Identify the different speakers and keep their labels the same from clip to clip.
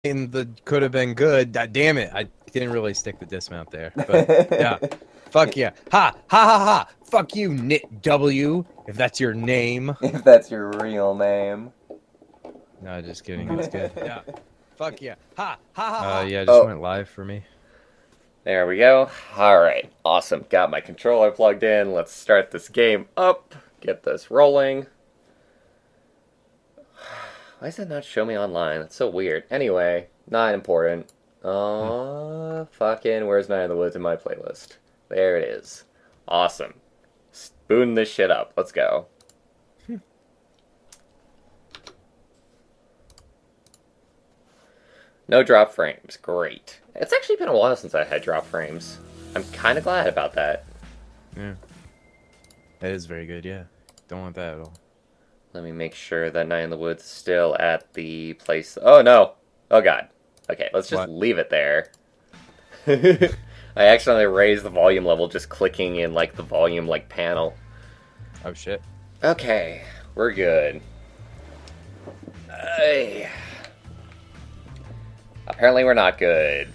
Speaker 1: And the could have been good. Damn it, I didn't really stick the dismount there. But yeah, fuck yeah, ha ha ha ha. Fuck you, Nit W, if that's your name.
Speaker 2: If that's your real name.
Speaker 1: No, just kidding. It's good. Yeah, fuck yeah, ha ha ha ha. Yeah, just
Speaker 2: Oh,
Speaker 1: went live for me.
Speaker 2: there we go. Alright, awesome. Got my controller plugged in. Let's start this game up. Get this rolling. Why does it not show me online? That's so weird. Anyway, not important. Fucking, where's Night in the Woods in my playlist? There it is. Awesome. Spoon this shit up. Let's go. No drop frames. Great. It's actually been a while since I had drop frames. I'm kind of glad about that.
Speaker 1: Yeah, that is very good. Yeah, don't want that at all.
Speaker 2: Let me make sure that Night in the Woods is still at the place. Oh no! Oh god. Okay, let's just leave it there. I accidentally raised the volume level just clicking in like the volume like panel.
Speaker 1: Oh shit.
Speaker 2: Okay, we're good. Apparently we're not good.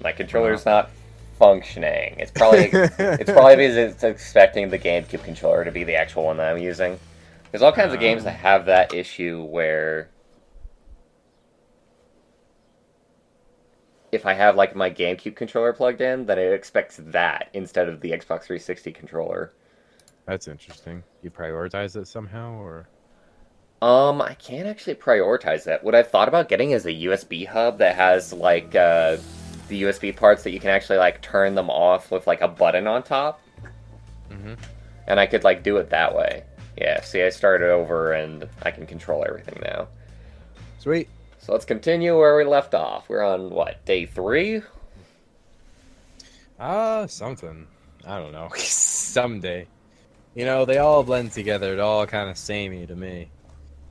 Speaker 2: My controller's not functioning. It's probably because it's expecting the GameCube controller to be the actual one that I'm using. There's all kinds of games that have that issue where if I have like my GameCube controller plugged in, then it expects that instead of the Xbox 360 controller.
Speaker 1: That's interesting. You prioritize it somehow, or?
Speaker 2: I can't actually prioritize that. What I've thought about getting is a USB hub that has like the USB parts that you can actually like turn them off with like a button on top.
Speaker 1: Mm-hmm.
Speaker 2: And I could like do it that way. Yeah, see, I started over and I can control everything now.
Speaker 1: Sweet.
Speaker 2: So let's continue where we left off. We're on, what, day 3?
Speaker 1: Something. I don't know. Someday. You know, they all blend together. It all kind of samey to me.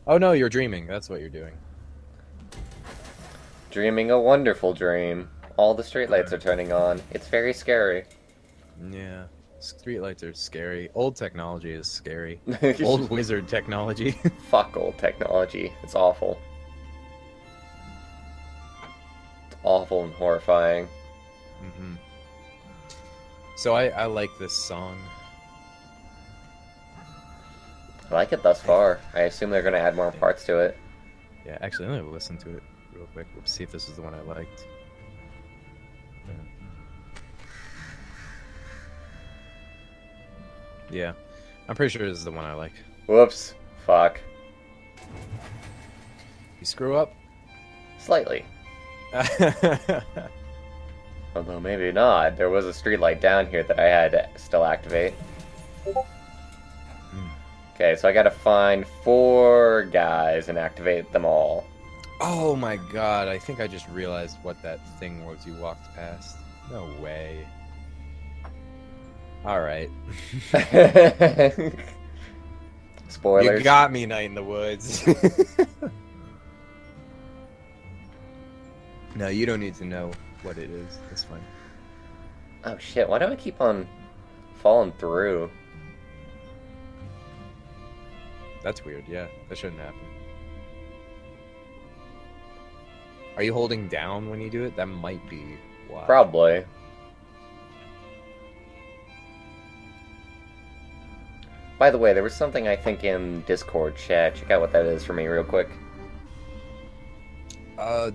Speaker 1: Oh no, you're dreaming. That's what you're doing.
Speaker 2: Dreaming a wonderful dream. All the streetlights are turning on. It's very scary.
Speaker 1: Yeah. Streetlights are scary. Old technology is scary. Old wizard technology.
Speaker 2: Fuck old technology. It's awful. It's awful and horrifying.
Speaker 1: Mm-hmm. So I like this song.
Speaker 2: I like it thus far. I assume they're going to add more parts to it.
Speaker 1: Yeah, actually, let me listen to it real quick. Let's see if this is the one I liked. Yeah, I'm pretty sure this is the one I like.
Speaker 2: Whoops. Fuck.
Speaker 1: You screw up?
Speaker 2: Slightly. Although maybe not. There was a streetlight down here that I had to still activate. Okay, so I gotta find 4 guys and activate them all.
Speaker 1: Oh my god, I think I just realized what that thing was you walked past. No way. Alright.
Speaker 2: Spoilers.
Speaker 1: You got me, Night in the Woods. No, you don't need to know what it is. It's fine.
Speaker 2: Oh shit, why do I keep on falling through?
Speaker 1: That's weird, yeah. That shouldn't happen. Are you holding down when you do it? That might be why.
Speaker 2: Probably. By the way, there was something I think in Discord chat. Check out what that is for me real quick.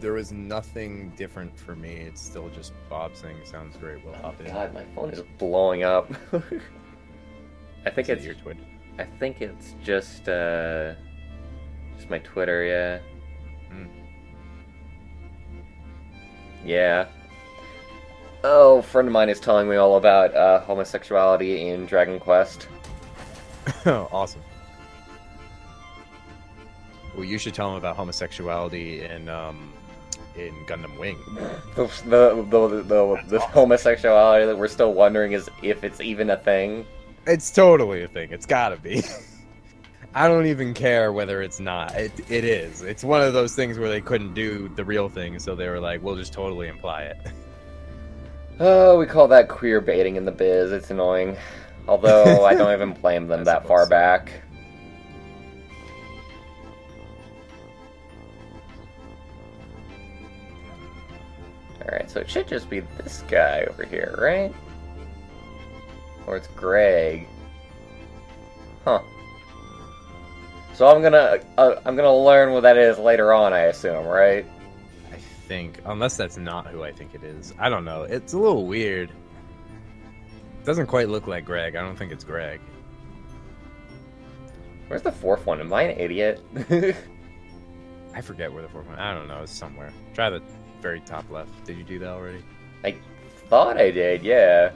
Speaker 1: There was nothing different for me. It's still just Bob saying sounds great. We'll hop in.
Speaker 2: God, my phone is blowing up. I think it's
Speaker 1: your Twitter.
Speaker 2: I think it's just my Twitter, yeah. Yeah. Oh, a friend of mine is telling me all about homosexuality in Dragon Quest.
Speaker 1: Oh, awesome. Well, you should tell him about homosexuality in Gundam Wing.
Speaker 2: The homosexuality that we're still wondering is if it's even a thing.
Speaker 1: It's totally a thing. It's gotta be. I don't even care whether it's not. It is. It's one of those things where they couldn't do the real thing, so they were like, we'll just totally imply it.
Speaker 2: Oh, we call that queer baiting in the biz. It's annoying. Although, I don't even blame them that far back. Alright, so it should just be this guy over here, right? Or it's Greg. Huh. So I'm gonna learn what that is later on, I assume, right?
Speaker 1: I think, unless that's not who I think it is. I don't know. It's a little weird. It doesn't quite look like Greg. I don't think it's Greg.
Speaker 2: Where's the fourth one? Am I an idiot?
Speaker 1: I forget where the fourth one. I don't know. It's somewhere. Try the very top left. Did you do that already?
Speaker 2: I thought I did, yeah.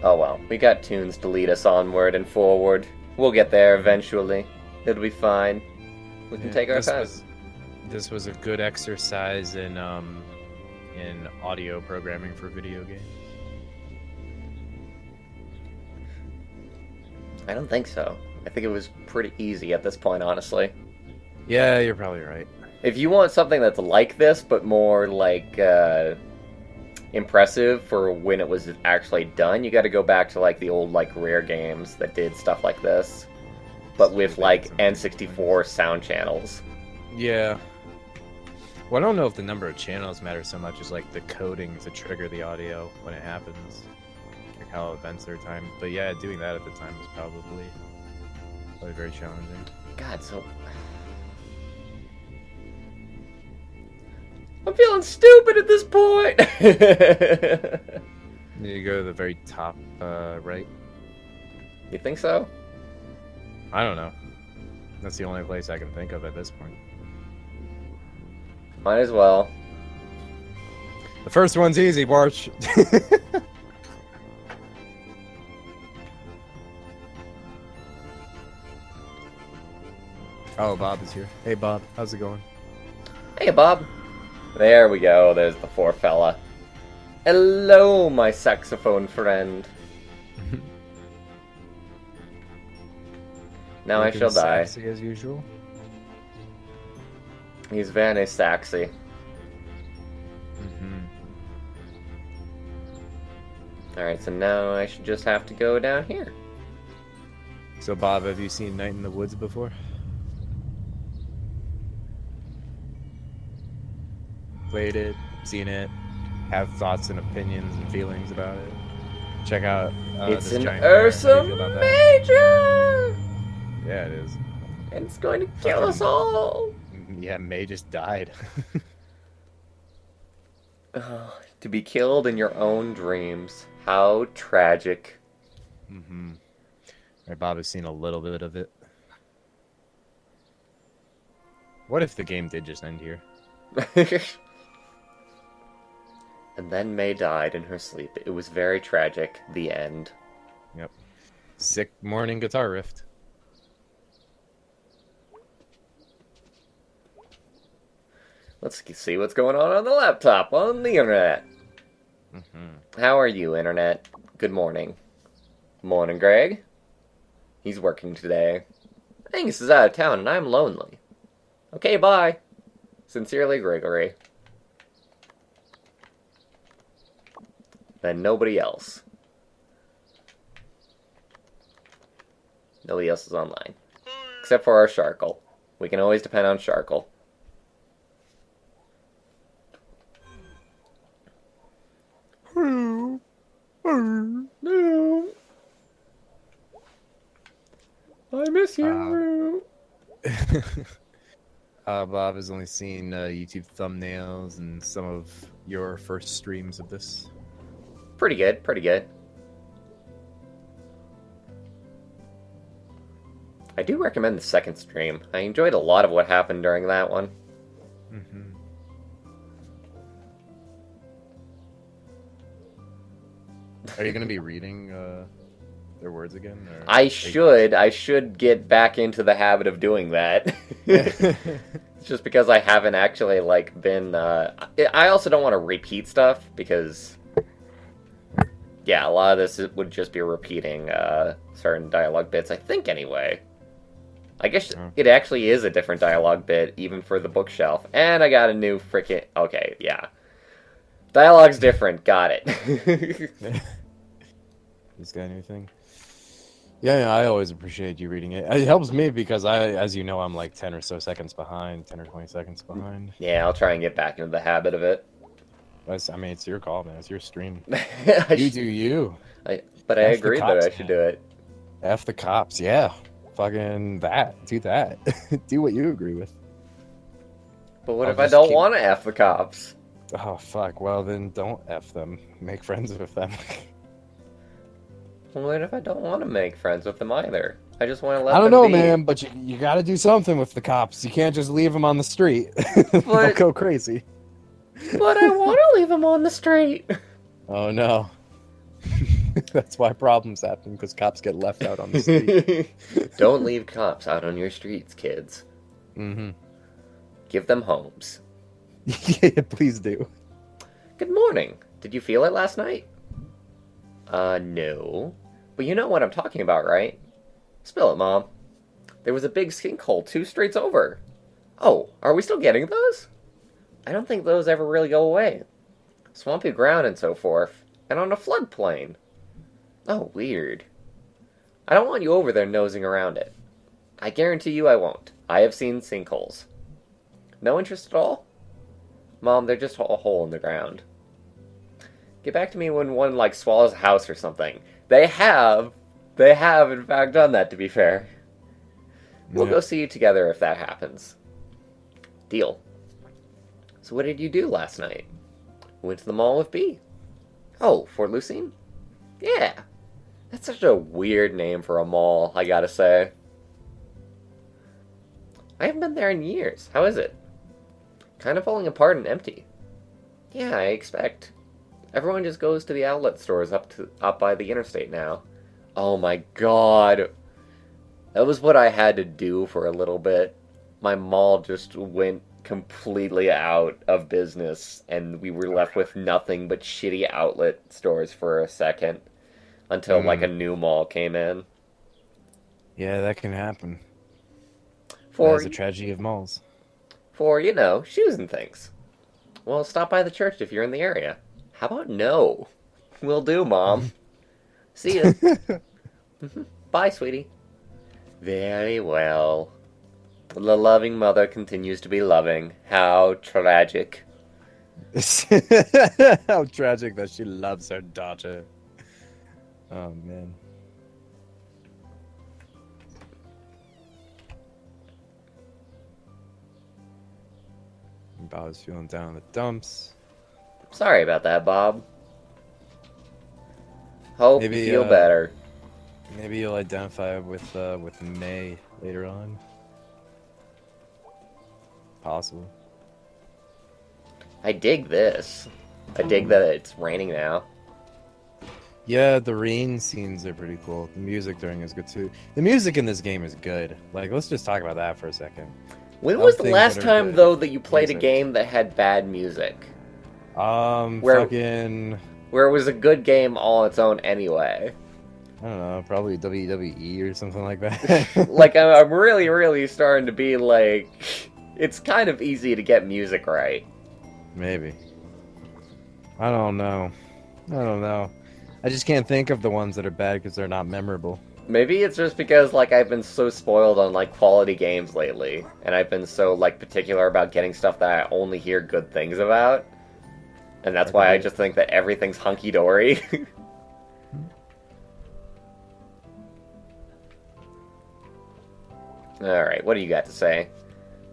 Speaker 2: Oh well, we got tunes to lead us onward and forward. We'll get there eventually. It'll be fine. We can take our time.
Speaker 1: This was a good exercise in audio programming for video games.
Speaker 2: I don't think so. I think it was pretty easy at this point, honestly.
Speaker 1: Yeah, you're probably right.
Speaker 2: If you want something that's like this, but more like impressive for when it was actually done, you got to go back to like the old like Rare games that did stuff like this, but with like N64 sound channels.
Speaker 1: Yeah. Well, I don't know if the number of channels matters so much as like the coding to trigger the audio when it happens, like how events are timed. But yeah, doing that at the time was probably very challenging.
Speaker 2: God, so I'm feeling stupid at this point.
Speaker 1: You go to the very top right.
Speaker 2: You think so?
Speaker 1: I don't know. That's the only place I can think of at this point.
Speaker 2: Might as well.
Speaker 1: The first one's easy, Bwarch. Oh, Bob is here. Hey, Bob. How's it going?
Speaker 2: Hey, Bob. There we go. There's the poor fella. Hello, my saxophone friend. Now I shall die.
Speaker 1: Saxy as usual.
Speaker 2: He's very saxy. Alright, so now I should just have to go down here.
Speaker 1: So, Bob, have you seen Night in the Woods before? Played it, seen it, have thoughts and opinions and feelings about it. Check out
Speaker 2: it's
Speaker 1: this
Speaker 2: an
Speaker 1: giant bear.
Speaker 2: Ursa
Speaker 1: How do you feel about that?
Speaker 2: Major!
Speaker 1: Yeah, it is.
Speaker 2: It's going to kill us all!
Speaker 1: Yeah, May just died.
Speaker 2: Oh, to be killed in your own dreams. How tragic.
Speaker 1: Right, Bob has seen a little bit of it. What if the game did just end here?
Speaker 2: And then May died in her sleep. It was very tragic. The end.
Speaker 1: Yep. Sick morning guitar riff.
Speaker 2: Let's see what's going on the laptop, on the internet. How are you, internet? Good morning. Morning, Greg. He's working today. Angus is out of town, and I'm lonely. Okay, bye. Sincerely, Gregory. Then nobody else. Nobody else is online. Except for our Sharkle. We can always depend on Sharkle. No. I miss you.
Speaker 1: Bob has only seen YouTube thumbnails and some of your first streams of this.
Speaker 2: Pretty good, pretty good. I do recommend the second stream. I enjoyed a lot of what happened during that one.
Speaker 1: Are you going to be reading their words again? Or
Speaker 2: I should get back into the habit of doing that. It's just because I haven't actually, like, been... I also don't want to repeat stuff, because... Yeah, a lot of this would just be repeating certain dialogue bits, I think, anyway. I guess it actually is a different dialogue bit, even for the bookshelf. And I got a new frickin'... Okay, yeah. Dialogue's different, got it.
Speaker 1: He's got anything? Yeah, I always appreciate you reading it. It helps me because as you know, I'm like 10 or so seconds behind, 10 or 20 seconds behind.
Speaker 2: Yeah, I'll try and get back into the habit of it.
Speaker 1: I mean, it's your call, man. It's your stream.
Speaker 2: I
Speaker 1: You
Speaker 2: sh-
Speaker 1: do you.
Speaker 2: but I
Speaker 1: F the
Speaker 2: agree that
Speaker 1: cops,
Speaker 2: I should
Speaker 1: man.
Speaker 2: do it.
Speaker 1: F the cops. Yeah. Fucking that. Do that. Do what you agree with.
Speaker 2: But what
Speaker 1: I'll
Speaker 2: if I
Speaker 1: just
Speaker 2: don't
Speaker 1: keep-
Speaker 2: want to F the cops?
Speaker 1: Oh, fuck. Well, then don't F them. Make friends with them.
Speaker 2: What if I don't want to make friends with them either? I just want to let
Speaker 1: I don't
Speaker 2: them
Speaker 1: know,
Speaker 2: be.
Speaker 1: man, but you got to do something with the cops. You can't just leave them on the street. They'll
Speaker 2: But-
Speaker 1: go crazy.
Speaker 2: But I want to leave them on the street.
Speaker 1: Oh, no. That's why problems happen, because cops get left out on the street.
Speaker 2: Don't leave cops out on your streets, kids.
Speaker 1: Mm-hmm.
Speaker 2: Give them homes.
Speaker 1: Yeah, please do.
Speaker 2: Good morning. Did you feel it last night? No. But you know what I'm talking about, right? Spill it, Mom. There was a big sinkhole 2 streets over. Oh, are we still getting those? I don't think those ever really go away. Swampy ground and so forth. And on a floodplain. Oh, weird. I don't want you over there nosing around it. I guarantee you I won't. I have seen sinkholes. No interest at all? Mom, they're just a hole in the ground. Get back to me when one, like, swallows a house or something. They have in fact done that, to be fair. We'll go see you together if that happens. Deal. So what did you do last night? Went to the mall with B. Oh, Fort Lucine? Yeah. That's such a weird name for a mall, I gotta say. I haven't been there in years. How is it? Kind of falling apart and empty. Yeah, I expect. Everyone just goes to the outlet stores up by the interstate now. Oh my god. That was what I had to do for a little bit. My mall just went completely out of business, and we were left with nothing but shitty outlet stores for a second. Until, like, a new mall came in.
Speaker 1: Yeah, that can happen.
Speaker 2: For,
Speaker 1: That's a tragedy of malls.
Speaker 2: For, you know, shoes and things. Well, stop by the church if you're in the area. How about no? Will do, Mom. See ya. Bye, sweetie. Very well. The loving mother continues to be loving. How tragic.
Speaker 1: How tragic that she loves her daughter. Oh, man. Bob's feeling down in the dumps.
Speaker 2: Sorry about that, Bob. Hope
Speaker 1: Maybe,
Speaker 2: you feel better.
Speaker 1: Maybe you'll identify with May later on. Possible.
Speaker 2: I dig this. I dig that it's raining now.
Speaker 1: Yeah, the rain scenes are pretty cool. The music during is good too. The music in this game is good. Like, let's just talk about that for a second.
Speaker 2: When was the
Speaker 1: things
Speaker 2: last
Speaker 1: that are
Speaker 2: time,
Speaker 1: good.
Speaker 2: though, that you played a
Speaker 1: Music.
Speaker 2: game that had bad music?
Speaker 1: Where
Speaker 2: Where it was a good game all on its own anyway.
Speaker 1: I don't know, probably WWE or something like that.
Speaker 2: Like, I'm really, really starting to be like... It's kind of easy to get music right.
Speaker 1: Maybe. I don't know. I just can't think of the ones that are bad because they're not memorable.
Speaker 2: Maybe it's just because, like, I've been so spoiled on, like, quality games lately. And I've been so, like, particular about getting stuff that I only hear good things about. And that's why I just think that everything's hunky-dory. Alright, what do you got to say?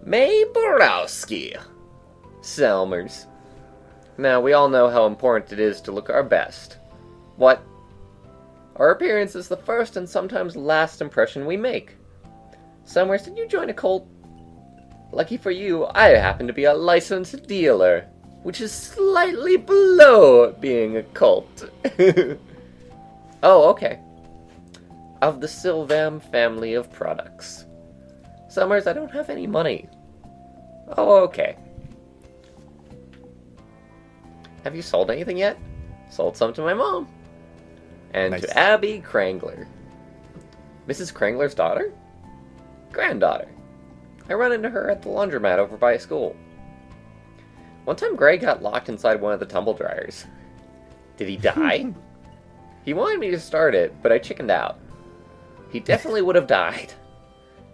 Speaker 2: May Borowski. Selmers. Now, we all know how important it is to look our best. What? Our appearance is the first and sometimes last impression we make. Selmers, did you join a cult? Lucky for you, I happen to be a licensed dealer, which is slightly below being a cult. Oh, okay. Of the Sylvam family of products. Summers, I don't have any money. Oh, okay. Have you sold anything yet? Sold some to my mom. And
Speaker 1: Nice.
Speaker 2: to Abby Krangler. Mrs. Krangler's daughter? Granddaughter. I run into her at the laundromat over by school. One time Greg got locked inside one of the tumble dryers. Did he die? He wanted me to start it, but I chickened out. He definitely would have died.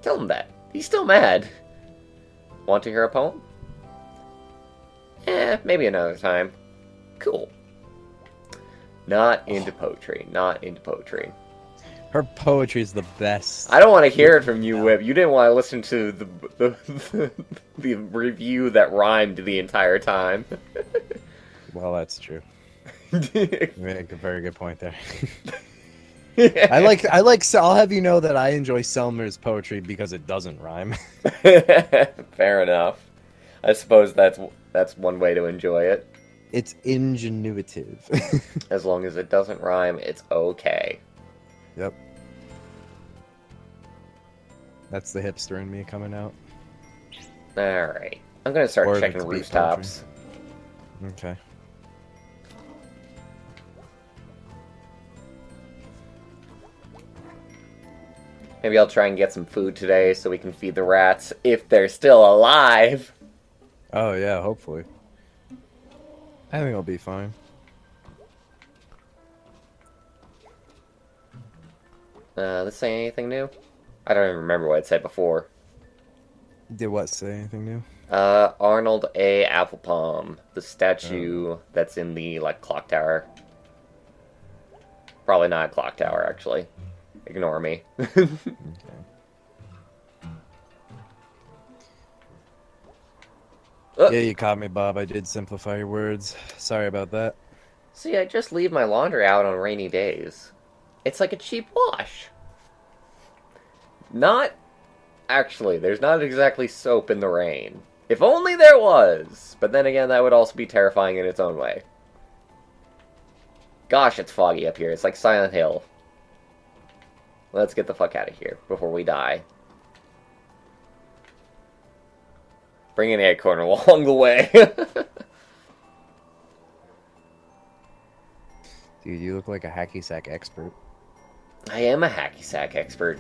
Speaker 2: Tell him that. He's still mad. Want to hear a poem? Maybe another time. Cool. Not into poetry. Not into poetry.
Speaker 1: Her poetry's the best.
Speaker 2: I don't want to hear it from you, Whip. You didn't want to listen to the review that rhymed the entire time.
Speaker 1: Well, that's true. You make a very good point there. I'll have you know that I enjoy Selmer's poetry because it doesn't rhyme.
Speaker 2: Fair enough. I suppose that's one way to enjoy it.
Speaker 1: It's ingenuitive.
Speaker 2: As long as it doesn't rhyme, it's okay.
Speaker 1: Yep. That's the hipster in me coming out.
Speaker 2: Alright. I'm gonna start checking rooftops.
Speaker 1: Okay.
Speaker 2: Maybe I'll try and get some food today so we can feed the rats if they're still alive.
Speaker 1: Oh yeah, hopefully. I think I'll be fine.
Speaker 2: This say anything new? I don't even remember what it said before.
Speaker 1: Did what say anything new?
Speaker 2: Arnold A. Applepalm, the statue that's in the, clock tower. Probably not a clock tower, actually. Ignore me.
Speaker 1: Okay. Yeah, you caught me, Bob. I did simplify your words. Sorry about that.
Speaker 2: See, I just leave my laundry out on rainy days. It's like a cheap wash. Not... Actually, there's not exactly soap in the rain. If only there was! But then again, that would also be terrifying in its own way. Gosh, it's foggy up here. It's like Silent Hill. Let's get the fuck out of here before we die. Bring an acorn along the way.
Speaker 1: Dude, you look like a hacky sack expert.
Speaker 2: I am a hacky sack expert.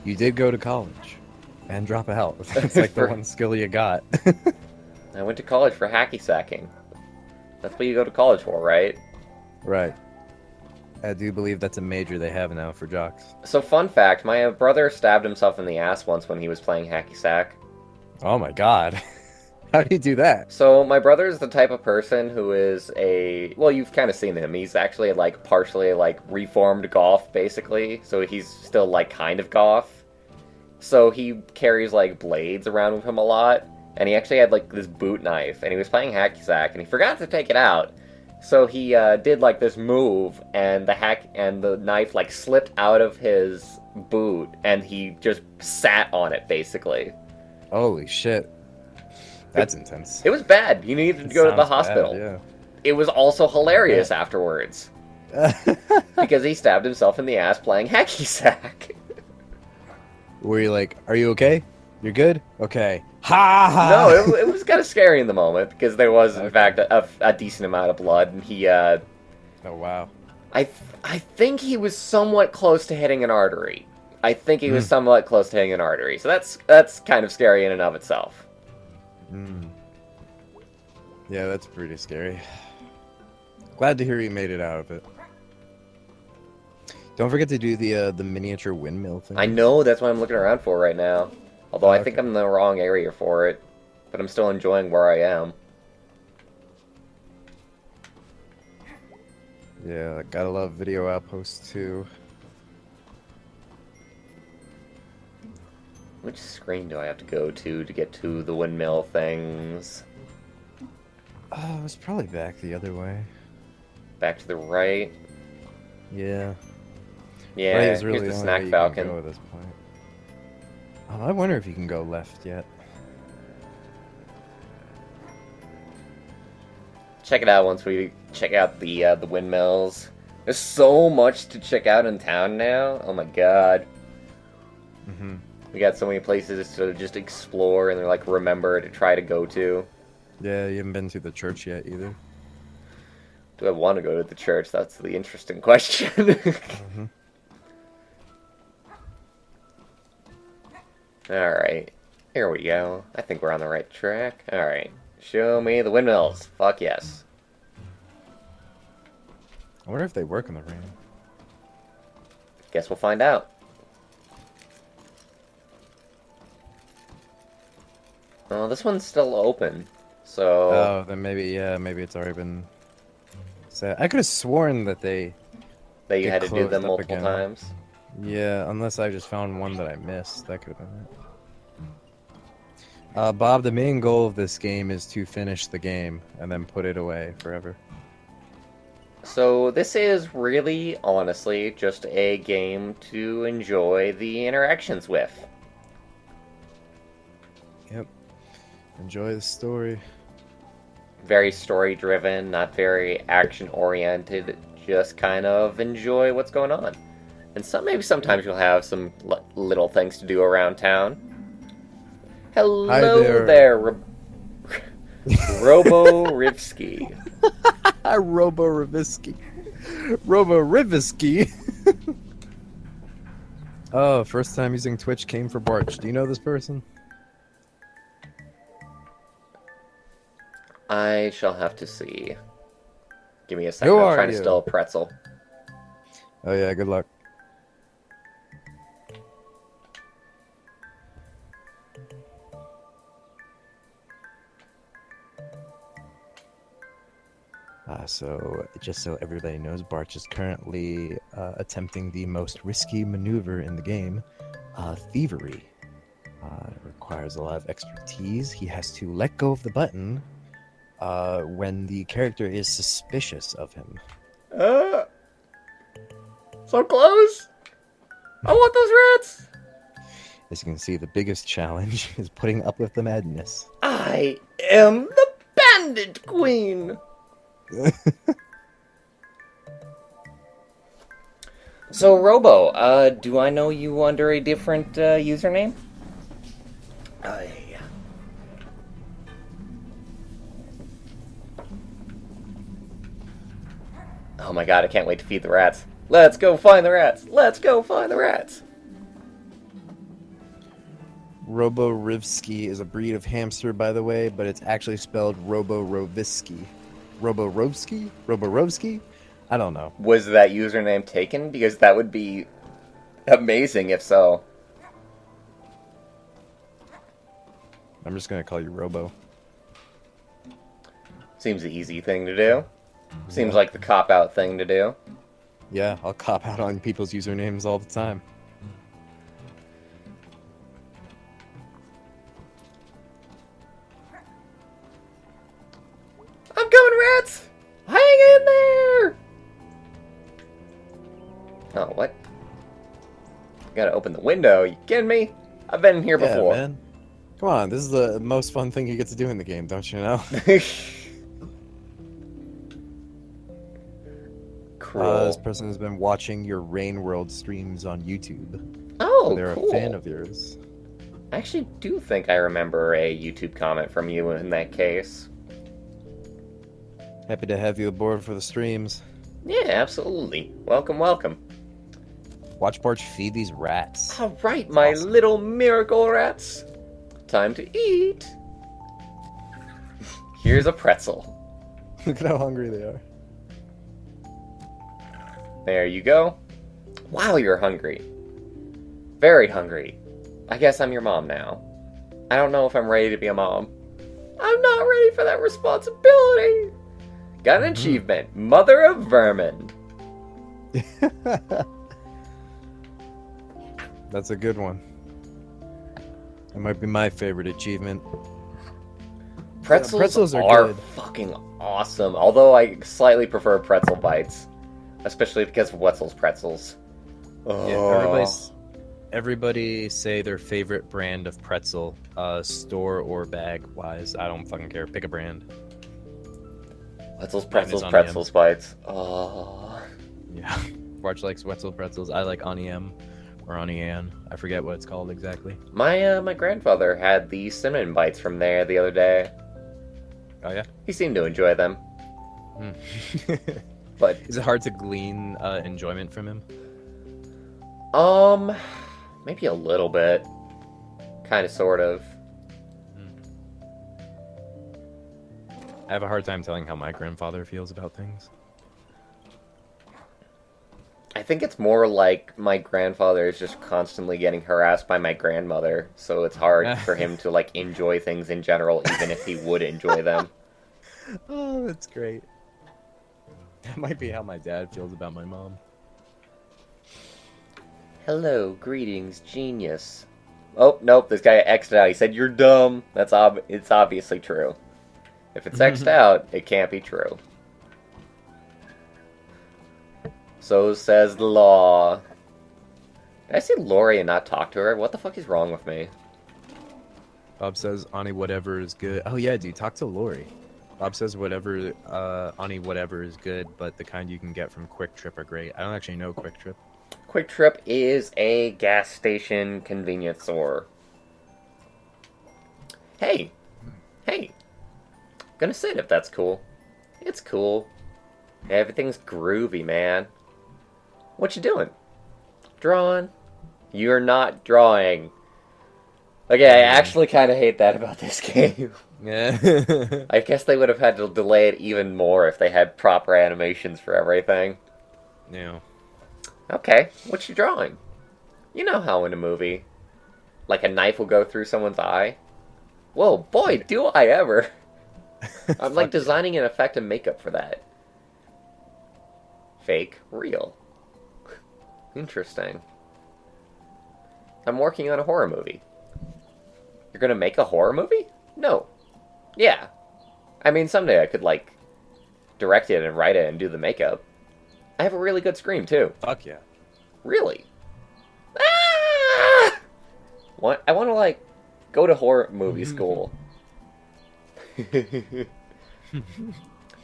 Speaker 1: You did go to college. And drop out. That's like the one skill you got.
Speaker 2: I went to college for hacky sacking. That's what you go to college for, right?
Speaker 1: Right. I do believe that's a major they have now for jocks.
Speaker 2: So, fun fact, my brother stabbed himself in the ass once when he was playing hacky sack.
Speaker 1: Oh my god. How do you do that?
Speaker 2: So, my brother is the type of person who is a... Well, you've kind of seen him. He's actually, partially, reformed goth, basically. So, he's still, kind of goth. So, he carries, blades around with him a lot. And he actually had, this boot knife. And he was playing hacky sack, and he forgot to take it out. So, he did, this move, and the knife, slipped out of his boot. And he just sat on it, basically.
Speaker 1: Holy shit. That's intense.
Speaker 2: It was bad. You needed to go to the hospital.
Speaker 1: Bad, yeah.
Speaker 2: It was also hilarious afterwards. Because he stabbed himself in the ass playing hacky sack.
Speaker 1: Were you like, are you okay? You're good? Okay. Ha ha!
Speaker 2: No, it was kind of scary in the moment, because there was, in fact, a decent amount of blood, and he,
Speaker 1: Oh, wow.
Speaker 2: I think he was somewhat close to hitting an artery. I think he was somewhat close to hitting an artery, so that's kind of scary in and of itself.
Speaker 1: Yeah, that's pretty scary. Glad to hear you made it out of it. Don't forget to do the miniature windmill thing.
Speaker 2: I know, that's what I'm looking around for right now. Although I think I'm in the wrong area for it. But I'm still enjoying where I am.
Speaker 1: Yeah, gotta love video outposts too.
Speaker 2: Which screen do I have to go to get to the windmill things?
Speaker 1: Oh, it was probably back the other way.
Speaker 2: Back to the right?
Speaker 1: Yeah.
Speaker 2: Yeah,
Speaker 1: right is really
Speaker 2: here's the
Speaker 1: only
Speaker 2: snack
Speaker 1: way you
Speaker 2: falcon.
Speaker 1: can go at this point. Oh, I wonder if you can go left yet.
Speaker 2: Check it out once we check out the windmills. There's so much to check out in town now. Oh my god. We got so many places to just explore and remember to try to go to.
Speaker 1: Yeah, you haven't been to the church yet either.
Speaker 2: Do I want to go to the church? That's the interesting question. Alright. Here we go. I think we're on the right track. Alright. Show me the windmills. Fuck yes.
Speaker 1: I wonder if they work in the rain.
Speaker 2: Guess we'll find out. Oh, this one's still open, so...
Speaker 1: Oh, then maybe, yeah, maybe it's already been set. I could have sworn that they...
Speaker 2: That you
Speaker 1: get
Speaker 2: had to do
Speaker 1: closed
Speaker 2: them
Speaker 1: up
Speaker 2: multiple
Speaker 1: again.
Speaker 2: times.
Speaker 1: Yeah, unless I just found one that I missed. That could have been it. Bob, the main goal of this game is to finish the game and then put it away forever.
Speaker 2: So this is really, honestly, just a game to enjoy the interactions with.
Speaker 1: Yep. Enjoy the story.
Speaker 2: Very story-driven, not very action-oriented. Just kind of enjoy what's going on. And maybe sometimes you'll have some little things to do around town. Hello
Speaker 1: Hi there.
Speaker 2: Robo Rivsky.
Speaker 1: Robo Rivisky. Robo Rivisky. Oh, first time using Twitch came for Bwarch. Do you know this person?
Speaker 2: I shall have to see. Give me a second.
Speaker 1: Who
Speaker 2: I'm
Speaker 1: are
Speaker 2: trying to
Speaker 1: you?
Speaker 2: steal a pretzel.
Speaker 1: Oh yeah, good luck. So, just so everybody knows, Bwarch is currently attempting the most risky maneuver in the game, thievery. It requires a lot of expertise. He has to let go of the button when the character is suspicious of him.
Speaker 2: So close! I want those rats!
Speaker 1: As you can see, the biggest challenge is putting up with the madness.
Speaker 2: I am the Bandit Queen! So, Robo, do I know you under a different username? Oh my god, I can't wait to feed the rats. Let's go find the rats! Let's go find the rats!
Speaker 1: Robo Rivsky is a breed of hamster, by the way, but it's actually spelled Robo Rovisky. Robo Rovsky? Robo Rovsky? I don't know.
Speaker 2: Was that username taken? Because that would be amazing if so.
Speaker 1: I'm just gonna call you Robo.
Speaker 2: Seems the easy thing to do. Seems like the cop-out thing to do.
Speaker 1: Yeah, I'll cop out on people's usernames all the time.
Speaker 2: I'm coming, rats! Hang in there! Oh, what? Gotta open the window. You kidding me? I've been in here
Speaker 1: Yeah,
Speaker 2: before.
Speaker 1: man. Come on, this is the most fun thing you get to do in the game, don't you know?
Speaker 2: Cruel.
Speaker 1: This person has been watching your Rain World streams on YouTube.
Speaker 2: Oh,
Speaker 1: They're
Speaker 2: cool.
Speaker 1: a fan of yours.
Speaker 2: I actually do think I remember a YouTube comment from you in that case.
Speaker 1: Happy to have you aboard for the streams.
Speaker 2: Yeah, absolutely. Welcome, welcome.
Speaker 1: Watch Bwarch feed these rats.
Speaker 2: All right, my
Speaker 1: awesome.
Speaker 2: little miracle rats. Time to eat. Here's a pretzel.
Speaker 1: Look at how hungry they are.
Speaker 2: There you go. Wow, you're hungry. Very hungry. I guess I'm your mom now. I don't know if I'm ready to be a mom. I'm not ready for that responsibility. Got an achievement. Mother of Vermin.
Speaker 1: That's a good one. It might be my favorite achievement.
Speaker 2: Pretzels
Speaker 1: are
Speaker 2: are
Speaker 1: good.
Speaker 2: fucking awesome. Although I slightly prefer pretzel bites. Especially because of Wetzel's pretzels.
Speaker 1: Yeah, everybody say their favorite brand of pretzel, store or bag wise. I don't fucking care. Pick a brand.
Speaker 2: Wetzel's
Speaker 1: Mine is
Speaker 2: pretzels,
Speaker 1: Onion.
Speaker 2: pretzels bites. Oh.
Speaker 1: Yeah. Bwarch likes Wetzel pretzels. I like Onion or Onion. I forget what it's called exactly.
Speaker 2: My grandfather had the cinnamon bites from there the other day.
Speaker 1: Oh yeah.
Speaker 2: He seemed to enjoy them. But
Speaker 1: is it hard to glean enjoyment from him?
Speaker 2: Maybe a little bit. Kind of, sort of.
Speaker 1: I have a hard time telling how my grandfather feels about things.
Speaker 2: I think it's more like my grandfather is just constantly getting harassed by my grandmother, so it's hard for him to, like, enjoy things in general, even if he would enjoy them.
Speaker 1: Oh, that's great. That might be how my dad feels about my mom.
Speaker 2: Hello, greetings, genius. Oh, nope, this guy X'd out. He said, you're dumb. It's obviously true. If it's X'd out, it can't be true. So says the law. Did I see Lori and not talk to her? What the fuck is wrong with me?
Speaker 1: Bob says, Ani, whatever is good. Oh, yeah, dude, talk to Lori. Bob says, whatever, Ani, whatever is good, but the kind you can get from Quick Trip are great. I don't actually know Quick Trip.
Speaker 2: Quick Trip is a gas station convenience store. Hey. Hey. Gonna sit if that's cool. It's cool. Everything's groovy, man. What you doing? Drawing? You're not drawing. Okay, I actually kind of hate that about this game.
Speaker 1: Yeah.
Speaker 2: I guess they would have had to delay it even more if they had proper animations for everything.
Speaker 1: Yeah.
Speaker 2: Okay, what you drawing? You know how in a movie, like a knife will go through someone's eye? Whoa, boy, do I ever! I'm like designing an effect and makeup for that. Fake, real. Interesting. I'm working on a horror movie. You're gonna make a horror movie? No. Yeah. I mean, someday I could, like, direct it and write it and do the makeup. I have a really good scream, too.
Speaker 1: Fuck yeah.
Speaker 2: Really? Ah! What? I want to, like, go to horror movie school. I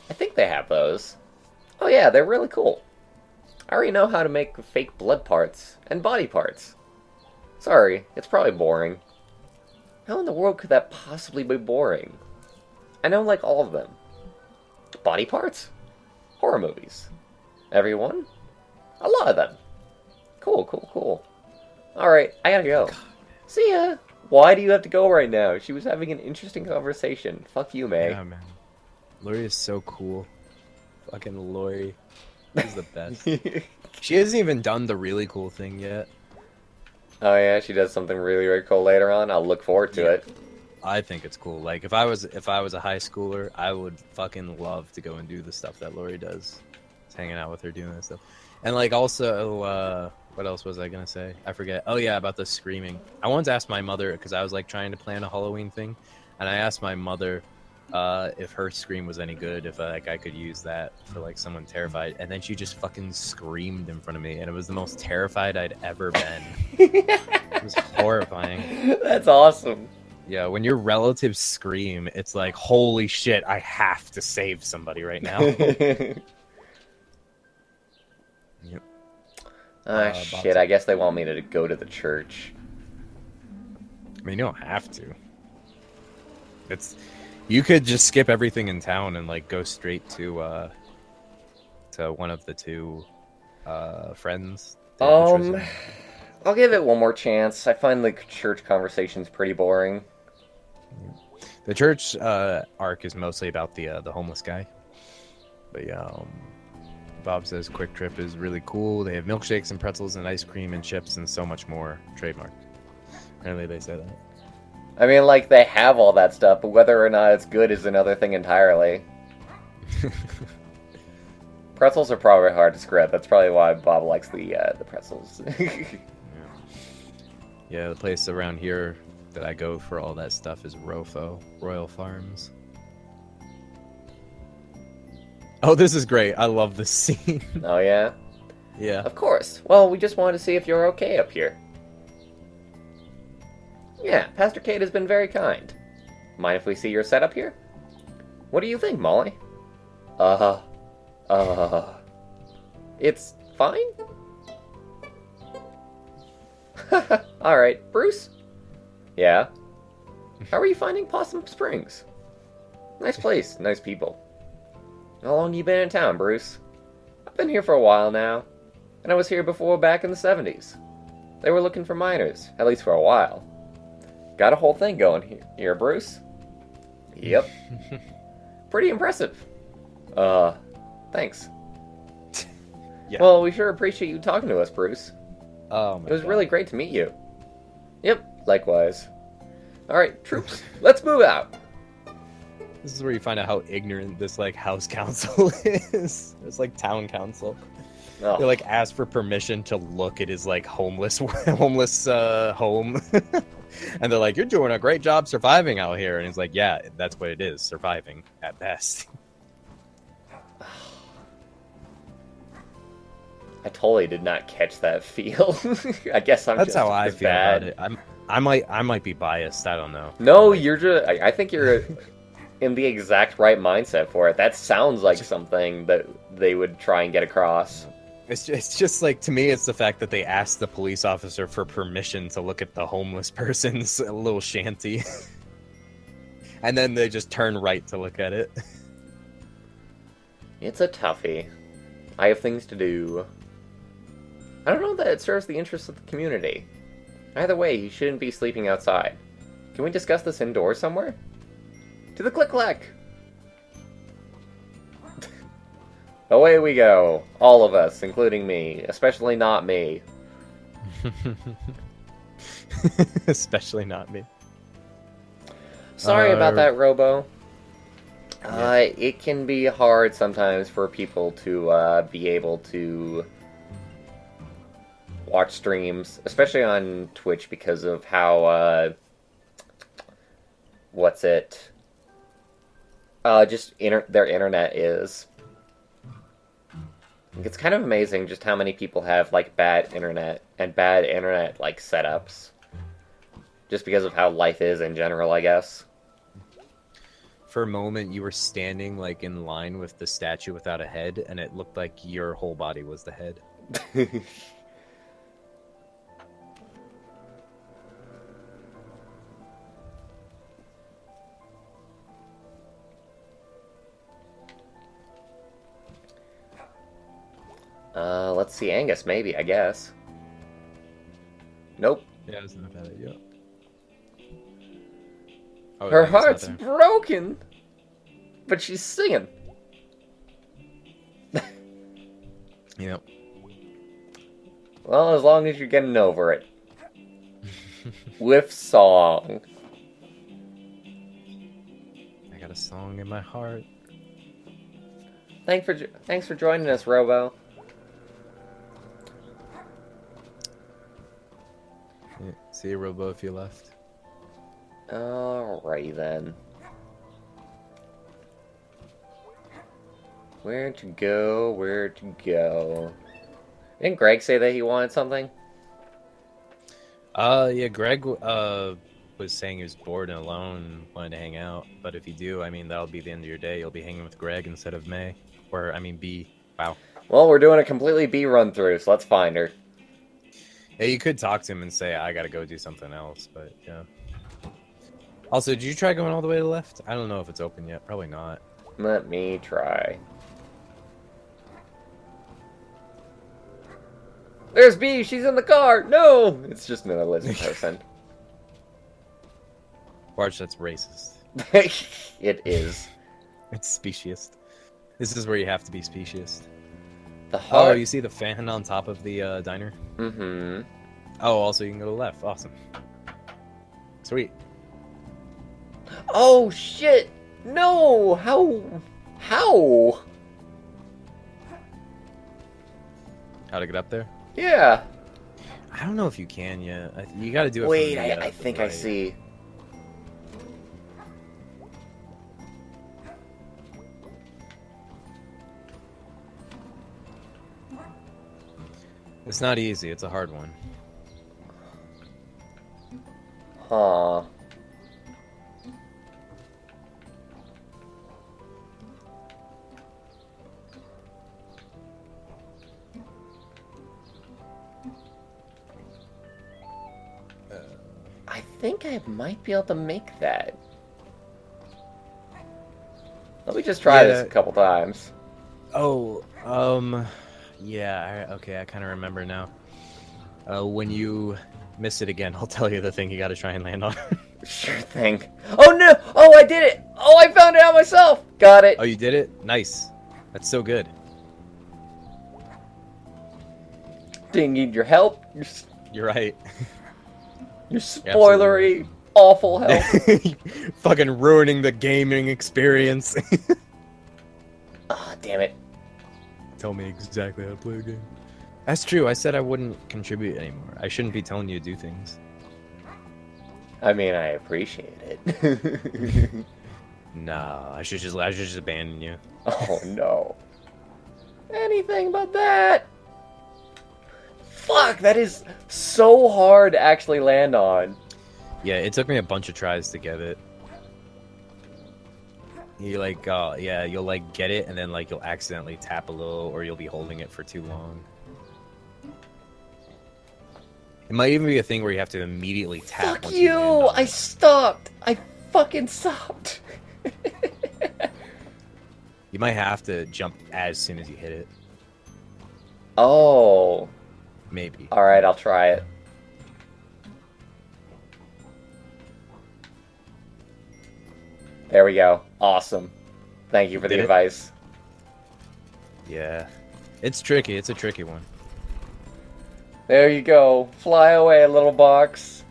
Speaker 2: think they have those. Oh yeah, they're really cool. I already know how to make fake blood parts and body parts. Sorry, it's probably boring. How in the world could that possibly be boring? I know, like, all of them. Body parts? Horror movies. Everyone? A lot of them. Cool, cool, cool. Alright, I gotta go. See ya! Why do you have to go right now? She was having an interesting conversation. Fuck you, May.
Speaker 1: Yeah, man. Lori is so cool. Fucking Lori. She's the best. She hasn't even done the really cool thing yet.
Speaker 2: Oh yeah, she does something really, really cool later on. I'll look forward to it.
Speaker 1: I think it's cool. Like, if I was a high schooler, I would fucking love to go and do the stuff that Lori does. Just hanging out with her, doing that stuff. And, like, also, what else was I gonna say? I forget. Oh, yeah, about the screaming. I wanted to ask my mother, because I was, like, trying to plan a Halloween thing, and I asked my mother if her scream was any good, if, like, I could use that for, like, someone terrified. And then she just fucking screamed in front of me, and it was the most terrified I'd ever been. It was horrifying.
Speaker 2: That's awesome.
Speaker 1: Yeah, when your relatives scream, it's like, holy shit, I have to save somebody right now. Yep.
Speaker 2: Shit, I guess they want me to go to the church.
Speaker 1: I mean, you don't have to. You could just skip everything in town and, like, go straight to one of the two friends.
Speaker 2: I'll give it one more chance. I find the church conversations pretty boring.
Speaker 1: The church arc is mostly about the homeless guy. But yeah, Bob says Quick Trip is really cool. They have milkshakes and pretzels and ice cream and chips and so much more. Trademark. Apparently they say that.
Speaker 2: I mean, like, they have all that stuff, but whether or not it's good is another thing entirely. Pretzels are probably hard to scrap. That's probably why Bob likes the pretzels.
Speaker 1: Yeah, the place around here that I go for all that stuff is Rofo, Royal Farms. Oh, this is great. I love this scene.
Speaker 2: Oh, yeah?
Speaker 1: Yeah.
Speaker 2: Of course. Well, we just wanted to see if you're okay up here. Yeah, Pastor Kate has been very kind. Mind if we see your setup here? What do you think, Molly? It's fine? Alright, Bruce? Yeah? How are you finding Possum Springs? Nice place, nice people. How long you been in town, Bruce? I've been here for a while now, and I was here before back in the 70s. They were looking for miners, at least for a while. Got a whole thing going here, Bruce? Yep. Pretty impressive. Thanks.
Speaker 1: Yeah.
Speaker 2: Well, we sure appreciate you talking to us, Bruce.
Speaker 1: Oh my
Speaker 2: It was
Speaker 1: God.
Speaker 2: really great to meet you. Yep, likewise. Alright, troops, let's move out.
Speaker 1: This is where you find out how ignorant this like house council is. It's like town council.
Speaker 2: Oh.
Speaker 1: They like ask for permission to look at his like homeless home. And they're like, "You're doing a great job surviving out here." And he's like, "Yeah, that's what it is, surviving at best."
Speaker 2: I totally did not catch that feel. I guess I'm
Speaker 1: That's
Speaker 2: just
Speaker 1: how I
Speaker 2: as
Speaker 1: feel
Speaker 2: bad.
Speaker 1: about it. I might be biased. I don't know.
Speaker 2: No,
Speaker 1: Like,
Speaker 2: you're just. I think you're in the exact right mindset for it. That sounds like something that they would try and get across.
Speaker 1: It's just like, to me, it's the fact that they asked the police officer for permission to look at the homeless person's little shanty. And then they just turn right to look at it.
Speaker 2: It's a toughie. I have things to do. I don't know that it serves the interests of the community. Either way, he shouldn't be sleeping outside. Can we discuss this indoors somewhere? To the click-clack! Away we go. All of us, including me. Especially not me.
Speaker 1: Especially not me.
Speaker 2: Sorry about that, Robo.
Speaker 1: Yeah.
Speaker 2: It can be hard sometimes for people to be able to watch streams, especially on Twitch, because of how, what's it? Just their internet is. It's kind of amazing just how many people have, like, bad internet, like, setups. Just because of how life is in general, I guess.
Speaker 1: For a moment, you were standing, like, in line with the statue without a head, and it looked like your whole body was the head.
Speaker 2: Let's see, Angus, maybe, I guess. Nope.
Speaker 1: Yeah, it's not bad. Yeah. Oh,
Speaker 2: Her
Speaker 1: yeah, it's not
Speaker 2: heart's
Speaker 1: there.
Speaker 2: broken! But she's singing.
Speaker 1: Yep.
Speaker 2: Well, as long as you're getting over it. With song.
Speaker 1: I got a song in my heart.
Speaker 2: Thanks for joining us, Robo.
Speaker 1: Yeah. See you, Robo, if you left.
Speaker 2: Alrighty then. Where to go, where to go. Didn't Greg say that he wanted something?
Speaker 1: Yeah, Greg, was saying he was bored and alone, wanted to hang out. But if you do, I mean, that'll be the end of your day. You'll be hanging with Greg instead of May. Or, I mean, B. Wow.
Speaker 2: Well, we're doing a completely B run-through, so let's find her.
Speaker 1: Yeah, you could talk to him and say, I gotta go do something else, but yeah. Also, did you try going all the way to the left? I don't know if it's open yet. Probably not.
Speaker 2: Let me try. There's B! She's in the car! No! It's just another lizard person.
Speaker 1: Bwarch, that's racist.
Speaker 2: It is.
Speaker 1: It's speciest. This is where you have to be speciest.
Speaker 2: The
Speaker 1: Oh,
Speaker 2: heart.
Speaker 1: you see the fan on top of the diner?
Speaker 2: Mm-hmm.
Speaker 1: Oh, also you can go to the left. Awesome. Sweet.
Speaker 2: Oh, shit! No! How? How?
Speaker 1: How to get up there?
Speaker 2: Yeah.
Speaker 1: I don't know if you can yet. You got to do it.
Speaker 2: Wait,
Speaker 1: from the,
Speaker 2: I think I
Speaker 1: right.
Speaker 2: see.
Speaker 1: It's not easy. It's a hard one.
Speaker 2: Huh. I think I might be able to make that. Let me just try this a couple times.
Speaker 1: Oh, yeah. Okay, I kind of remember now. When you miss it again, I'll tell you the thing you got to try and land on.
Speaker 2: Sure thing. Oh no! Oh, I did it! Oh, I found it out myself! Got it!
Speaker 1: Oh, you did it? Nice. That's so good.
Speaker 2: Didn't need your help.
Speaker 1: You're right.
Speaker 2: Your spoilery, awful help.
Speaker 1: Fucking ruining the gaming experience.
Speaker 2: Ah, damn it.
Speaker 1: Tell me exactly how to play a game. That's true. I said I wouldn't contribute anymore. I shouldn't be telling you to do things.
Speaker 2: I mean, I appreciate it.
Speaker 1: Nah, I should just abandon you.
Speaker 2: Oh no. Anything but that. Fuck, that is so hard to actually land on.
Speaker 1: Yeah, it took me a bunch of tries to get it. You like, yeah, you'll like get it, and then like you'll accidentally tap a little, or you'll be holding it for too long. It might even be a thing where you have to immediately tap.
Speaker 2: Fuck you! I stopped. I fucking stopped.
Speaker 1: You might have to jump as soon as you hit it.
Speaker 2: Oh.
Speaker 1: Maybe.
Speaker 2: Alright, I'll try it. There we go. Awesome. Thank you for the advice.
Speaker 1: Yeah. It's tricky. It's a tricky one.
Speaker 2: There you go. Fly away, little box.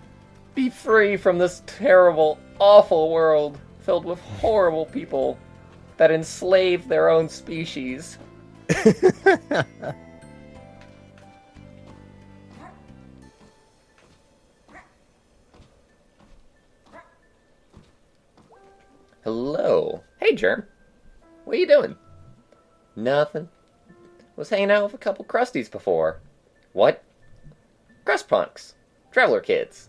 Speaker 2: Be free from this terrible, awful world filled with horrible people that enslave their own species. Hello. Hey, Germ. What are you doing? Nothing. Was hanging out with a couple crusties before. What? Crust punks. Traveler kids.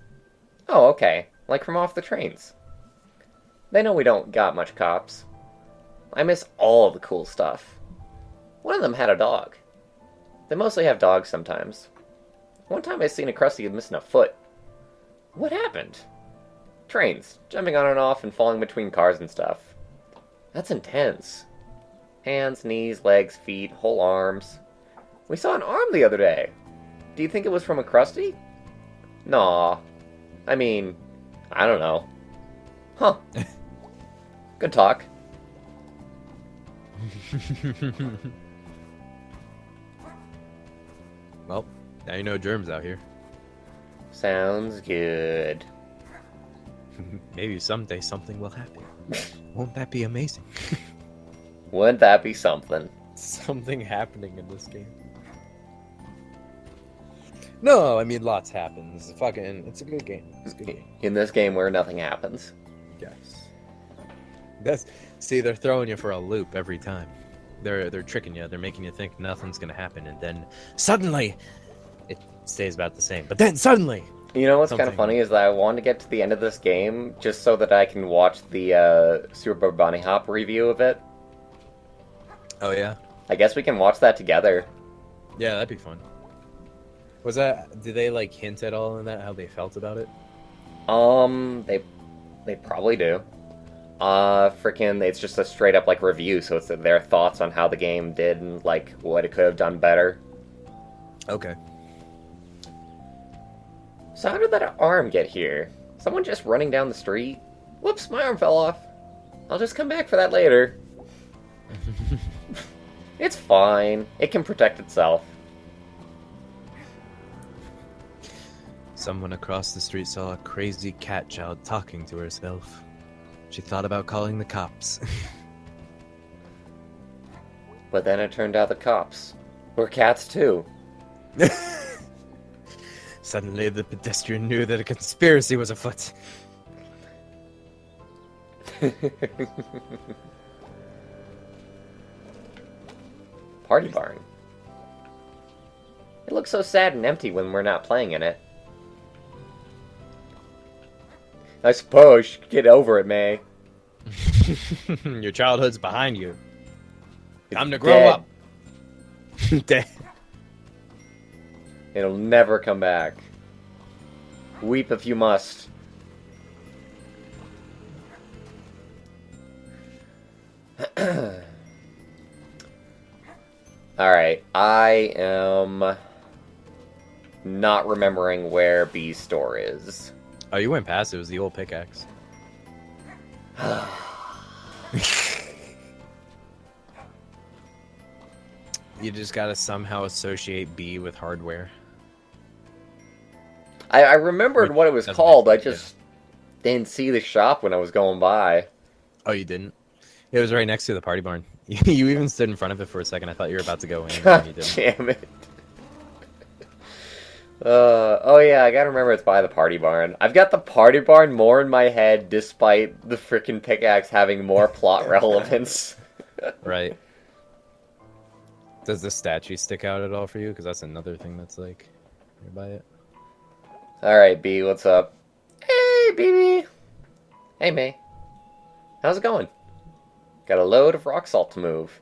Speaker 2: Oh, okay. Like from off the trains. They know we don't got much cops. I miss all the cool stuff. One of them had a dog. They mostly have dogs sometimes. One time I seen a crusty missing a foot. What happened? Trains, jumping on and off and falling between cars and stuff. That's intense. Hands, knees, legs, feet, whole arms. We saw an arm the other day. Do you think it was from a crusty? Nah. I mean, I don't know. Huh. Good talk.
Speaker 1: Well, now you know Germ's out here.
Speaker 2: Sounds good.
Speaker 1: Maybe someday something will happen. Won't that be amazing?
Speaker 2: Wouldn't that be something?
Speaker 1: Something happening in this game. No, I mean lots happens. It's a good game. It's a good game.
Speaker 2: In this game where nothing happens.
Speaker 1: Yes. They're throwing you for a loop every time. They're tricking you. They're making you think nothing's gonna happen, and then suddenly it stays about the same. But then suddenly.
Speaker 2: You know what's kind of funny is that I want to get to the end of this game just so that I can watch the Super Bunny Hop review of it.
Speaker 1: Oh yeah.
Speaker 2: I guess we can watch that together.
Speaker 1: Yeah, that'd be fun. Was that? Did they like hint at all in that how they felt about it?
Speaker 2: They probably do. Freaking, it's just a straight up like review, so it's their thoughts on how the game did and like what it could have done better.
Speaker 1: Okay.
Speaker 2: So how did that arm get here? Someone just running down the street? Whoops, my arm fell off. I'll just come back for that later. It's fine. It can protect itself.
Speaker 1: Someone across the street saw a crazy cat child talking to herself. She thought about calling the cops.
Speaker 2: But then it turned out the cops were cats too.
Speaker 1: Suddenly the pedestrian knew that a conspiracy was afoot.
Speaker 2: Party barn. It looks so sad and empty when we're not playing in it. I suppose you should get over it, May.
Speaker 1: Your childhood's behind you. Time to
Speaker 2: Dead.
Speaker 1: grow up. Dead.
Speaker 2: It'll never come back. Weep if you must. Alright, I am not remembering where B's store is.
Speaker 1: Oh, you went past it. It was the old pickaxe. You just gotta somehow associate B with hardware.
Speaker 2: I remembered what it was
Speaker 1: Doesn't
Speaker 2: called. I
Speaker 1: make sense,
Speaker 2: just didn't see the shop when I was going by.
Speaker 1: Oh, you didn't? It was right next to the party barn. You even stood in front of it for a second. I thought you were about to go in. And
Speaker 2: God
Speaker 1: you didn't.
Speaker 2: damn it. Oh yeah, I gotta remember it's by the party barn. I've got the party barn more in my head, despite the frickin' pickaxe having more plot relevance.
Speaker 1: Right. Does the statue stick out at all for you? Because that's another thing that's like nearby it.
Speaker 2: Alright, B, what's up? Hey, BB! Hey, May. How's it going? Got a load of rock salt to move.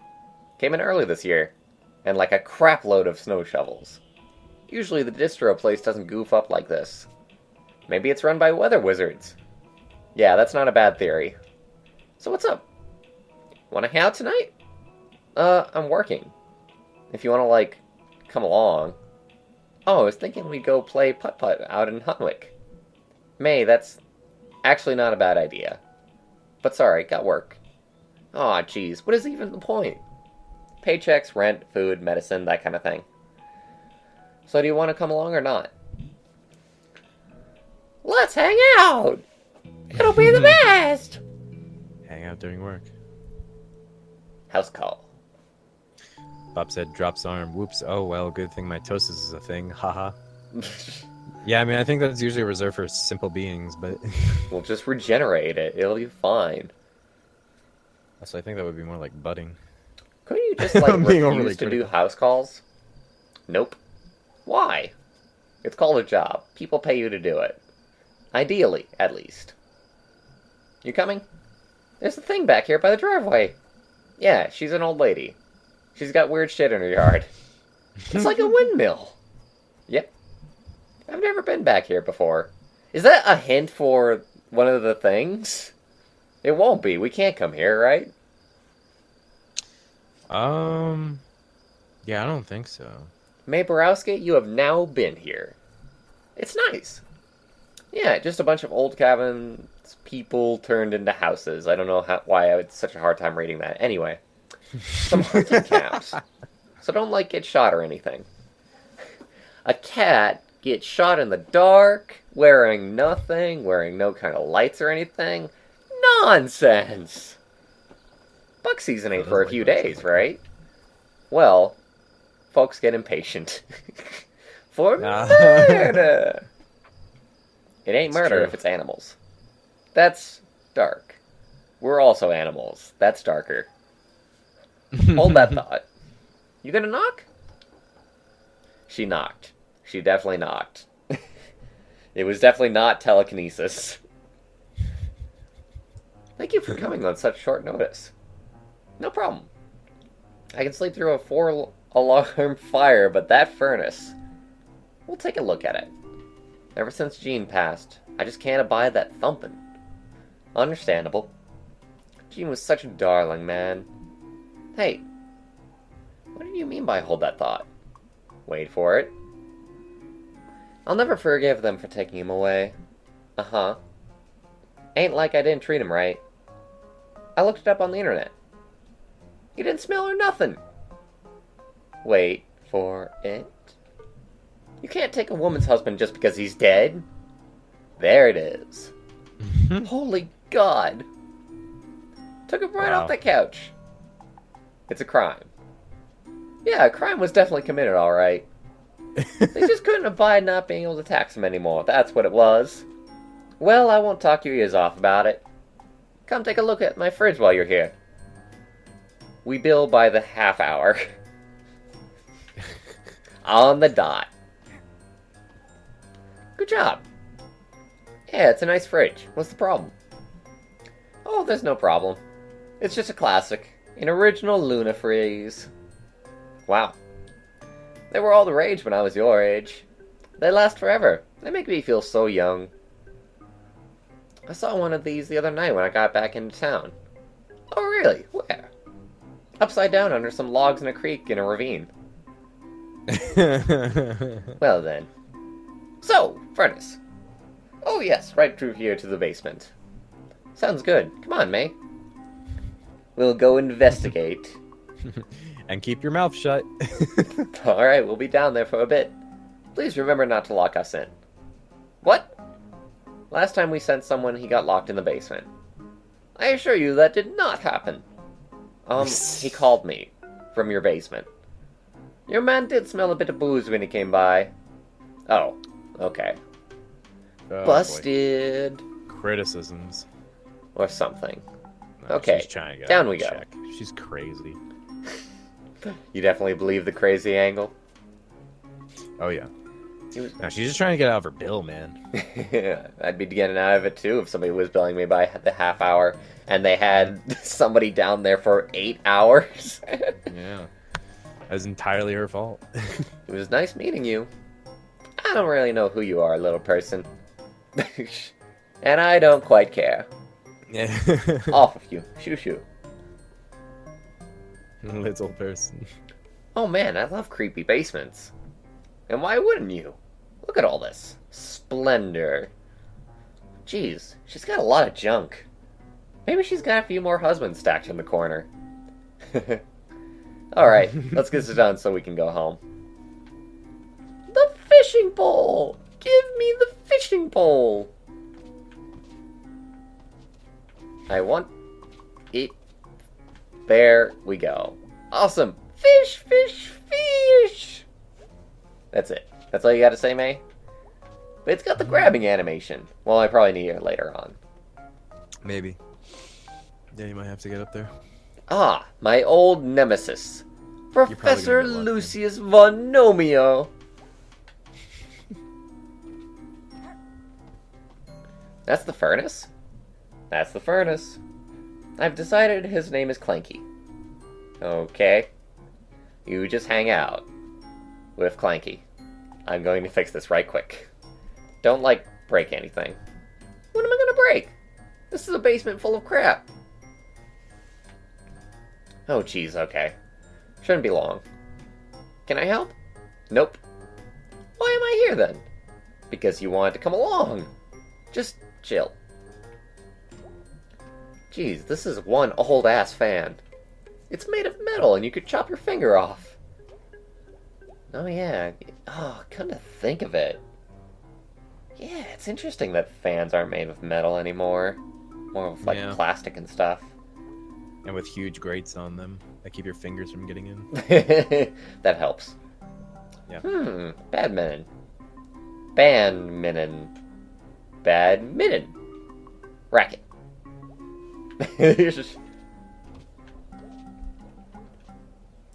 Speaker 2: Came in early this year. And like a crap load of snow shovels. Usually the distro place doesn't goof up like this. Maybe it's run by weather wizards. Yeah, that's not a bad theory. So what's up? Wanna hang out tonight? I'm working. If you wanna, like, come along. Oh, I was thinking we'd go play putt-putt out in Hunwick. May, that's actually not a bad idea. But sorry, got work. Aw, jeez, what is even the point? Paychecks, rent, food, medicine, that kind of thing. So do you want to come along or not? Let's hang out! It'll be the best!
Speaker 1: Hang out during work.
Speaker 2: House call.
Speaker 1: Bob said, drops arm. Whoops. Oh, well, good thing mitosis is a thing. Haha. Yeah, I mean, I think that's usually reserved for simple beings, but...
Speaker 2: We'll just regenerate it. It'll be fine.
Speaker 1: So I think that would be more like budding.
Speaker 2: Couldn't you just, like,
Speaker 1: Being
Speaker 2: refuse
Speaker 1: overly
Speaker 2: to do
Speaker 1: critical.
Speaker 2: house calls? Nope. Why? It's called a job. People pay you to do it. Ideally, at least. You coming? There's a thing back here by the driveway. Yeah, she's an old lady. She's got weird shit in her yard. It's like a windmill. Yep. I've never been back here before. Is that a hint for one of the things? It won't be. We can't come here, right?
Speaker 1: Yeah, I don't think so.
Speaker 2: May Borowski, you have now been here. It's nice. Yeah, just a bunch of old cabins, people turned into houses. I don't know why I had such a hard time reading that. Anyway, some hunting camps. So don't, like, get shot or anything. A cat gets shot in the dark, wearing nothing, wearing no kind of lights or anything. Nonsense! Buck seasoning for a few days, right? Well, folks get impatient. For murder! It ain't murder if it's animals. That's dark. We're also animals. That's darker. Hold that thought. You gonna knock? She knocked. She definitely knocked. It was definitely not telekinesis. Thank you for coming on such short notice. No problem. I can sleep through a 4-alarm fire, but that furnace... We'll take a look at it. Ever since Jean passed, I just can't abide that thumping. Understandable. Jean was such a darling, man. Hey, what did you mean by hold that thought? Wait for it. I'll never forgive them for taking him away. Uh-huh. Ain't like I didn't treat him right. I looked it up on the internet. He didn't smell or nothing. Wait for it. You can't take a woman's husband just because he's dead. There it is. Holy God. Took him right off the couch. It's a crime. Yeah, a crime was definitely committed, alright. They just couldn't abide not being able to tax him anymore. That's what it was. Well, I won't talk your ears off about it. Come take a look at my fridge while you're here. We bill by the half hour. On the dot. Good job. Yeah, it's a nice fridge. What's the problem? Oh, there's no problem. It's just a classic. An original Luna freeze. Wow. They were all the rage when I was your age. They last forever. They make me feel so young. I saw one of these the other night when I got back into town. Oh, really? Where? Upside down under some logs in a creek in a ravine. Well then. So, furnace. Oh yes, right through here to the basement. Sounds good. Come on, May. We'll go investigate.
Speaker 1: And keep your mouth shut.
Speaker 2: Alright, we'll be down there for a bit. Please remember not to lock us in. What? Last time we sent someone, he got locked in the basement. I assure you that did not happen. He called me from your basement. Your man did smell a bit of booze when he came by. Oh, okay.
Speaker 1: Oh,
Speaker 2: Busted.
Speaker 1: boy. Criticisms.
Speaker 2: Or something.
Speaker 1: No,
Speaker 2: Okay,
Speaker 1: she's trying to get
Speaker 2: down
Speaker 1: out
Speaker 2: we
Speaker 1: of
Speaker 2: go.
Speaker 1: check. She's crazy.
Speaker 2: You definitely believe the crazy angle?
Speaker 1: Oh, yeah.
Speaker 2: He was...
Speaker 1: No, she's just trying to get out of her bill, man.
Speaker 2: I'd be getting out of it too if somebody was billing me by the half hour and they had somebody down there for 8 hours.
Speaker 1: Yeah. That was entirely her fault.
Speaker 2: It was nice meeting you. I don't really know who you are, little person. And I don't quite care.
Speaker 1: Yeah.
Speaker 2: Off of you. Shoo shoo.
Speaker 1: Little person.
Speaker 2: Oh man, I love creepy basements. And why wouldn't you? Look at all this splendor. Jeez, she's got a lot of junk. Maybe she's got a few more husbands stacked in the corner. Alright, let's get this done so we can go home. The fishing pole! Give me the fishing pole! I want it. There we go. Awesome! Fish, fish, fish! That's it. That's all you gotta say, May? But it's got the grabbing animation. Well, I probably need it later on.
Speaker 1: Maybe. Yeah, you might have to get up there.
Speaker 2: Ah, my old nemesis. Professor
Speaker 1: get lucky.
Speaker 2: Lucius von Nomio. That's the furnace? That's the furnace. I've decided his name is Clanky. Okay. You just hang out with Clanky. I'm going to fix this right quick. Don't, like, break anything. What am I gonna break? This is a basement full of crap. Oh, jeez, okay. Shouldn't be long. Can I help? Nope. Why am I here, then? Because you wanted to come along. Just chill. Jeez, this is one old-ass fan. It's made of metal, and you could chop your finger off. Oh, yeah. Oh, come to think of it. Yeah, it's interesting that fans aren't made of metal anymore. More of, like, plastic and stuff.
Speaker 1: And with huge grates on them that keep your fingers from getting in.
Speaker 2: That helps.
Speaker 1: Yeah.
Speaker 2: Badminton. Bandminton. Badminton. Racket.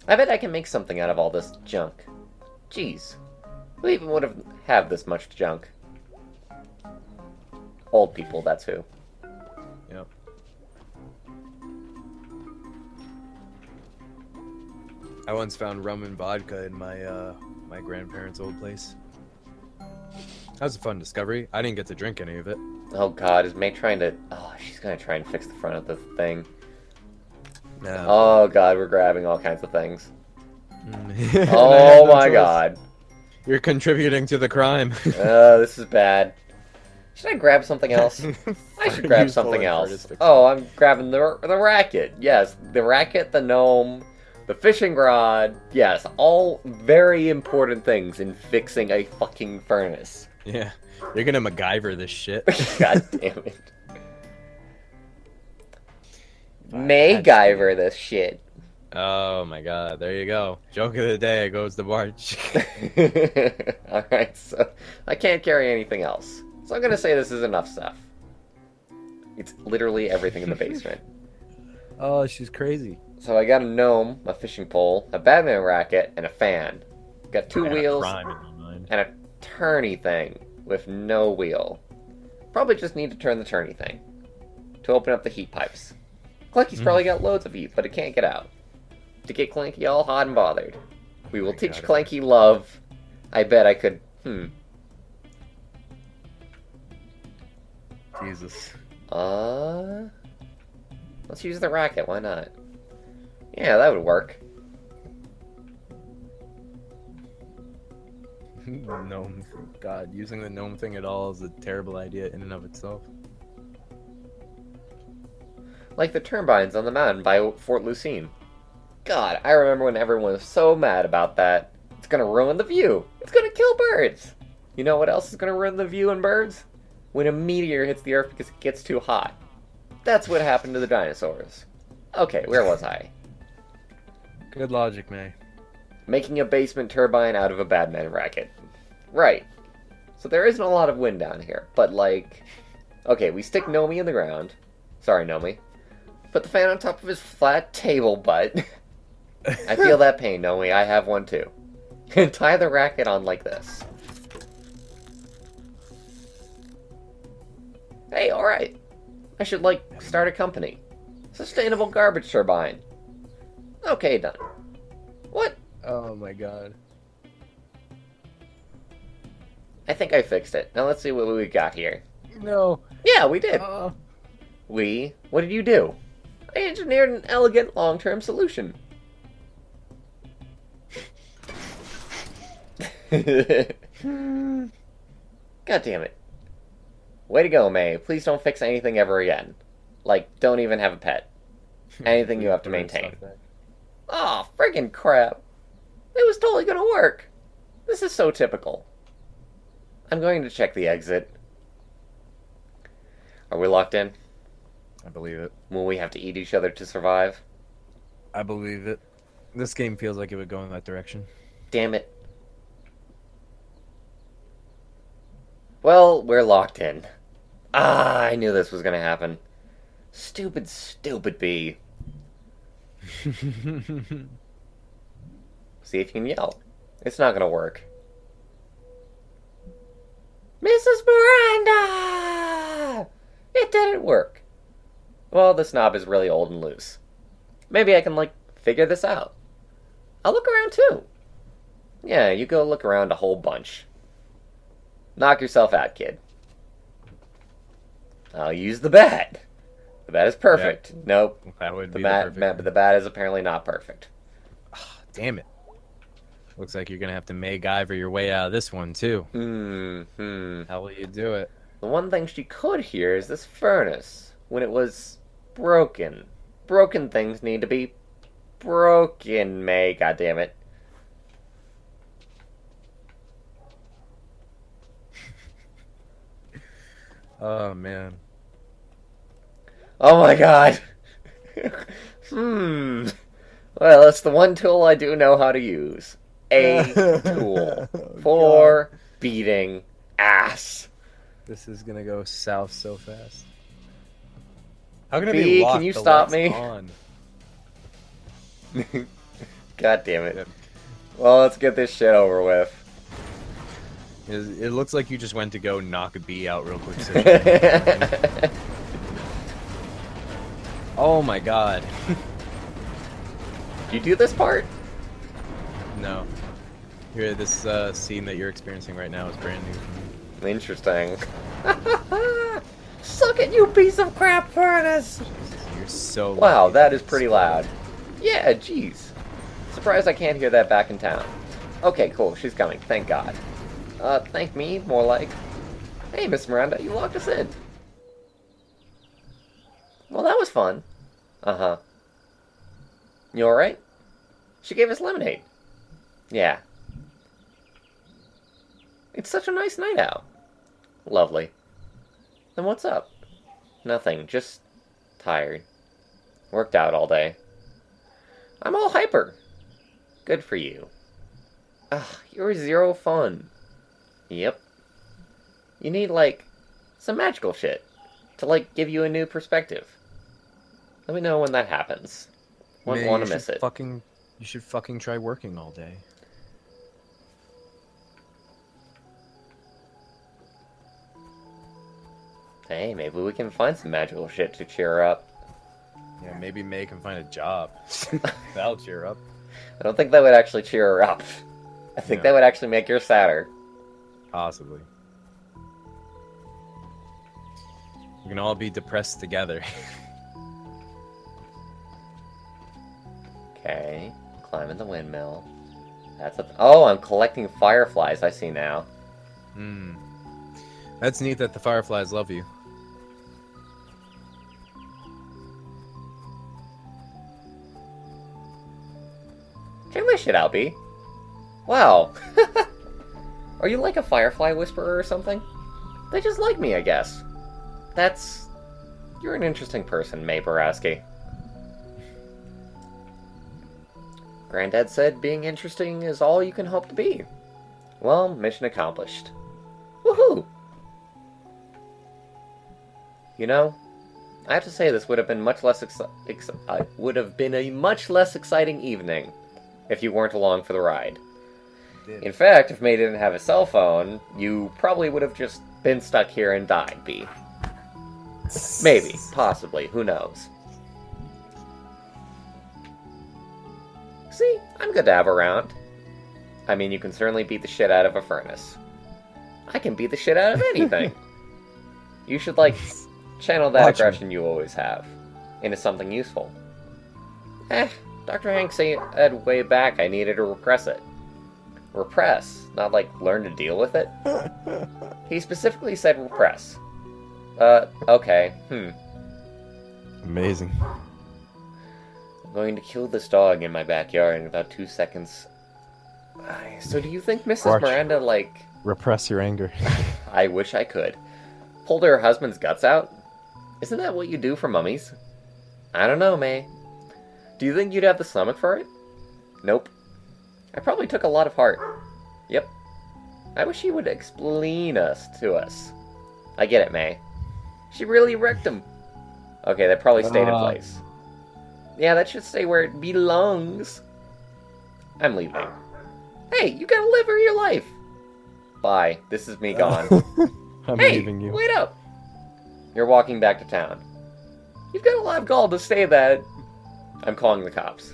Speaker 2: I bet I can make something out of all this junk. Jeez. Who even would have this much junk? Old people, that's who.
Speaker 1: Yep. I once found rum and vodka in my my grandparents' old place. That was a fun discovery. I didn't get to drink any of it.
Speaker 2: Oh god, is May trying to... Oh, she's gonna try and fix the front of the thing.
Speaker 1: No.
Speaker 2: Oh god, we're grabbing all kinds of things.
Speaker 1: Oh
Speaker 2: Oh my god.
Speaker 1: You're contributing to the crime.
Speaker 2: This is bad. Should I grab something else? I should grab something else. Oh, I'm grabbing the racket. Yes, the racket, the gnome, the fishing rod. Yes, all very important things in fixing a fucking furnace.
Speaker 1: Yeah, you're gonna MacGyver this shit.
Speaker 2: God damn it. Maygyver this shit.
Speaker 1: Oh my god, there you go. Joke of the day goes to Bwarch.
Speaker 2: Alright, so I can't carry anything else. So I'm gonna say this is enough stuff. It's literally everything in the basement.
Speaker 1: Oh, she's crazy.
Speaker 2: So I got a gnome, a fishing pole, a Batman racket, and a fan. Got two wheels and a turny thing with no wheel. Probably just need to turn the turny thing to open up the heat pipes. Clanky's probably got loads of heat, but it can't get out. To get Clanky all hot and bothered. We will teach Clanky love. I bet I could...
Speaker 1: Jesus.
Speaker 2: Let's use the racket, why not? Yeah, that would work.
Speaker 1: Gnome. God, using the gnome thing at all is a terrible idea in and of itself.
Speaker 2: Like the turbines on the mountain by Fort Lucine. God, I remember when everyone was so mad about that. It's gonna ruin the view. It's gonna kill birds. You know what else is going to ruin the view in birds? When a meteor hits the Earth because it gets too hot. That's what happened to the dinosaurs. Okay, where was I?
Speaker 1: Good logic, May.
Speaker 2: Making a basement turbine out of a badman racket. Right. So there isn't a lot of wind down here, but like... Okay, we stick Nomi in the ground. Sorry, Nomi. Put the fan on top of his flat table butt. I feel that pain, Nomi. I have one too. And tie the racket on like this. Hey, alright. I should, like, start a company. Sustainable garbage turbine. Okay, done. What?
Speaker 1: Oh my god.
Speaker 2: I think I fixed it. Now let's see what we got here.
Speaker 1: No.
Speaker 2: Yeah, we did. What did you do? I engineered an elegant long-term solution. God damn it. Way to go, May. Please don't fix anything ever again. Like, don't even have a pet. Anything you have to maintain. Oh, friggin' crap. It was totally gonna work. This is so typical. I'm going to check the exit. Are we locked in?
Speaker 1: I believe it.
Speaker 2: Will we have to eat each other to survive?
Speaker 1: I believe it. This game feels like it would go in that direction.
Speaker 2: Damn it. Well, we're locked in. Ah, I knew this was gonna happen. Stupid, stupid bee. See if you can yell. It's not gonna work. Mrs. Miranda! It didn't work. Well, this knob is really old and loose. Maybe I can, like, figure this out. I'll look around too. Yeah, you go look around a whole bunch. Knock yourself out, kid. I'll use the bat. The bat is perfect. Yep. Nope.
Speaker 1: That would
Speaker 2: the
Speaker 1: be
Speaker 2: bat, but the bat is apparently not perfect.
Speaker 1: Oh, damn it. Looks like you're gonna have to MacGyver your way out of this one too. How will you do it?
Speaker 2: The one thing she could hear is this furnace when it was broken. Broken things need to be broken, May. God damn it.
Speaker 1: Oh man.
Speaker 2: Oh my god. Well, it's the one tool I do know how to use. A tool for beating ass.
Speaker 1: This is gonna go south so fast. How can it
Speaker 2: B,
Speaker 1: be locked?
Speaker 2: can you stop me?
Speaker 1: On?
Speaker 2: God damn it. Well, let's get this shit over with.
Speaker 1: It looks like you just went to go knock a bee out real quick. Oh my god.
Speaker 2: You do this part?
Speaker 1: No. Here, this scene that you're experiencing right now is brand new for me.
Speaker 2: Interesting. Suck it, you piece of crap furnace!
Speaker 1: Jesus, you're so
Speaker 2: wow,
Speaker 1: lucky.
Speaker 2: that is pretty loud. Yeah, jeez. Surprised I can't hear that back in town. Okay, cool, she's coming, thank God. Thank me, more like. Hey, Miss Miranda, you locked us in. Well, that was fun. Uh-huh. You alright? She gave us lemonade. Yeah. It's such a nice night out. Lovely. Then what's up? Nothing, just tired. Worked out all day. I'm all hyper. Good for you. Ugh, you're zero fun. Yep. You need, like, some magical shit to, like, give you a new perspective. Let me know when that happens. Wouldn't want to miss it.
Speaker 1: You should fucking try working all day.
Speaker 2: Hey, maybe we can find some magical shit to cheer her up.
Speaker 1: Yeah, maybe May can find a job. That'll cheer her up.
Speaker 2: I don't think that would actually cheer her up. I think that would actually make her sadder.
Speaker 1: Possibly. We can all be depressed together.
Speaker 2: Okay, climbing the windmill. Oh, I'm collecting fireflies, I see now.
Speaker 1: That's neat that the fireflies love you.
Speaker 2: Check my shit out, B. Wow. Are you like a Firefly Whisperer or something? They just like me, I guess. You're an interesting person, May Boraski. Granddad said being interesting is all you can hope to be. Well, mission accomplished. Woohoo! You know, I have to say this would have been would have been a much less exciting evening if you weren't along for the ride. In fact, if May didn't have a cell phone, you probably would have just been stuck here and died, B. Maybe, possibly, who knows. See, I'm good to have around. I mean, you can certainly beat the shit out of a furnace. I can beat the shit out of anything. You should, channel that aggression you always have into something useful. Dr. Hank said way back I needed to repress it. Repress, not learn to deal with it. He specifically said repress. Okay,
Speaker 1: Amazing.
Speaker 2: I'm going to kill this dog in my backyard in about 2 seconds. So do you think Mrs.
Speaker 1: Bwarch.
Speaker 2: Miranda,
Speaker 1: Repress your anger.
Speaker 2: I wish I could. Pulled her husband's guts out? Isn't that what you do for mummies? I don't know, May. Do you think you'd have the stomach for it? Nope. I probably took a lot of heart. Yep. I wish she would explain to us. I get it, May. She really wrecked him. Okay, that probably stayed in place. Yeah, that should stay where it belongs. I'm leaving. Hey, you gotta live your life. Bye. This is me gone.
Speaker 1: I'm
Speaker 2: hey,
Speaker 1: leaving you.
Speaker 2: Wait up. You're walking back to town. You've got a lot of gall to say that. I'm calling the cops.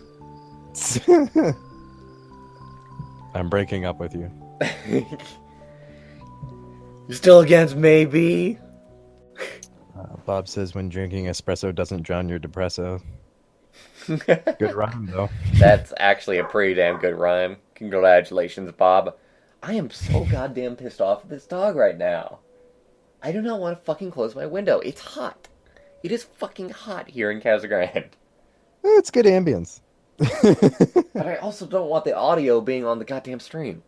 Speaker 1: I'm breaking up with you.
Speaker 2: You're still against maybe?
Speaker 1: Bob says when drinking espresso doesn't drown your depresso. Good rhyme, though.
Speaker 2: That's actually a pretty damn good rhyme. Congratulations, Bob. I am so goddamn pissed off at this dog right now. I do not want to fucking close my window. It's hot. It is fucking hot here in Casa Grande.
Speaker 1: It's good ambience.
Speaker 2: But I also don't want the audio being on the goddamn stream.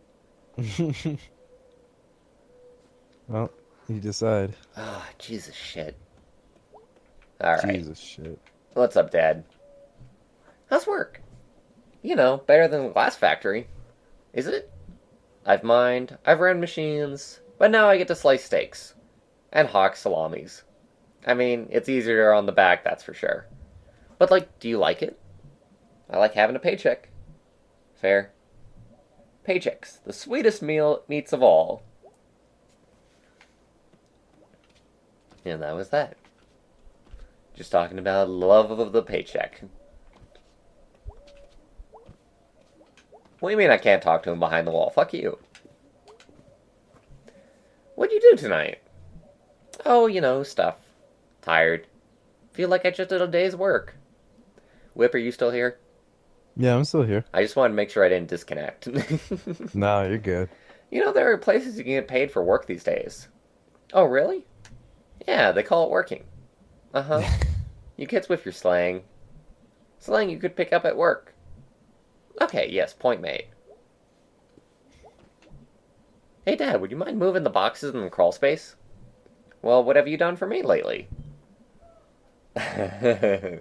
Speaker 1: Well, you decide.
Speaker 2: Ah, Jesus shit. Alright.
Speaker 1: Jesus shit.
Speaker 2: What's up, Dad? How's work? You know, better than the last factory. Is it? I've mined, I've ran machines, but now I get to slice steaks. And hawk salamis. I mean, it's easier on the back, that's for sure. But, do you like it? I like having a paycheck. Fair. Paychecks, the sweetest meats of all. And that was that. Just talking about love of the paycheck. What do you mean I can't talk to him behind the wall? Fuck you. What'd you do tonight? Oh, you know, stuff. Tired. Feel like I just did a day's work. Whip, are you still here?
Speaker 1: Yeah, I'm still here.
Speaker 2: I just wanted to make sure I didn't disconnect.
Speaker 1: No, you're good.
Speaker 2: You know, there are places you can get paid for work these days. Oh, really? Yeah, they call it working. Uh-huh. You kids with your slang. Slang you could pick up at work. Okay, yes, point made. Hey, Dad, would you mind moving the boxes in the crawl space? Well, what have you done for me lately? I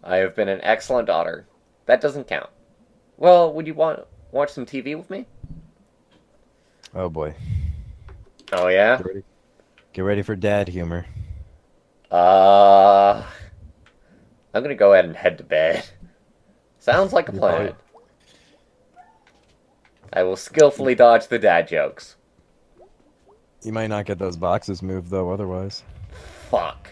Speaker 2: have been an excellent daughter. That doesn't count. Well, would you want to watch some TV with me?
Speaker 1: Oh boy.
Speaker 2: Oh, yeah?
Speaker 1: Get ready for dad humor.
Speaker 2: I'm gonna go ahead and head to bed. Sounds like a plan. I will skillfully dodge the dad jokes.
Speaker 1: You might not get those boxes moved, though, otherwise.
Speaker 2: Fuck.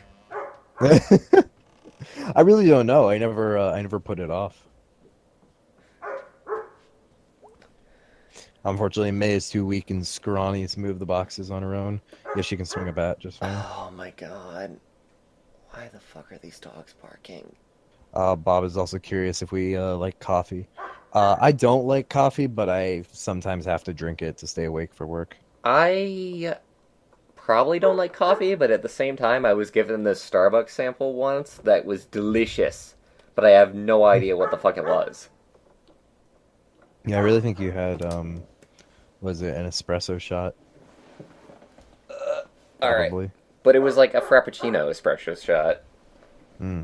Speaker 1: I really don't know. I never put it off. Unfortunately, May is too weak and scrawny to move the boxes on her own. Yeah, she can swing a bat just fine.
Speaker 2: Oh my god. Why the fuck are these dogs barking?
Speaker 1: Bob is also curious if we like coffee. I don't like coffee, but I sometimes have to drink it to stay awake for work.
Speaker 2: I probably don't like coffee, but at the same time, I was given this Starbucks sample once that was delicious, but I have no idea what the fuck it was.
Speaker 1: Yeah, I really think you had Was it an espresso shot?
Speaker 2: All right,
Speaker 1: Probably.
Speaker 2: but it was like a frappuccino espresso shot.
Speaker 1: Hmm.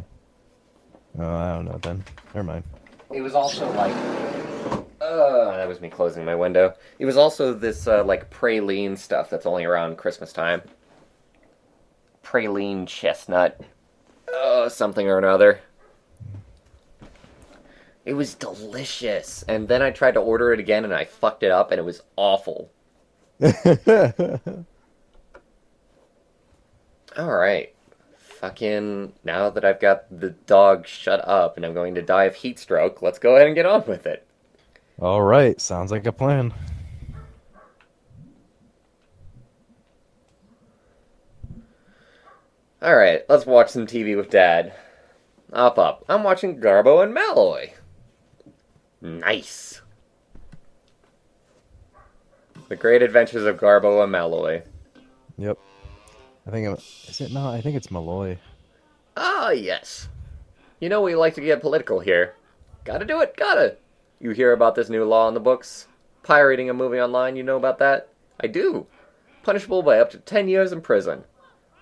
Speaker 1: Oh, I don't know then. Never mind.
Speaker 2: It was also like, that was me closing my window. It was also this like praline stuff that's only around Christmas time. Praline chestnut, something or another. It was delicious, and then I tried to order it again, and I fucked it up, and it was awful. All right. Fucking, now that I've got the dog shut up and I'm going to die of heat stroke, let's go ahead and get on with it.
Speaker 1: All right, sounds like a plan.
Speaker 2: All right, let's watch some TV with Dad. Up. I'm watching Garbo and Malloy. Nice. The Great Adventures of Garbo and Malloy.
Speaker 1: Yep. Is it not? I think it's Malloy.
Speaker 2: Ah, yes. You know we like to get political here. Gotta do it, gotta. You hear about this new law in the books? Pirating a movie online, you know about that? I do. Punishable by up to 10 years in prison.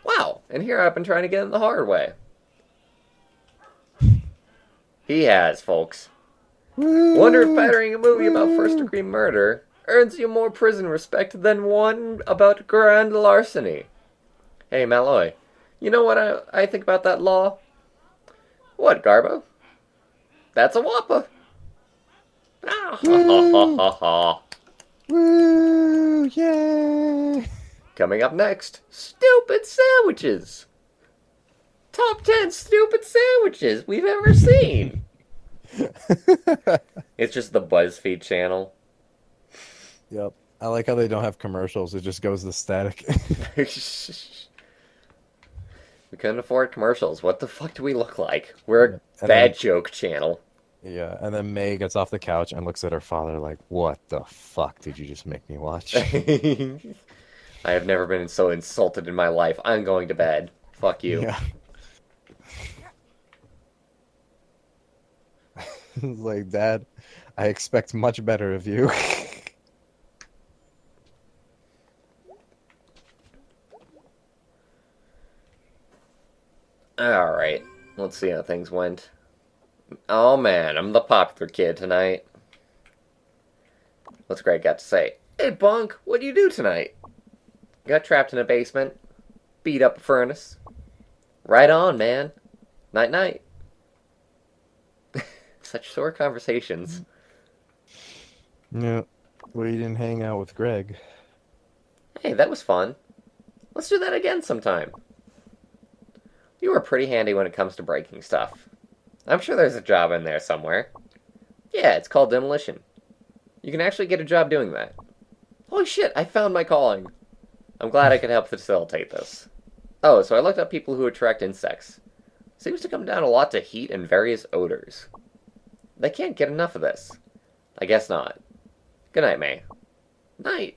Speaker 2: Wow, and here I've been trying to get in the hard way. He has, folks. Wonder if pirating a movie about first-degree murder earns you more prison respect than one about grand larceny. Hey, Malloy, you know what I think about that law? What, Garbo? That's a whopper. Ah, ha, ha, ha, ha, ha.
Speaker 1: Woo! Yay!
Speaker 2: Coming up next, stupid sandwiches. Top 10 stupid sandwiches we've ever seen. It's just the BuzzFeed channel.
Speaker 1: Yep. I like how they don't have commercials. It just goes to static.
Speaker 2: We couldn't afford commercials. What the fuck do we look like? We're a bad joke channel.
Speaker 1: Yeah, and then May gets off the couch and looks at her father like, what the fuck did you just make me watch?
Speaker 2: I have never been so insulted in my life. I'm going to bed. Fuck you.
Speaker 1: Yeah. It's like, Dad, I expect much better of you.
Speaker 2: Alright, let's see how things went. Oh man, I'm the popular kid tonight. What's Greg got to say? Hey Bunk, what do you do tonight? Got trapped in a basement. Beat up a furnace. Right on, man. Night night. Such short conversations.
Speaker 1: Yeah. Well, you didn't hang out with Greg.
Speaker 2: Hey, that was fun. Let's do that again sometime. You were pretty handy when it comes to breaking stuff. I'm sure there's a job in there somewhere. Yeah, it's called demolition. You can actually get a job doing that. Holy shit, I found my calling. I'm glad I could help facilitate this. Oh, so I looked up people who attract insects. Seems to come down a lot to heat and various odors. They can't get enough of this. I guess not. Good night, May. Night.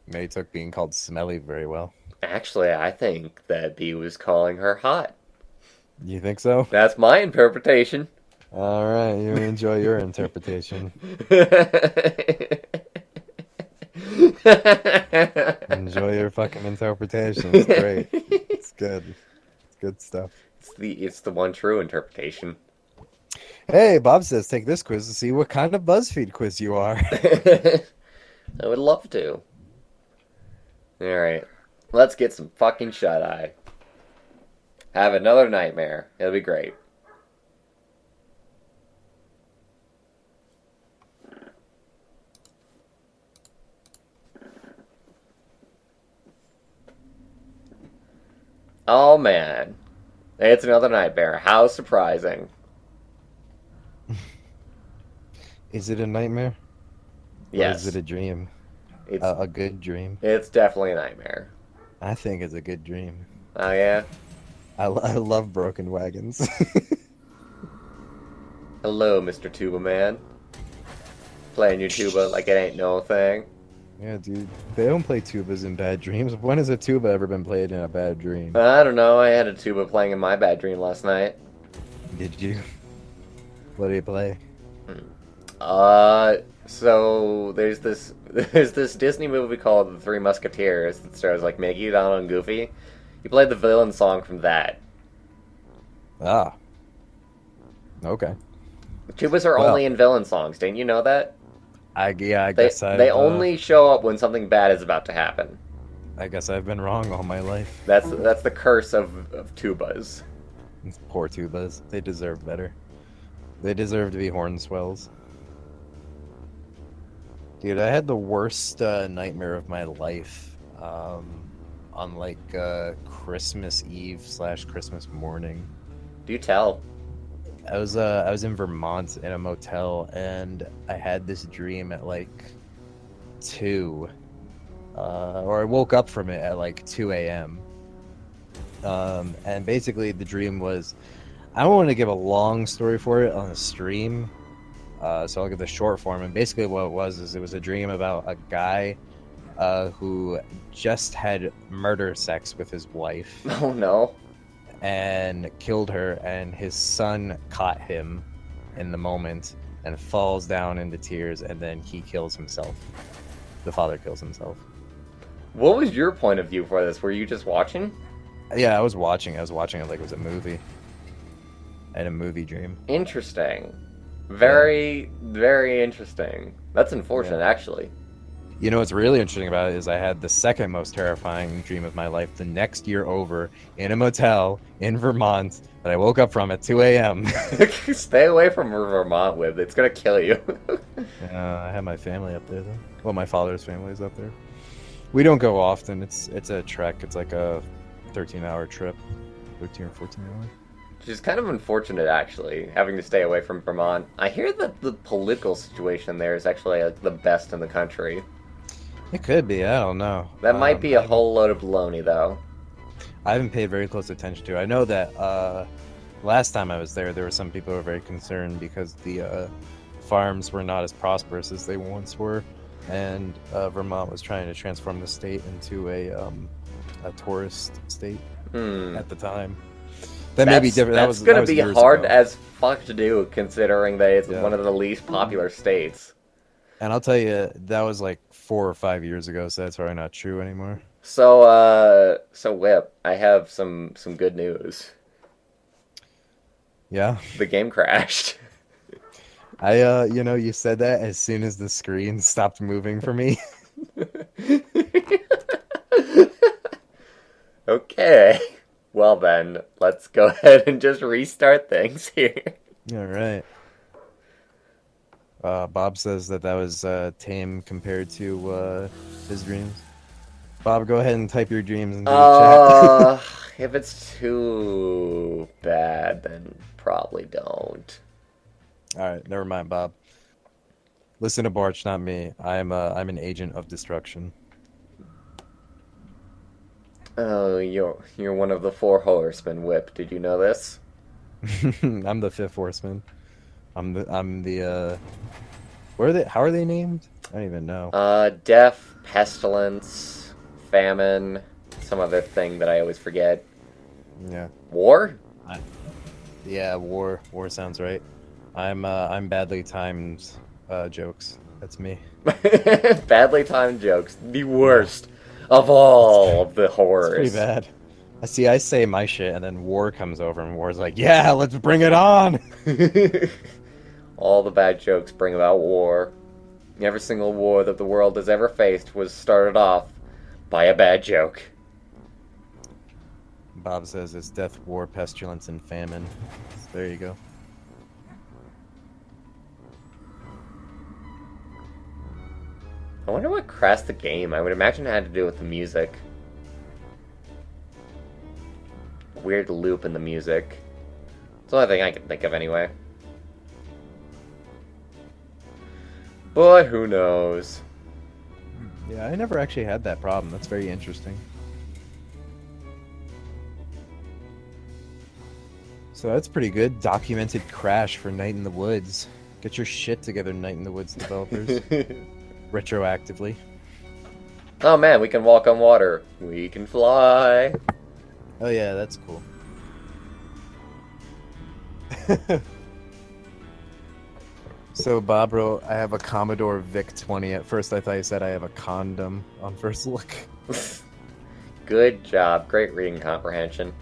Speaker 1: May took being called smelly very well.
Speaker 2: Actually, I think that Bee was calling her hot.
Speaker 1: You think so?
Speaker 2: That's my interpretation.
Speaker 1: All right, you enjoy your interpretation. Enjoy your fucking interpretation. It's great. It's good. It's good stuff.
Speaker 2: It's the one true interpretation.
Speaker 1: Hey, Bob says take this quiz to see what kind of BuzzFeed quiz you are.
Speaker 2: I would love to. Alright. Let's get some fucking shut-eye. Have another nightmare. It'll be great. Oh man. It's another nightmare. How surprising.
Speaker 1: Is it a nightmare?
Speaker 2: Yes.
Speaker 1: Or is it a dream?
Speaker 2: It's
Speaker 1: a good dream?
Speaker 2: It's definitely a nightmare.
Speaker 1: I think it's a good dream.
Speaker 2: Oh yeah?
Speaker 1: I love broken wagons.
Speaker 2: Hello, Mr. Tuba Man. Playing your tuba like it ain't no thing.
Speaker 1: Yeah, dude. They don't play tubas in bad dreams. When has a tuba ever been played in a bad dream?
Speaker 2: I don't know. I had a tuba playing in my bad dream last night.
Speaker 1: Did you? What did you play?
Speaker 2: So there's this Disney movie called The Three Musketeers that stars like Mickey, Donald, and Goofy. He played the villain song from that.
Speaker 1: Ah. Okay.
Speaker 2: Tubas are
Speaker 1: Well,
Speaker 2: only in villain songs. Didn't you know that?
Speaker 1: I
Speaker 2: They
Speaker 1: guess
Speaker 2: they only show up when something bad is about to happen.
Speaker 1: I guess I've been wrong all my life.
Speaker 2: That's the curse of tubas.
Speaker 1: Poor tubas. They deserve better. They deserve to be hornswells. Dude, I had the worst nightmare of my life on like Christmas Eve / Christmas morning.
Speaker 2: Do tell.
Speaker 1: I was in Vermont in a motel, and I had this dream at like 2, or I woke up from it at like 2 a.m. And basically the dream was, I don't want to give a long story for it on the stream, so I'll give the short form. And basically what it was is it was a dream about a guy who just had murder sex with his wife.
Speaker 2: Oh no.
Speaker 1: And killed her, and his son caught him in the moment and falls down into tears, and then he kills himself. The father kills himself.
Speaker 2: What was your point of view for this? Were you just watching?
Speaker 1: Yeah, I was watching it like it was a movie. I had a movie dream.
Speaker 2: Interesting. Very, very interesting. That's unfortunate, actually.
Speaker 1: You know what's really interesting about it is I had the second most terrifying dream of my life the next year over in a motel in Vermont that I woke up from at 2 a.m.
Speaker 2: Stay away from Vermont, Wib. It's gonna kill you.
Speaker 1: I have my family up there, though. Well, my father's family is up there. We don't go often. It's a trek. It's like a 13-hour trip. 13 or 14 hours.
Speaker 2: Which is kind of unfortunate, actually, having to stay away from Vermont. I hear that the political situation there is actually like, the best in the country.
Speaker 1: It could be. I don't know.
Speaker 2: That might be a whole load of baloney, though.
Speaker 1: I haven't paid very close attention to it. I know that last time I was there were some people who were very concerned because the farms were not as prosperous as they once were, and Vermont was trying to transform the state into a tourist state at the time. That may be different.
Speaker 2: That's going to be hard as fuck to do, considering that it's one of the least popular states.
Speaker 1: And I'll tell you, that was like 4 or 5 years ago, so that's probably not true anymore.
Speaker 2: So Whip, I have some good news.
Speaker 1: Yeah?
Speaker 2: The game crashed.
Speaker 1: You said that as soon as the screen stopped moving for me.
Speaker 2: Okay. Well then, let's go ahead and just restart things here.
Speaker 1: Alright. Bob says that was tame compared to his dreams. Bob, go ahead and type your dreams into the chat.
Speaker 2: If it's too bad, then probably don't.
Speaker 1: Alright, never mind, Bob. Listen to Bwarch, not me. I'm an agent of destruction.
Speaker 2: Oh, you're one of the 4 horsemen, Whip. Did you know this?
Speaker 1: I'm the 5th horseman. I'm the where are they? How are they named? I don't even know.
Speaker 2: Death, pestilence, famine, some other thing that I always forget.
Speaker 1: Yeah.
Speaker 2: War?
Speaker 1: Yeah, war. War sounds right. I'm badly timed jokes. That's me.
Speaker 2: Badly timed jokes. The worst of all of the horrors.
Speaker 1: It's pretty bad. I say my shit, and then War comes over, and War's like, yeah, let's bring it on!
Speaker 2: All the bad jokes bring about war. Every single war that the world has ever faced was started off by a bad joke.
Speaker 1: Bob says it's death, war, pestilence, and famine. So there you go.
Speaker 2: I wonder what crashed the game. I would imagine it had to do with the music. Weird loop in the music. It's the only thing I can think of anyway. But who knows?
Speaker 1: Yeah, I never actually had that problem. That's very interesting. So that's pretty good. Documented crash for Night in the Woods. Get your shit together, Night in the Woods developers. Retroactively.
Speaker 2: Oh man, we can walk on water. We can fly.
Speaker 1: Oh yeah, that's cool. So Bob wrote, I have a Commodore VIC-20. At first I thought he said I have a condom on first look.
Speaker 2: Good job. Great reading comprehension.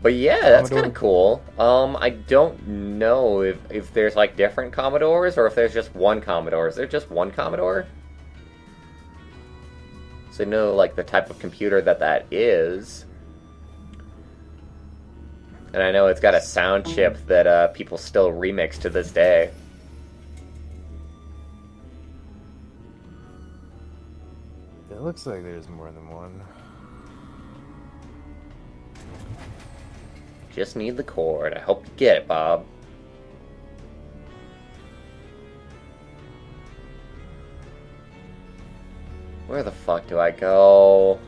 Speaker 2: But yeah, that's kind of cool. I don't know if there's like different Commodores or if there's just one Commodore. Is there just one Commodore? So I know like the type of computer that is. And I know it's got a sound chip that people still remix to this day.
Speaker 1: It looks like there's more than one.
Speaker 2: Just need the cord. I hope you get it, Bob. Where the fuck do I go?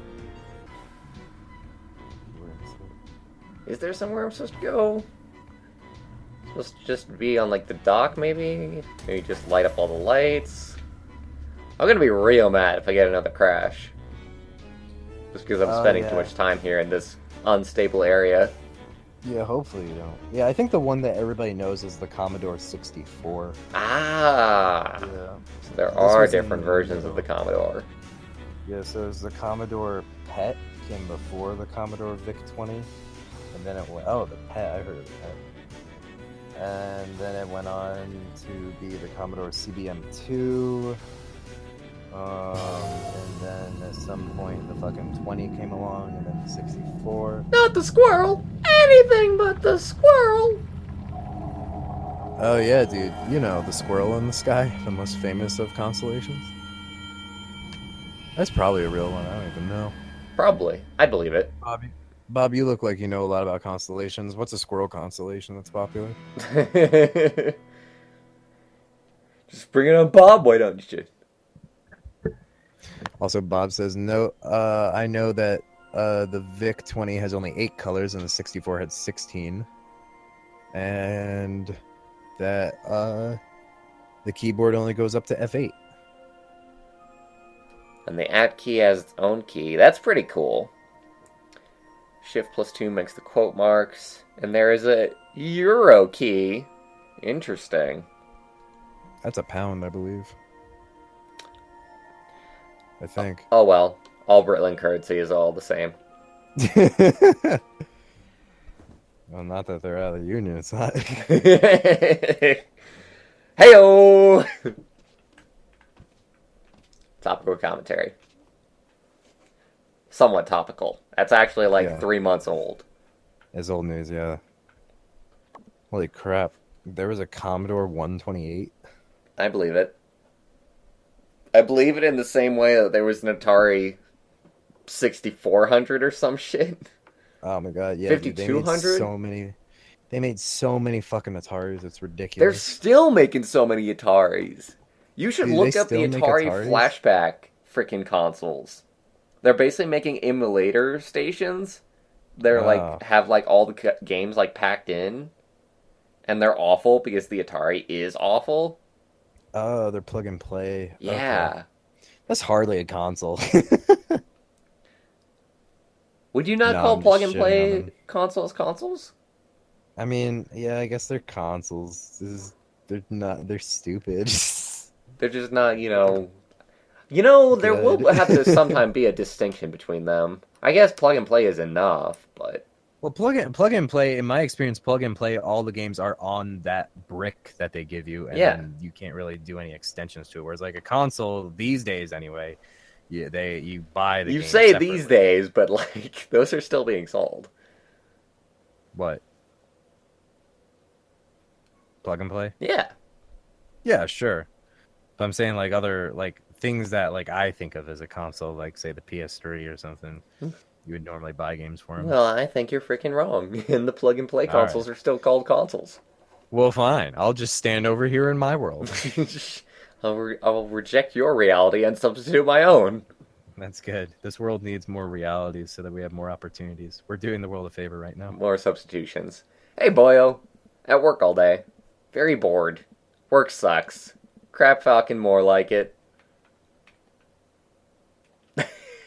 Speaker 2: Is there somewhere I'm supposed to go? Supposed to just be on like the dock, maybe? Maybe just light up all the lights. I'm gonna be real mad if I get another crash. Just because I'm spending too much time here in this unstable area.
Speaker 1: Yeah, hopefully you don't. Yeah, I think the one that everybody knows is the Commodore 64.
Speaker 2: Ah!
Speaker 1: Yeah.
Speaker 2: So there are different versions of the Commodore.
Speaker 1: Yeah, so there's the Commodore PET, came before the Commodore VIC-20. And then it went, oh, the PET, I heard of the PET. And then it went on to be the Commodore CBM2. And then at some point the fucking 20 came along, and then the 64.
Speaker 2: Not the squirrel! Anything but the squirrel!
Speaker 1: Oh yeah, dude. You know, the squirrel in the sky, the most famous of constellations. That's probably a real one, I don't even know.
Speaker 2: Probably. I believe it.
Speaker 1: Bob, you look like you know a lot about constellations. What's a squirrel constellation that's popular?
Speaker 2: Just bring it on Bob, why don't you?
Speaker 1: Also, Bob says, no, I know that the VIC-20 has only 8 colors and the 64 had 16. And that the keyboard only goes up to F8.
Speaker 2: And the at key has its own key. That's pretty cool. Shift +2 makes the quote marks. And there is a Euro key. Interesting.
Speaker 1: That's a pound, I believe. I think.
Speaker 2: Oh well. All Britling currency is all the same.
Speaker 1: Well, not that they're out of the union, it's not.
Speaker 2: Heyo! Topical commentary. Somewhat topical. That's actually like 3 months old.
Speaker 1: It's old news, yeah. Holy crap. There was a Commodore 128?
Speaker 2: I believe it. I believe it in the same way that there was an Atari 6400 or some shit.
Speaker 1: Oh my god, yeah.
Speaker 2: 5200?
Speaker 1: They made so many fucking Ataris, it's ridiculous.
Speaker 2: They're still making so many Ataris. You should look up the Atari flashback freaking consoles. They're basically making emulator stations. They're like have like all the games like packed in, and they're awful because the Atari is awful.
Speaker 1: Oh, they're plug and play.
Speaker 2: Yeah,
Speaker 1: okay. That's hardly a console.
Speaker 2: Would you not call plug and play consoles?
Speaker 1: I mean, yeah, I guess they're consoles. They're stupid.
Speaker 2: They're just not, there will have to sometime be a distinction between them. I guess plug and play is enough, but...
Speaker 1: Well, plug and play, in my experience, plug and play, all the games are on that brick that they give you, and then you can't really do any extensions to it. Whereas, like, a console, these days anyway, you buy the game
Speaker 2: say
Speaker 1: separately.
Speaker 2: These days, but, like, those are still being sold.
Speaker 1: What? Plug and play?
Speaker 2: Yeah.
Speaker 1: Yeah, sure. But I'm saying, like, other, like, things that, like, I think of as a console, like, say, the PS3 or something, you would normally buy games for them.
Speaker 2: Well, I think you're freaking wrong. And the plug-and-play consoles are still called consoles.
Speaker 1: Well, fine. I'll just stand over here in my world.
Speaker 2: I'll reject your reality and substitute my own.
Speaker 1: That's good. This world needs more realities so that we have more opportunities. We're doing the world a favor right now.
Speaker 2: More substitutions. Hey, boyo. At work all day. Very bored. Work sucks. Crap Falcon more like it.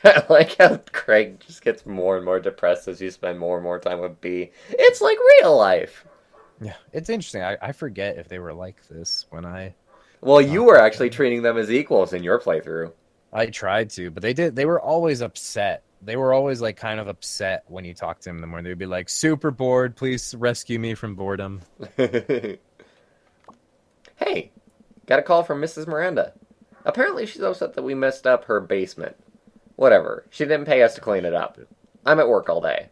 Speaker 2: I like how Craig just gets more and more depressed as you spend more and more time with B. It's like real life.
Speaker 1: Yeah, it's interesting. I forget if they were like this when I
Speaker 2: Well, you were actually treating them as equals in your playthrough.
Speaker 1: I tried to, but they were always upset. They were always like kind of upset when you talked to them in the morning. They'd be like, super bored, please rescue me from boredom.
Speaker 2: Hey, got a call from Mrs. Miranda. Apparently she's upset that we messed up her basement. Whatever, she didn't pay us to clean it up. I'm at work all day.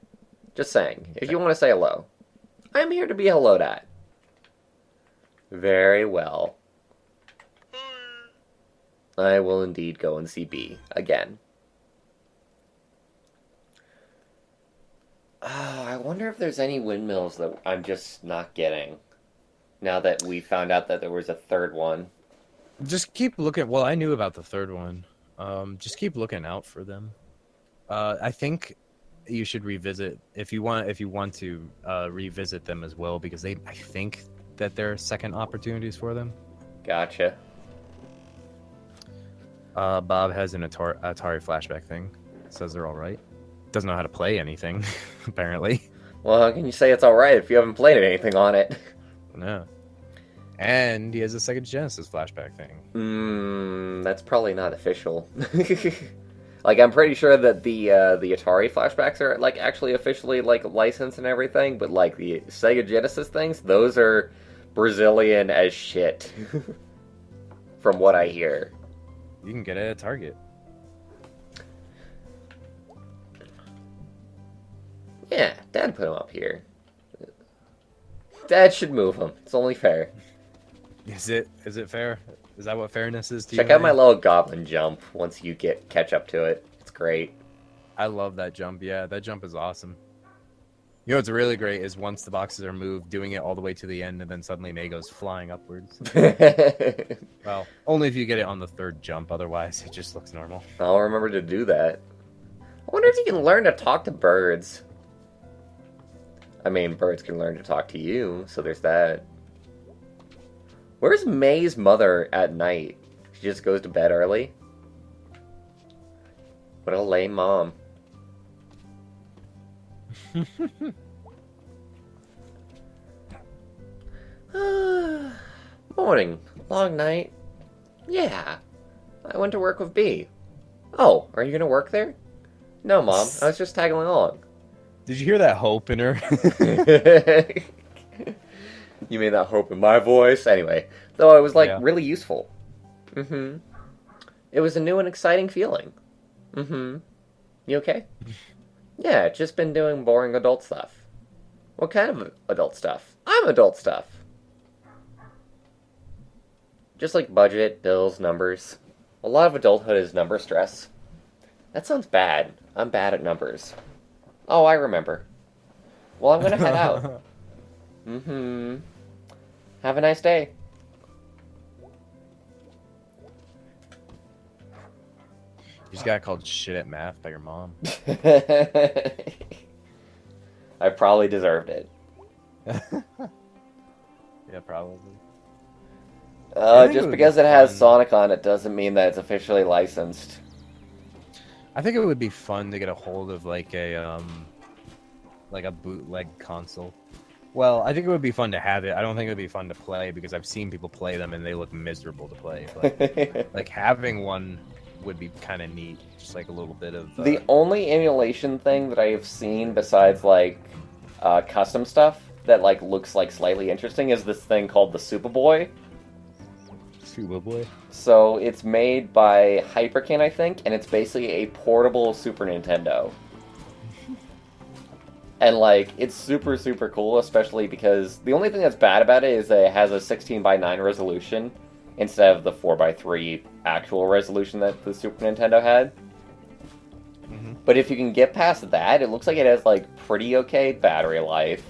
Speaker 2: Just saying, if you want to say hello, I'm here to be helloed at. Very well. I will indeed go and see B again. Oh, I wonder if there's any windmills that I'm just not getting. Now that we found out that there was a third one.
Speaker 1: Just keep looking. Well, I knew about the third one. Just keep looking out for them. I think you should revisit if you want to revisit them as well, because I think that there are second opportunities for them.
Speaker 2: Gotcha.
Speaker 1: Bob has an Atari flashback thing. Says they're all right. Doesn't know how to play anything, apparently.
Speaker 2: Well, how can you say it's alright if you haven't played anything on it?
Speaker 1: No. And he has a Sega Genesis flashback thing.
Speaker 2: That's probably not official. Like, I'm pretty sure that the Atari flashbacks are, like, actually officially, like, licensed and everything, but, like, the Sega Genesis things, those are Brazilian as shit. From what I hear.
Speaker 1: You can get it at Target.
Speaker 2: Yeah, Dad put him up here. Dad should move him. It's only fair.
Speaker 1: Is it fair? Is that what fairness is to you?
Speaker 2: Check out my little goblin jump once you catch up to it. It's great.
Speaker 1: I love that jump. Yeah, that jump is awesome. You know what's really great is once the boxes are moved, doing it all the way to the end, and then suddenly May goes flying upwards. Well, only if you get it on the third jump. Otherwise, it just looks normal.
Speaker 2: I'll remember to do that. I wonder if you can learn to talk to birds. I mean, birds can learn to talk to you, so there's that. Where's May's mother at night? She just goes to bed early? What a lame mom. Morning. Long night. Yeah. I went to work with B. Oh, are you gonna work there? No, Mom. I was just tagging along.
Speaker 1: Did you hear that hope in her?
Speaker 2: You mean that hope in my voice? Anyway, though it was, like, really useful. Mm-hmm. It was a new and exciting feeling. Mm-hmm. You okay? Yeah, just been doing boring adult stuff. What kind of adult stuff? I'm adult stuff. Just like budget, bills, numbers. A lot of adulthood is number stress. That sounds bad. I'm bad at numbers. Oh, I remember. Well, I'm gonna head out. Mm-hmm. Have a nice day.
Speaker 1: You just got called shit at math by your mom.
Speaker 2: I probably deserved it.
Speaker 1: Yeah, probably.
Speaker 2: Just because it has Sonic on it doesn't mean that it's officially licensed.
Speaker 1: I think it would be fun to get a hold of like a bootleg console. Well, I think it would be fun to have it. I don't think it would be fun to play because I've seen people play them and they look miserable to play. But like having one would be kind of neat, just like a little bit of.
Speaker 2: The only emulation thing that I have seen besides like custom stuff that like looks like slightly interesting is this thing called the Superboy.
Speaker 1: Superboy.
Speaker 2: So it's made by Hyperkin, I think, and it's basically a portable Super Nintendo. And, like, it's super, super cool, especially because the only thing that's bad about it is that it has a 16:9 resolution instead of the 4:3 actual resolution that the Super Nintendo had. Mm-hmm. But if you can get past that, it looks like it has, like, pretty okay battery life.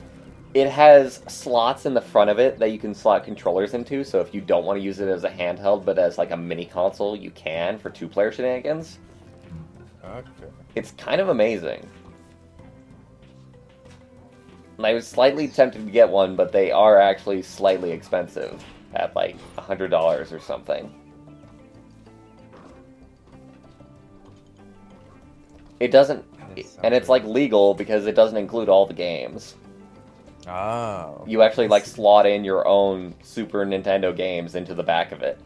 Speaker 2: It has slots in the front of it that you can slot controllers into, so if you don't want to use it as a handheld, but as, like, a mini console, you can for two-player shenanigans.
Speaker 1: Okay.
Speaker 2: It's kind of amazing. And I was slightly tempted to get one, but they are actually slightly expensive at like $100 or something. It doesn't, and it's like legal because it doesn't include all the games.
Speaker 1: Oh.
Speaker 2: You actually like slot in your own Super Nintendo games into the back of it.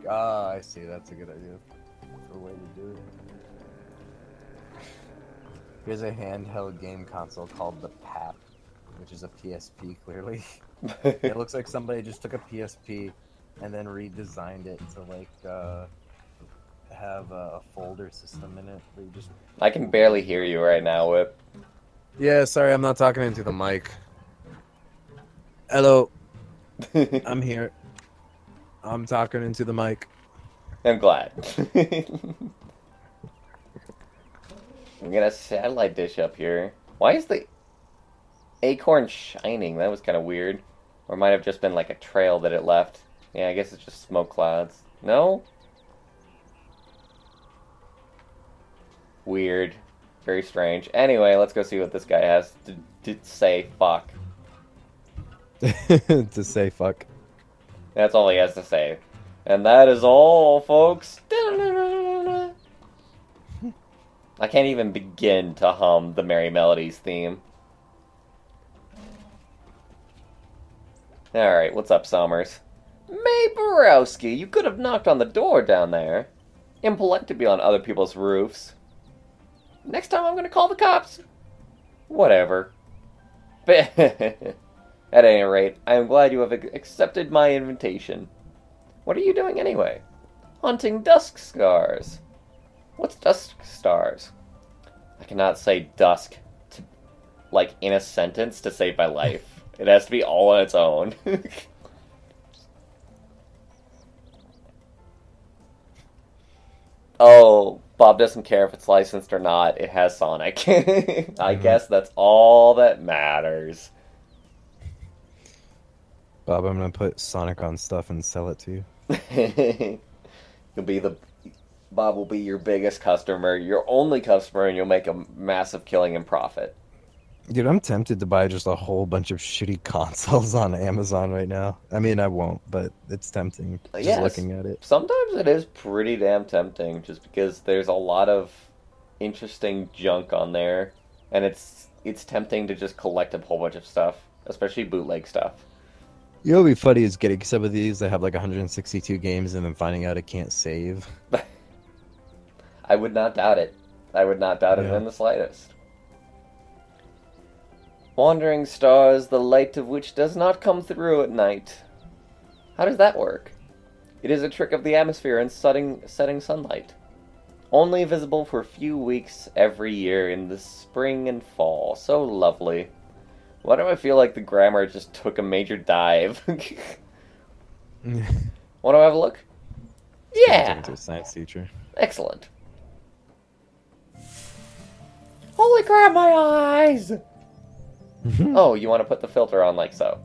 Speaker 1: Ah, I see. That's a good idea. That's a way to do it. Here's a handheld game console called the PAP, which is a PSP, clearly. It looks like somebody just took a PSP and then redesigned it to, like, have a folder system in it where you just...
Speaker 2: I can barely hear you right now, Whip.
Speaker 1: Yeah, sorry, I'm not talking into the mic. Hello, I'm here. I'm talking into the mic.
Speaker 2: I'm glad. We got a satellite dish up here. Why is the acorn shining? That was kind of weird. Or it might have just been like a trail that it left. Yeah, I guess it's just smoke clouds. No? Weird. Very strange. Anyway, let's go see what this guy has to say. Fuck.
Speaker 1: To say fuck.
Speaker 2: That's all he has to say. And that is all, folks. I can't even begin to hum the Merry Melodies theme. Alright, what's up, Summers? May Borowski, you could have knocked on the door down there. Impolite to be on other people's roofs. Next time I'm gonna call the cops. Whatever. But at any rate, I am glad you have accepted my invitation. What are you doing anyway? Hunting dusk stars. What's dusk stars? I cannot say dusk to, like, in a sentence to save my life. It has to be all on its own. Oh, Bob doesn't care if it's licensed or not. It has Sonic. I guess that's all that matters.
Speaker 1: Bob, I'm gonna put Sonic on stuff and sell it to you.
Speaker 2: Bob will be your biggest customer, your only customer, and you'll make a massive killing and profit.
Speaker 1: Dude, I'm tempted to buy just a whole bunch of shitty consoles on Amazon right now. I mean, I won't, but it's tempting just looking at it.
Speaker 2: Sometimes it is pretty damn tempting, just because there's a lot of interesting junk on there, and it's tempting to just collect a whole bunch of stuff, especially bootleg stuff.
Speaker 1: You know what'd be funny is getting some of these that have like 162 games and then finding out it can't save.
Speaker 2: I would not doubt it. I would not doubt it in the slightest. Wandering stars, the light of which does not come through at night. How does that work? It is a trick of the atmosphere and setting sunlight. Only visible for a few weeks every year in the spring and fall. So lovely. Why do I feel like the grammar just took a major dive? Want to have a look? Yeah!
Speaker 1: It's a science teacher.
Speaker 2: Excellent. Holy crap, my eyes! Oh, you want to put the filter on like so.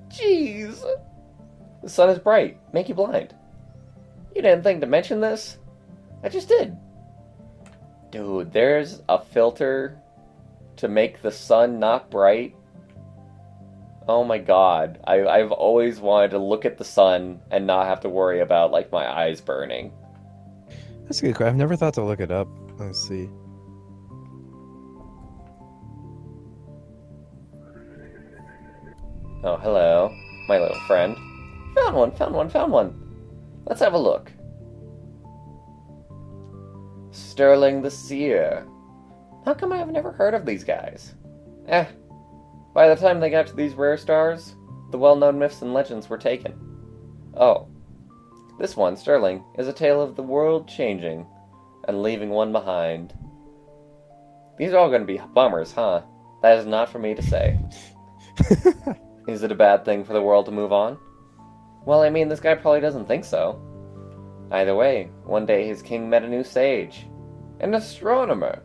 Speaker 2: Jeez! The sun is bright. Make you blind. You didn't think to mention this? I just did. Dude, there's a filter to make the sun not bright. Oh my god. I've always wanted to look at the sun and not have to worry about, like, my eyes burning.
Speaker 1: That's a good question. I've never thought to look it up. Let's see.
Speaker 2: Oh, hello. My little friend. Found one. Let's have a look. Sterling the Seer. How come I've never heard of these guys? By the time they got to these rare stars, the well-known myths and legends were taken. Oh. This one, Sterling, is a tale of the world changing and leaving one behind. These are all going to be bummers, huh? That is not for me to say. Is it a bad thing for the world to move on? Well, I mean, this guy probably doesn't think so. Either way, one day his king met a new sage, an astronomer,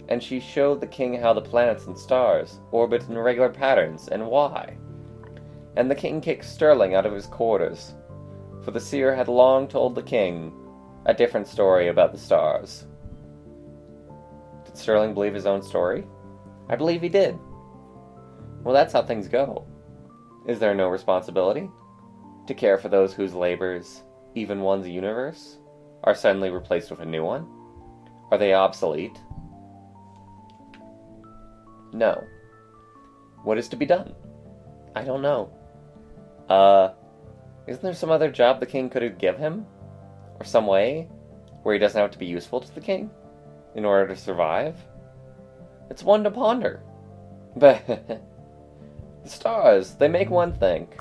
Speaker 2: and she showed the king how the planets and stars orbit in regular patterns and why. And the king kicked Sterling out of his quarters, for the seer had long told the king a different story about the stars. Did Sterling believe his own story? I believe he did. Well, that's how things go. Is there no responsibility? To care for those whose labors, even one's universe, are suddenly replaced with a new one? Are they obsolete? No. What is to be done? I don't know. Isn't there some other job the king could give him? Or some way where he doesn't have to be useful to the king in order to survive? It's one to ponder. But the stars, they make one think.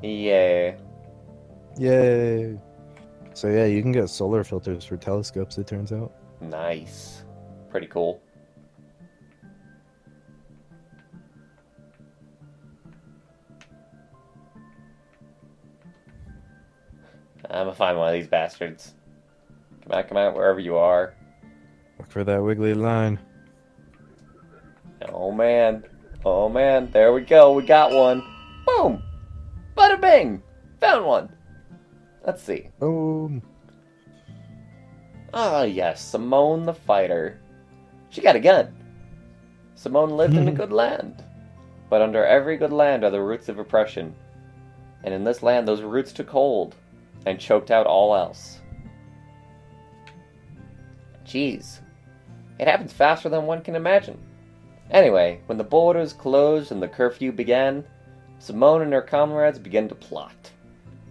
Speaker 2: Yay.
Speaker 3: Yay. So yeah, you can get solar filters for telescopes, it turns out.
Speaker 2: Nice. Pretty cool. I'm gonna find one of these bastards. Come out, wherever you are.
Speaker 3: Look for that wiggly line.
Speaker 2: Oh man. Oh man, there we go, we got one. Boom! Bada bing! Found one! Let's see.
Speaker 3: Oh.
Speaker 2: Ah yes, Simone the fighter. She got a gun. Simone lived in a good land. But under every good land are the roots of oppression. And in this land those roots took hold and choked out all else. Jeez. It happens faster than one can imagine. Anyway, when the borders closed and the curfew began, Simone and her comrades began to plot.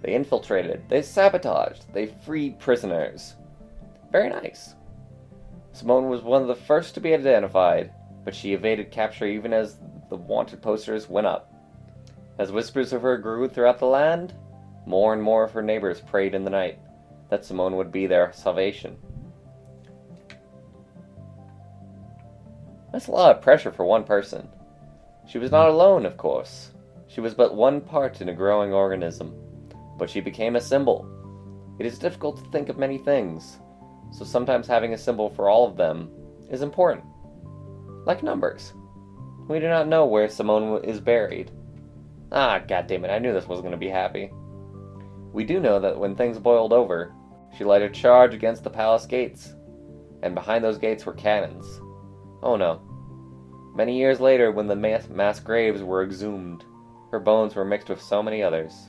Speaker 2: They infiltrated, they sabotaged, they freed prisoners. Very nice. Simone was one of the first to be identified, but she evaded capture even as the wanted posters went up. As whispers of her grew throughout the land, more and more of her neighbors prayed in the night that Simone would be their salvation. That's a lot of pressure for one person. She was not alone, of course. She was but one part in a growing organism, but she became a symbol. It is difficult to think of many things, so sometimes having a symbol for all of them is important. Like numbers. We do not know where Simone is buried. Ah, goddammit, I knew this wasn't going to be happy. We do know that when things boiled over, she led a charge against the palace gates, and behind those gates were cannons. Oh no. Many years later, when the mass graves were exhumed, her bones were mixed with so many others.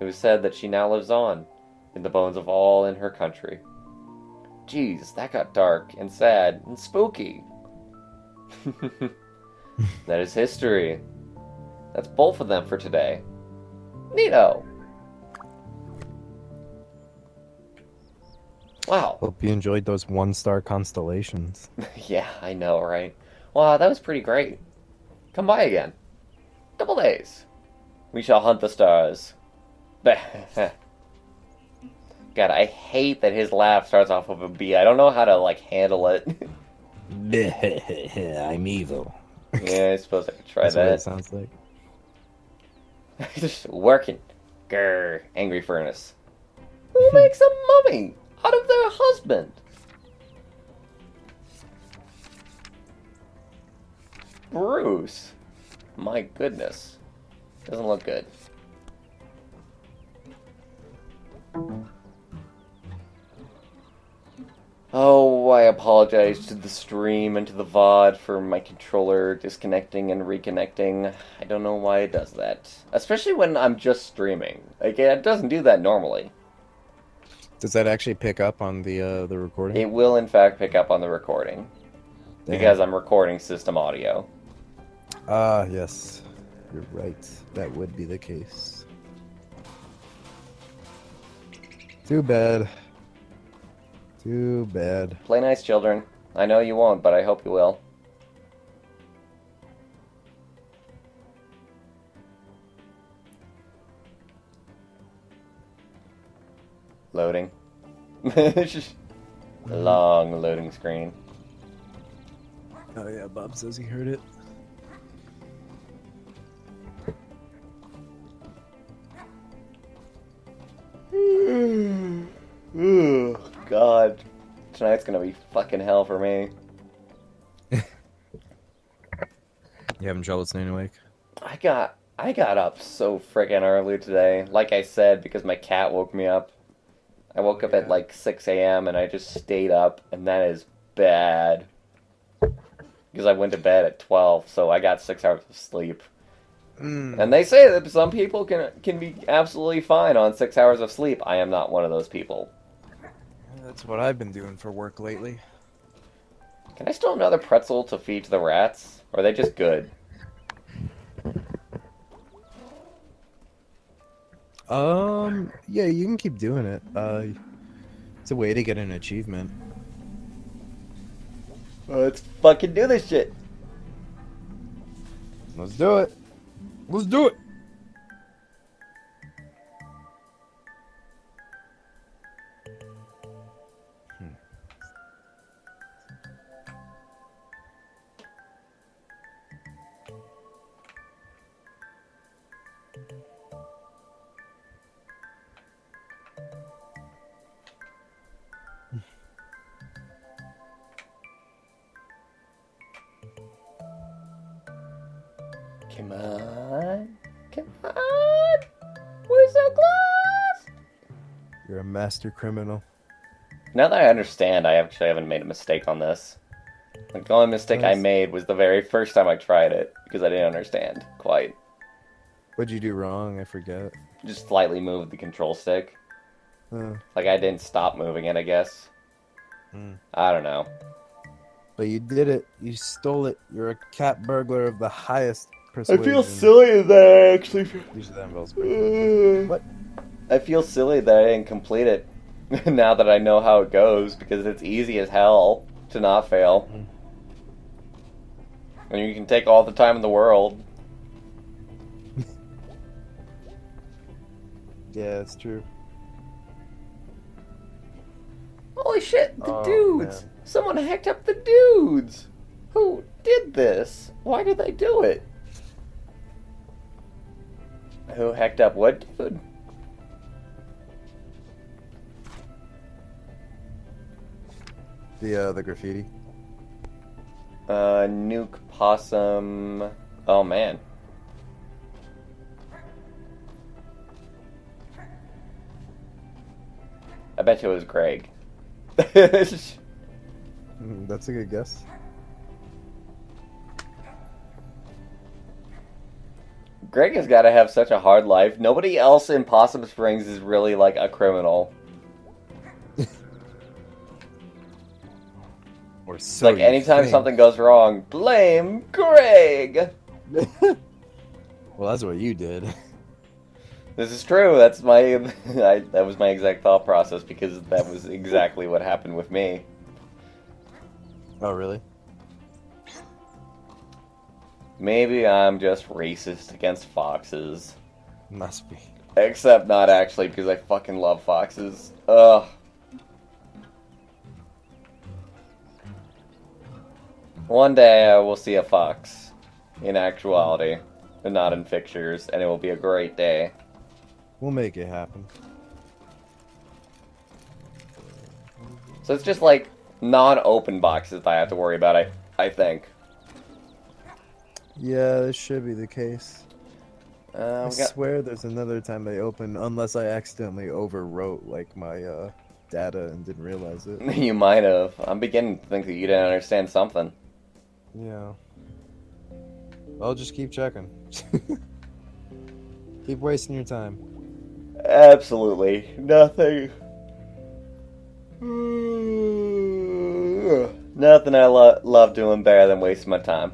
Speaker 2: It was said that she now lives on, in the bones of all in her country. Jeez, that got dark, and sad, and spooky. That is history. That's both of them for today. Neato! Wow.
Speaker 3: Hope you enjoyed those 1-star constellations.
Speaker 2: Yeah, I know, right? Wow, that was pretty great. Come by again. Double days. We shall hunt the stars. God, I hate that his laugh starts off with a B. I don't know how to, like, handle it.
Speaker 3: I'm evil.
Speaker 2: Yeah, I suppose I could try
Speaker 3: That's
Speaker 2: that.
Speaker 3: what it sounds like.
Speaker 2: Just working. Grr, angry furnace. Who makes a mummy out of their husband? Bruce. My goodness. Doesn't look good. Oh, I apologize to the stream and to the VOD for my controller disconnecting and reconnecting. I don't know why it does that. Especially when I'm just streaming. Like, it doesn't do that normally.
Speaker 3: Does that actually pick up on the recording?
Speaker 2: It will, in fact, pick up on the recording.
Speaker 3: Damn.
Speaker 2: Because I'm recording system audio.
Speaker 3: Ah, yes. You're right. That would be the case. Too bad. Too bad.
Speaker 2: Play nice, children. I know you won't, but I hope you will. Loading. Long loading screen.
Speaker 3: Oh yeah, Bob says he heard it.
Speaker 2: Ooh, God. Tonight's gonna be fucking hell for me.
Speaker 3: You having trouble staying awake?
Speaker 2: I got up so friggin' early today. Like I said, because my cat woke me up. I woke up at like 6 a.m. and I just stayed up, and that is bad. Because I went to bed at 12, so I got 6 hours of sleep. And they say that some people can be absolutely fine on 6 hours of sleep. I am not one of those people.
Speaker 3: That's what I've been doing for work lately.
Speaker 2: Can I steal another pretzel to feed to the rats? Or are they just good?
Speaker 3: Yeah, you can keep doing it. It's a way to get an achievement.
Speaker 2: Let's fucking do this shit.
Speaker 3: Let's do it. Let's do it.
Speaker 2: Come on. Come on. We're so close.
Speaker 3: You're a master criminal.
Speaker 2: Now that I understand, I actually haven't made a mistake on this. Like, the only mistake I made was the very first time I tried it, because I didn't understand quite.
Speaker 3: What'd you do wrong? I forget.
Speaker 2: Just slightly moved the control stick. Like, I didn't stop moving it, I guess. I don't know.
Speaker 3: But you did it. You stole it. You're a cat burglar of the highest persuasion.
Speaker 2: I feel silly that I actually...
Speaker 3: These are the envelopes. What?
Speaker 2: I feel silly that I didn't complete it. Now that I know how it goes, because it's easy as hell to not fail. And you can take all the time in the world.
Speaker 3: Yeah, it's true.
Speaker 2: Holy shit, the
Speaker 3: Oh,
Speaker 2: dudes!
Speaker 3: man.
Speaker 2: Someone hacked up the dudes! Who did this? Why did they do it? Who hacked up what dude?
Speaker 3: The graffiti.
Speaker 2: Nuke Possum... Oh, man. I bet you it was Greg.
Speaker 3: That's a good guess.
Speaker 2: Greg has got to have such a hard life. Nobody else in Possum Springs is really like a criminal.
Speaker 3: Or
Speaker 2: It's
Speaker 3: so
Speaker 2: like anytime something goes wrong, blame Greg!
Speaker 3: Well, that's what you did.
Speaker 2: This is true. That's my... that was my exact thought process, because that was exactly what happened with me.
Speaker 3: Oh, really?
Speaker 2: Maybe I'm just racist against foxes.
Speaker 3: Must be.
Speaker 2: Except not actually, because I fucking love foxes. Ugh. One day I will see a fox. In actuality. And not in pictures. And it will be a great day.
Speaker 3: We'll make it happen.
Speaker 2: So it's just like non-open boxes that I have to worry about, I think.
Speaker 3: Yeah, this should be the case. I
Speaker 2: We got...
Speaker 3: swear there's another time they open, unless I accidentally overwrote like my data and didn't realize it.
Speaker 2: You might have. I'm beginning to think that you didn't understand something.
Speaker 3: Yeah. I'll just keep checking. Keep wasting your time.
Speaker 2: Absolutely nothing. Nothing I love doing better than wasting my time.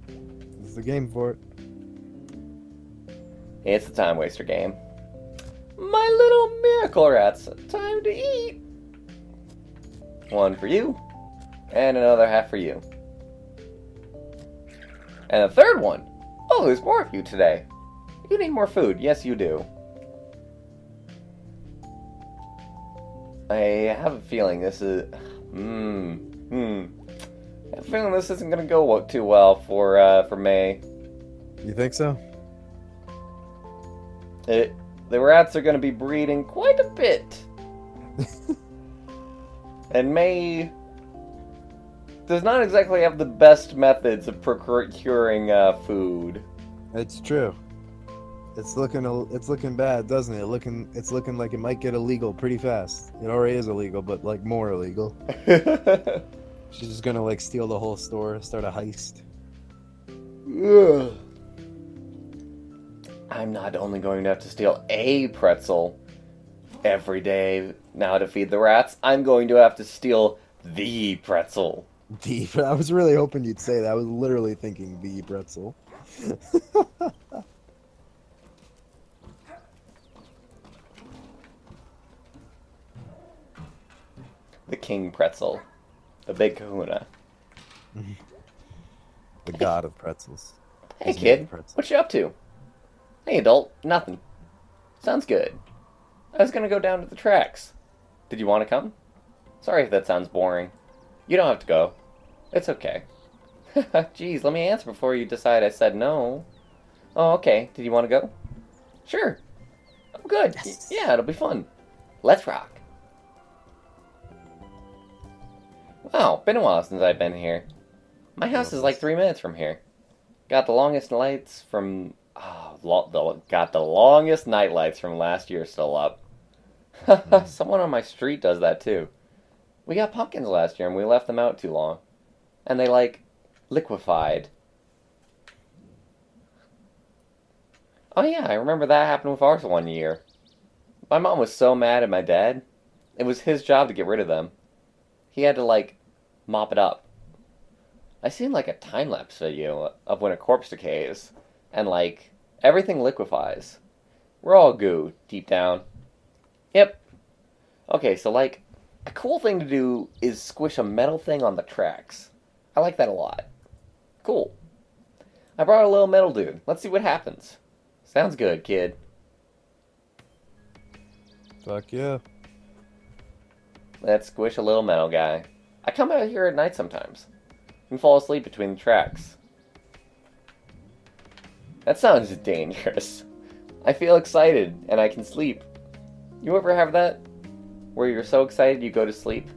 Speaker 3: This is the game for it.
Speaker 2: It's the time waster game. My little miracle rats, time to eat. One for you, and another half for you. And a third one. Oh, there's more of you today. You need more food. Yes, you do. I have a feeling this is... I have a feeling this isn't going to go too well for May.
Speaker 3: You think so?
Speaker 2: The rats are going to be breeding quite a bit. And May does not exactly have the best methods of procuring food.
Speaker 3: It's true. It's looking bad, doesn't it? It's looking like it might get illegal pretty fast. It already is illegal, but like more illegal. She's just gonna like steal the whole store, start a heist.
Speaker 2: Ugh. I'm not only going to have to steal a pretzel every day now to feed the rats, I'm going to have to steal the pretzel
Speaker 3: Deep. I was really hoping you'd say that. I was literally thinking the pretzel.
Speaker 2: The king pretzel. The big kahuna.
Speaker 3: The god of pretzels.
Speaker 2: Hey
Speaker 3: He's made of
Speaker 2: kid,
Speaker 3: pretzels.
Speaker 2: what you up to? Hey adult, nothing. Sounds good. I was gonna go down to the tracks. Did you want to come? Sorry if that sounds boring. You don't have to go. It's okay. Jeez, let me answer before you decide I said no. Oh, okay. Did you want to go? Sure. Oh, good.
Speaker 3: Yes.
Speaker 2: Yeah, it'll be fun. Let's rock. Wow, been a while since I've been here. My house is like 3 minutes from here. Got the longest lights from... got the longest night lights from last year still up. Someone on my street does that too. We got pumpkins last year and we left them out too long. And they, like, liquefied. Oh yeah, I remember that happened with ours one year. My mom was so mad at my dad. It was his job to get rid of them. He had to, like, mop it up. I seen, like, a time-lapse video of when a corpse decays. And, like, everything liquefies. We're all goo, deep down. Yep. Okay, so, like, a cool thing to do is squish a metal thing on the tracks. I like that a lot. Cool. I brought a little metal dude. Let's see what happens. Sounds good, kid.
Speaker 3: Fuck yeah.
Speaker 2: Let's squish a little metal guy. I come out here at night sometimes. And fall asleep between the tracks. That sounds dangerous. I feel excited, and I can sleep. You ever have that? Where you're so excited you go to sleep?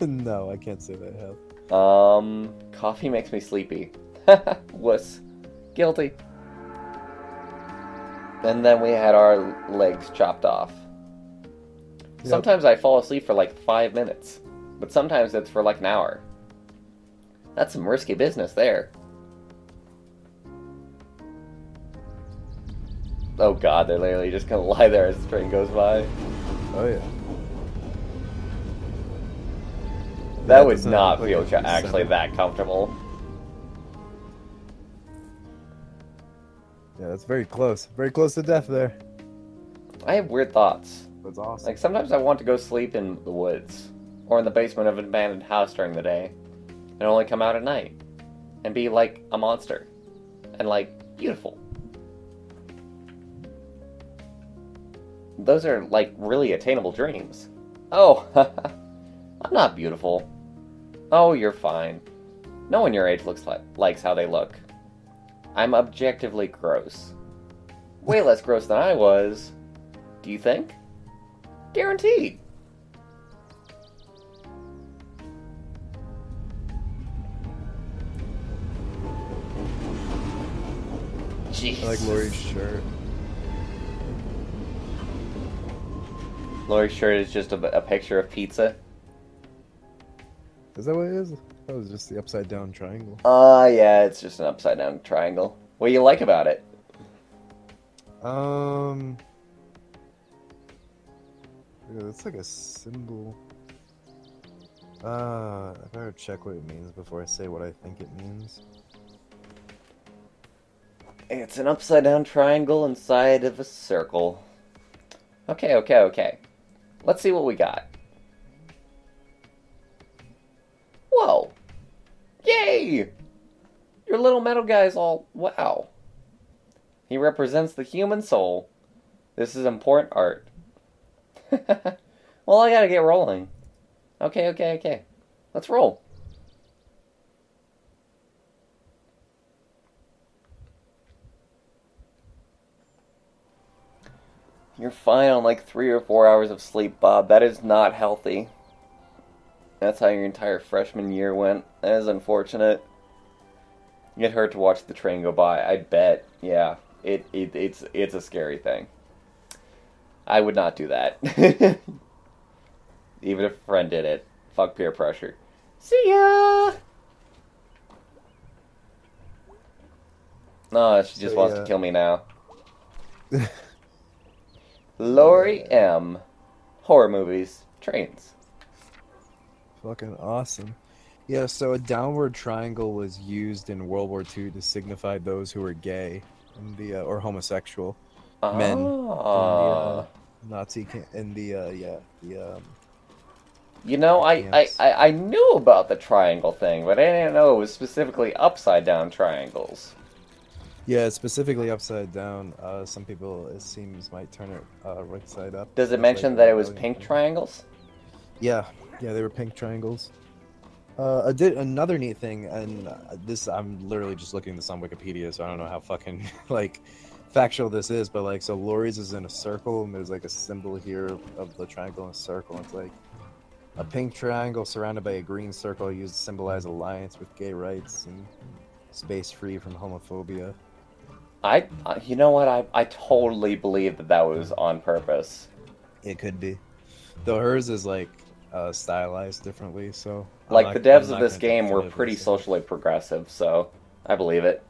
Speaker 3: No, I can't say that I have.
Speaker 2: Coffee makes me sleepy. Wuss. Guilty. And then we had our legs chopped off.
Speaker 3: Yep.
Speaker 2: Sometimes I fall asleep for like 5 minutes, but sometimes it's for like an hour. That's some risky business there. Oh god, they're literally just gonna lie there as the train goes by.
Speaker 3: Oh yeah.
Speaker 2: That would
Speaker 3: doesn't
Speaker 2: not
Speaker 3: look
Speaker 2: feel
Speaker 3: like a
Speaker 2: actually
Speaker 3: seven.
Speaker 2: that comfortable.
Speaker 3: Yeah, that's very close. Very close to death there.
Speaker 2: I have weird thoughts.
Speaker 3: That's awesome.
Speaker 2: Like, sometimes I want to go sleep in the woods, or in the basement of an abandoned house during the day, and only come out at night, and be like a monster, and like, beautiful. Those are like really attainable dreams. Oh, I'm not beautiful. Oh, you're fine. No one your age likes how they look. I'm objectively gross. Way less gross than I was. Do you think? Guaranteed. Jeez.
Speaker 3: I like Lori's shirt.
Speaker 2: Lori's shirt is just a picture of pizza.
Speaker 3: Is that what it is? That was just the upside down triangle.
Speaker 2: Yeah, it's just an upside down triangle. What do you like about it?
Speaker 3: Yeah, it's like a symbol. I better check what it means before I say what I think it means.
Speaker 2: It's an upside down triangle inside of a circle. Okay. Let's see what we got. Whoa! Yay! Your little metal guy's all wow. He represents the human soul. This is important art. Well, I gotta get rolling. Okay. Let's roll. You're fine on like 3 or 4 hours of sleep, Bob. That is not healthy. That's how your entire freshman year went. That is unfortunate. It hurt to watch the train go by. I bet. Yeah, it's a scary thing. I would not do that. Even if a friend did it. Fuck peer pressure. See ya! No, she just wants to kill me now. Lori M. Horror movies. Trains.
Speaker 3: Fucking awesome. Yeah, so a downward triangle was used in World War II to signify those who were gay in the or homosexual men in the
Speaker 2: Ah.
Speaker 3: in the
Speaker 2: You know,
Speaker 3: the camps.
Speaker 2: I knew about the triangle thing, but I didn't know it was specifically upside down triangles.
Speaker 3: Yeah, specifically upside down. Some people, it seems, might turn it right side up.
Speaker 2: Does it
Speaker 3: That's like
Speaker 2: mention
Speaker 3: a
Speaker 2: that it was
Speaker 3: rebellion
Speaker 2: pink
Speaker 3: thing.
Speaker 2: triangles?
Speaker 3: Yeah, yeah, they were pink triangles. I did another neat thing, and this I'm literally just looking this on Wikipedia, so I don't know how fucking like factual this is, but like so Lori's is in a circle, and there's like a symbol here of the triangle in a circle. And it's like a pink triangle surrounded by a green circle used to symbolize alliance with gay rights and space free from homophobia.
Speaker 2: You know what? I totally believe that that was on purpose.
Speaker 3: It could be, though hers is like stylized differently. So
Speaker 2: Like, the
Speaker 3: I'm
Speaker 2: devs of
Speaker 3: not
Speaker 2: this
Speaker 3: gonna
Speaker 2: game were
Speaker 3: definitively
Speaker 2: pretty
Speaker 3: say.
Speaker 2: socially progressive, so I believe it.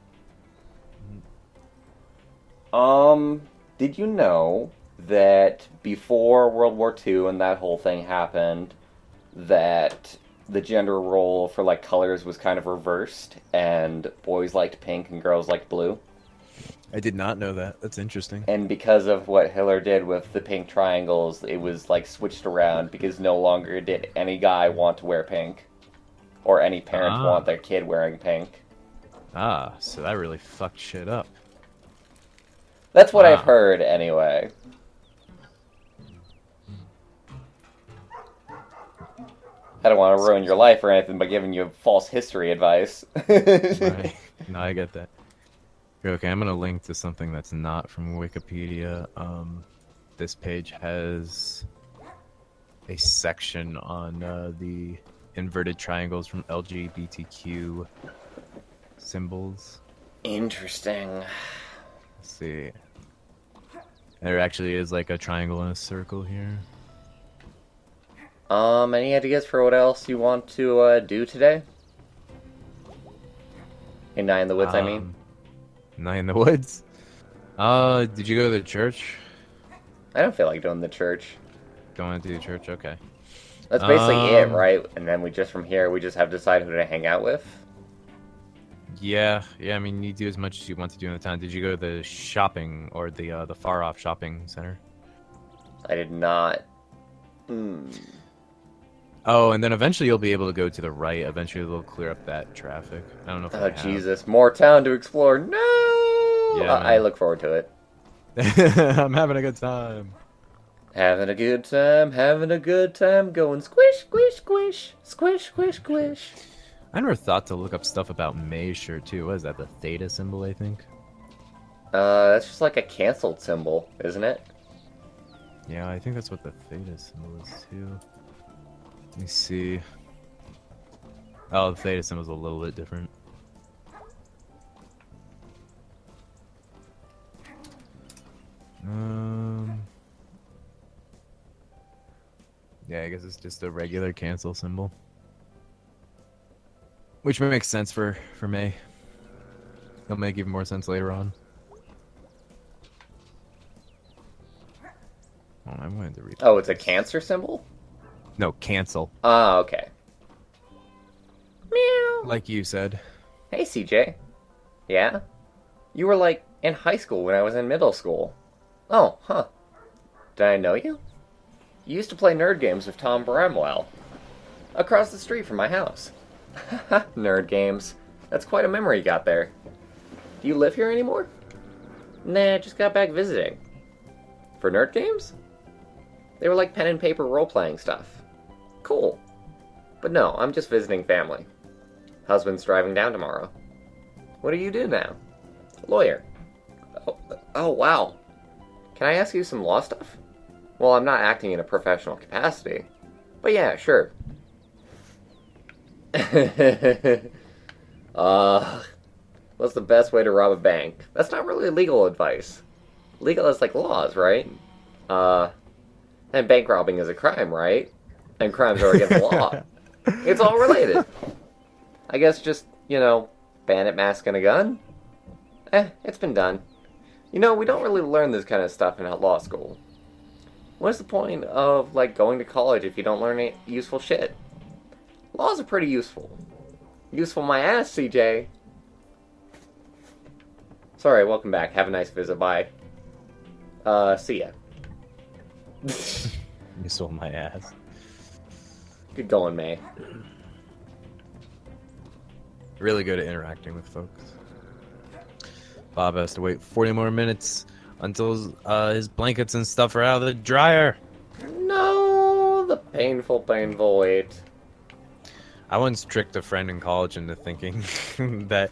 Speaker 2: Did you know that before World War II and that whole thing happened, that the gender role for, like, colors was kind of reversed, and boys liked pink and girls liked blue?
Speaker 3: I did not know that. That's interesting.
Speaker 2: And because of what Hitler did with the pink triangles, it was, like, switched around, because no longer did any guy want to wear pink, or any parent want their kid wearing pink.
Speaker 1: So that really fucked shit up.
Speaker 2: That's what I've
Speaker 1: Wow.
Speaker 2: heard, anyway. I don't want to ruin your life or anything by giving you false history advice.
Speaker 1: Right. No, I get that. Okay, I'm gonna link to something that's not from Wikipedia. This page has a section on the inverted triangles from LGBTQ symbols.
Speaker 2: Interesting.
Speaker 1: Let's see. There actually is like a triangle and a circle here.
Speaker 2: Any ideas for what else you want to do today? In Night in the Woods, I mean.
Speaker 1: Night in the Woods. Did you go to the church?
Speaker 2: I don't feel like doing the church.
Speaker 1: Going to the church? Okay.
Speaker 2: That's basically it, right? And then we just, from here, we just have to decide who to hang out with.
Speaker 1: Yeah. I mean, you do as much as you want to do in the town. Did you go to the shopping or the far off shopping center?
Speaker 2: I did not.
Speaker 1: Oh, and then eventually you'll be able to go to the right. Eventually they'll clear up that traffic. I don't know if
Speaker 2: Oh,
Speaker 1: they have.
Speaker 2: Jesus. More town to explore. No!
Speaker 1: Yeah,
Speaker 2: I
Speaker 1: man.
Speaker 2: look forward to it.
Speaker 1: I'm having a good time.
Speaker 2: Having a good time, going squish, squish, squish, squish, squish, squish.
Speaker 1: I never thought to look up stuff about May's shirt too. What is that? The theta symbol, I think.
Speaker 2: That's just like a canceled symbol, isn't it?
Speaker 1: Yeah, I think that's what the theta symbol is too. Let me see. Oh, the theta symbol is a little bit different. Yeah, I guess it's just a regular cancel symbol. Which makes sense for May. It'll make even more sense later on. Oh, I wanted to read.
Speaker 2: Oh, it's a cancer symbol?
Speaker 1: No, cancel.
Speaker 2: Ah, okay. Meow.
Speaker 1: Like you said.
Speaker 2: Hey, CJ. Yeah? You were, like, in high school when I was in middle school. Oh, huh. Did I know you? You used to play nerd games with Tom Bramwell. Across the street from my house. Nerd games. That's quite a memory you got there. Do you live here anymore? Nah, just got back visiting. For nerd games? They were like pen and paper role-playing stuff. Cool. But no, I'm just visiting family. Husband's driving down tomorrow. What do you do now? Lawyer. Oh, wow. Can I ask you some law stuff? Well, I'm not acting in a professional capacity. But yeah, sure. What's the best way to rob a bank? That's not really legal advice. Legal is like laws, right? And bank robbing is a crime, right? And crimes are against the law. It's all related. I guess just, bandit mask and a gun? It's been done. We don't really learn this kind of stuff in law school. What's the point of, going to college if you don't learn any useful shit? Laws are pretty useful. Useful my ass, CJ. Sorry, welcome back. Have a nice visit. Bye. See ya.
Speaker 1: You sold my ass.
Speaker 2: Good going, May.
Speaker 1: Really good at interacting with folks. Bob has to wait 40 more minutes until his blankets and stuff are out of the dryer.
Speaker 2: No, the painful, painful wait.
Speaker 1: I once tricked a friend in college into thinking that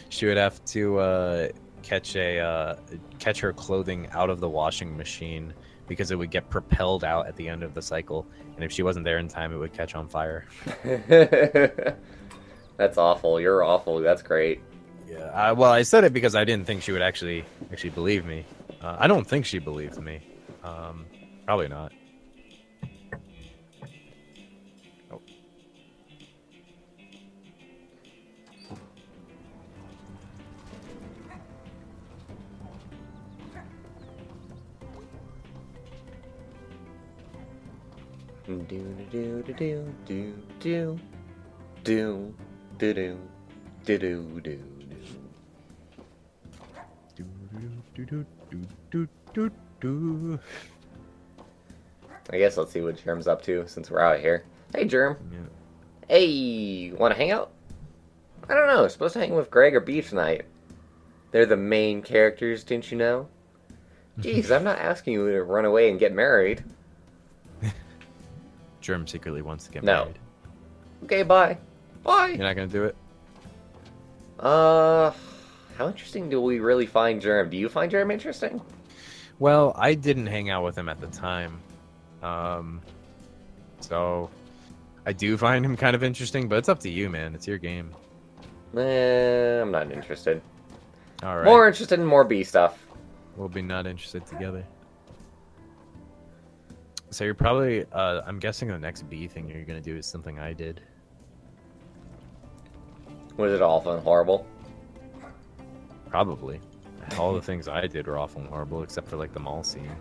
Speaker 1: she would have to catch her clothing out of the washing machine because it would get propelled out at the end of the cycle, and if she wasn't there in time, it would catch on fire.
Speaker 2: That's awful. You're awful. That's great.
Speaker 1: Yeah. Well, I said it because I didn't think she would actually believe me. I don't think she believed me. Probably not. Oh.
Speaker 2: Do do do do do do do do do do do do. I guess let's see what Germ's up to since we're out here. Hey, Germ.
Speaker 1: Yeah.
Speaker 2: Hey, want to hang out? I don't know. Supposed to hang with Greg or Beef tonight. They're the main characters, didn't you know? Jeez, I'm not asking you to run away and get married.
Speaker 1: Germ secretly wants to get
Speaker 2: No.
Speaker 1: married.
Speaker 2: Okay, bye. Bye.
Speaker 1: You're not gonna do it?
Speaker 2: How interesting do we really find Germ? Do you find Germ interesting?
Speaker 1: Well, I didn't hang out with him at the time. So I do find him kind of interesting, but it's up to you, man. It's your game.
Speaker 2: I'm not interested.
Speaker 1: All right.
Speaker 2: More interested in more B stuff.
Speaker 1: We'll be not interested together. So you're probably, I'm guessing the next B thing you're gonna do is something I did.
Speaker 2: Was it awful and horrible?
Speaker 1: Probably. All the things I did were awful and horrible, except for like the mall scene.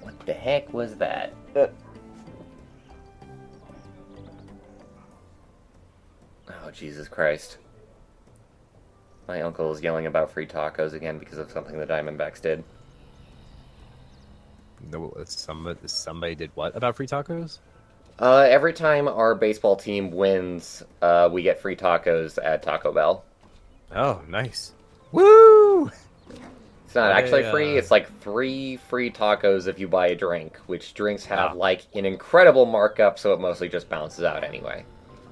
Speaker 2: What the heck was that? Oh, Jesus Christ. My uncle is yelling about free tacos again because of something the Diamondbacks did.
Speaker 1: No, somebody did what about free tacos?
Speaker 2: Every time our baseball team wins, we get free tacos at Taco Bell.
Speaker 1: Oh, nice. Woo!
Speaker 2: It's not actually free, it's like 3 free tacos if you buy a drink, which drinks have like an incredible markup, so it mostly just bounces out anyway.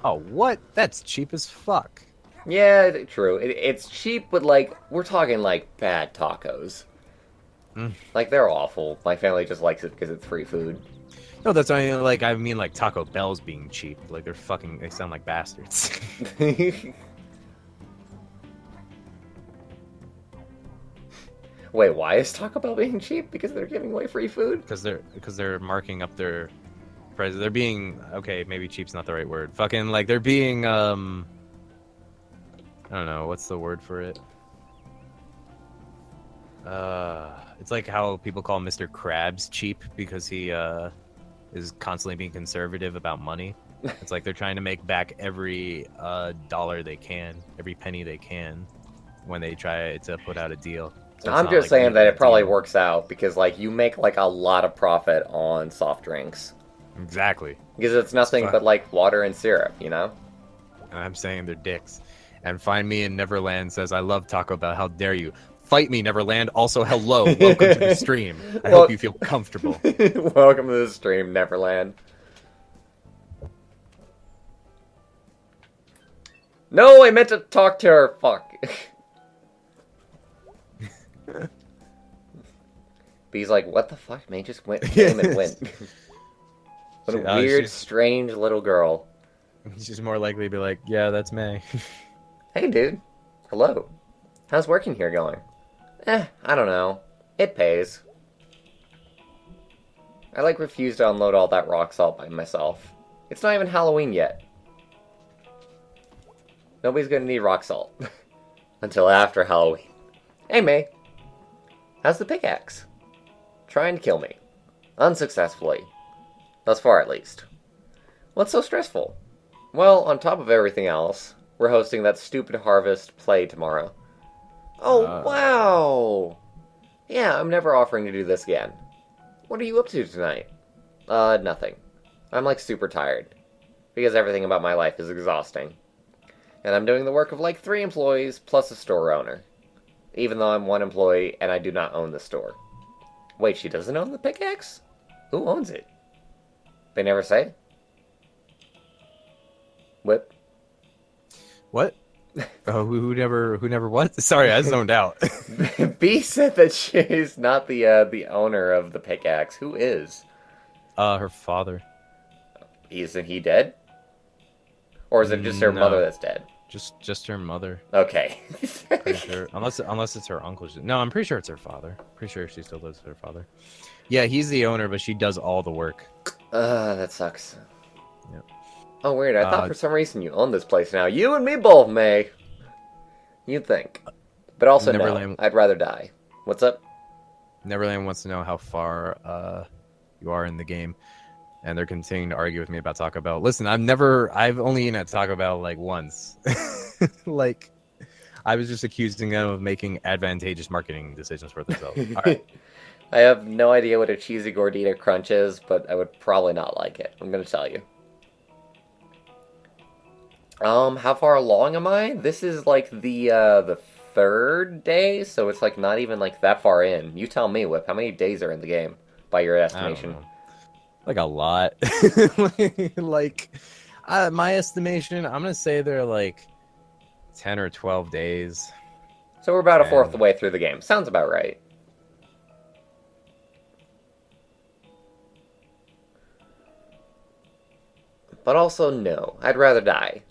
Speaker 1: Oh, what? That's cheap as fuck.
Speaker 2: Yeah, true. It's cheap, but like, we're talking like bad tacos. Like, they're awful. My family just likes it because it's free food.
Speaker 1: No, that's I mean like Taco Bell's being cheap. Like they sound like bastards.
Speaker 2: Wait, why is Taco Bell being cheap? Because they're giving away free food?
Speaker 1: Because they're marking up their prices. They're being maybe cheap's not the right word. Fucking like they're being I don't know, what's the word for it? It's like how people call Mr. Krabs cheap because he is constantly being conservative about money. It's like they're trying to make back every dollar they can, every penny they can when they try to put out a deal. So
Speaker 2: I'm just saying that it probably works out because like you make like a lot of profit on soft drinks.
Speaker 1: Exactly.
Speaker 2: Because it's nothing but like water and syrup, you know?
Speaker 1: And I'm saying they're dicks. And Find Me in Neverland says, I love Taco Bell, how dare you? Fight me, Neverland. Also, hello. Welcome to the stream. I hope you feel comfortable.
Speaker 2: Welcome to the stream, Neverland. No, I meant to talk to her. Fuck. B's like, what the fuck, man? Just went came and went. What a weird, strange little girl.
Speaker 1: She's more likely to be like, yeah, that's May.
Speaker 2: Hey, dude. Hello. How's working here going? I don't know. It pays. I refuse to unload all that rock salt by myself. It's not even Halloween yet. Nobody's gonna need rock salt. Until after Halloween. Hey, May. How's the pickaxe? Trying to kill me. Unsuccessfully. Thus far, at least. What's so stressful? Well, on top of everything else, we're hosting that stupid harvest play tomorrow. Oh, wow! Yeah, I'm never offering to do this again. What are you up to tonight? Nothing. I'm, like, super tired. Because everything about my life is exhausting. And I'm doing the work of, like, 3 employees plus a store owner. Even though I'm 1 employee and I do not own the store. Wait, she doesn't own the pickaxe? Who owns it? They never say? Whip?
Speaker 1: What? Oh, who never what? Sorry, I zoned out.
Speaker 2: B said that she's not the owner of the pickaxe. Who is?
Speaker 1: Her father.
Speaker 2: Isn't he dead? Or is it just her mother that's dead?
Speaker 1: Just her mother.
Speaker 2: Okay.
Speaker 1: Pretty sure. Unless it's her uncle. No, I'm pretty sure it's her father. Pretty sure she still lives with her father. Yeah, he's the owner, but she does all the work.
Speaker 2: That sucks.
Speaker 1: Yep.
Speaker 2: Oh, weird. I thought for some reason you own this place now. You and me both, May. You'd think. But also, no. I'd rather die. What's up?
Speaker 1: Neverland wants to know how far you are in the game. And they're continuing to argue with me about Taco Bell. Listen, I've only eaten at Taco Bell, like, once. Like, I was just accusing them of making advantageous marketing decisions for themselves. All right.
Speaker 2: I have no idea what a cheesy gordita crunch is, but I would probably not like it. I'm going to tell you. How far along am I? This is, like, the 3rd day, so it's, like, not even, like, that far in. You tell me, Whip, how many days are in the game, by your estimation?
Speaker 1: Like, a lot. My estimation, I'm going to say they're, like, 10 or 12 days.
Speaker 2: So we're about a fourth of the way through the game. Sounds about right. But also, no. I'd rather die.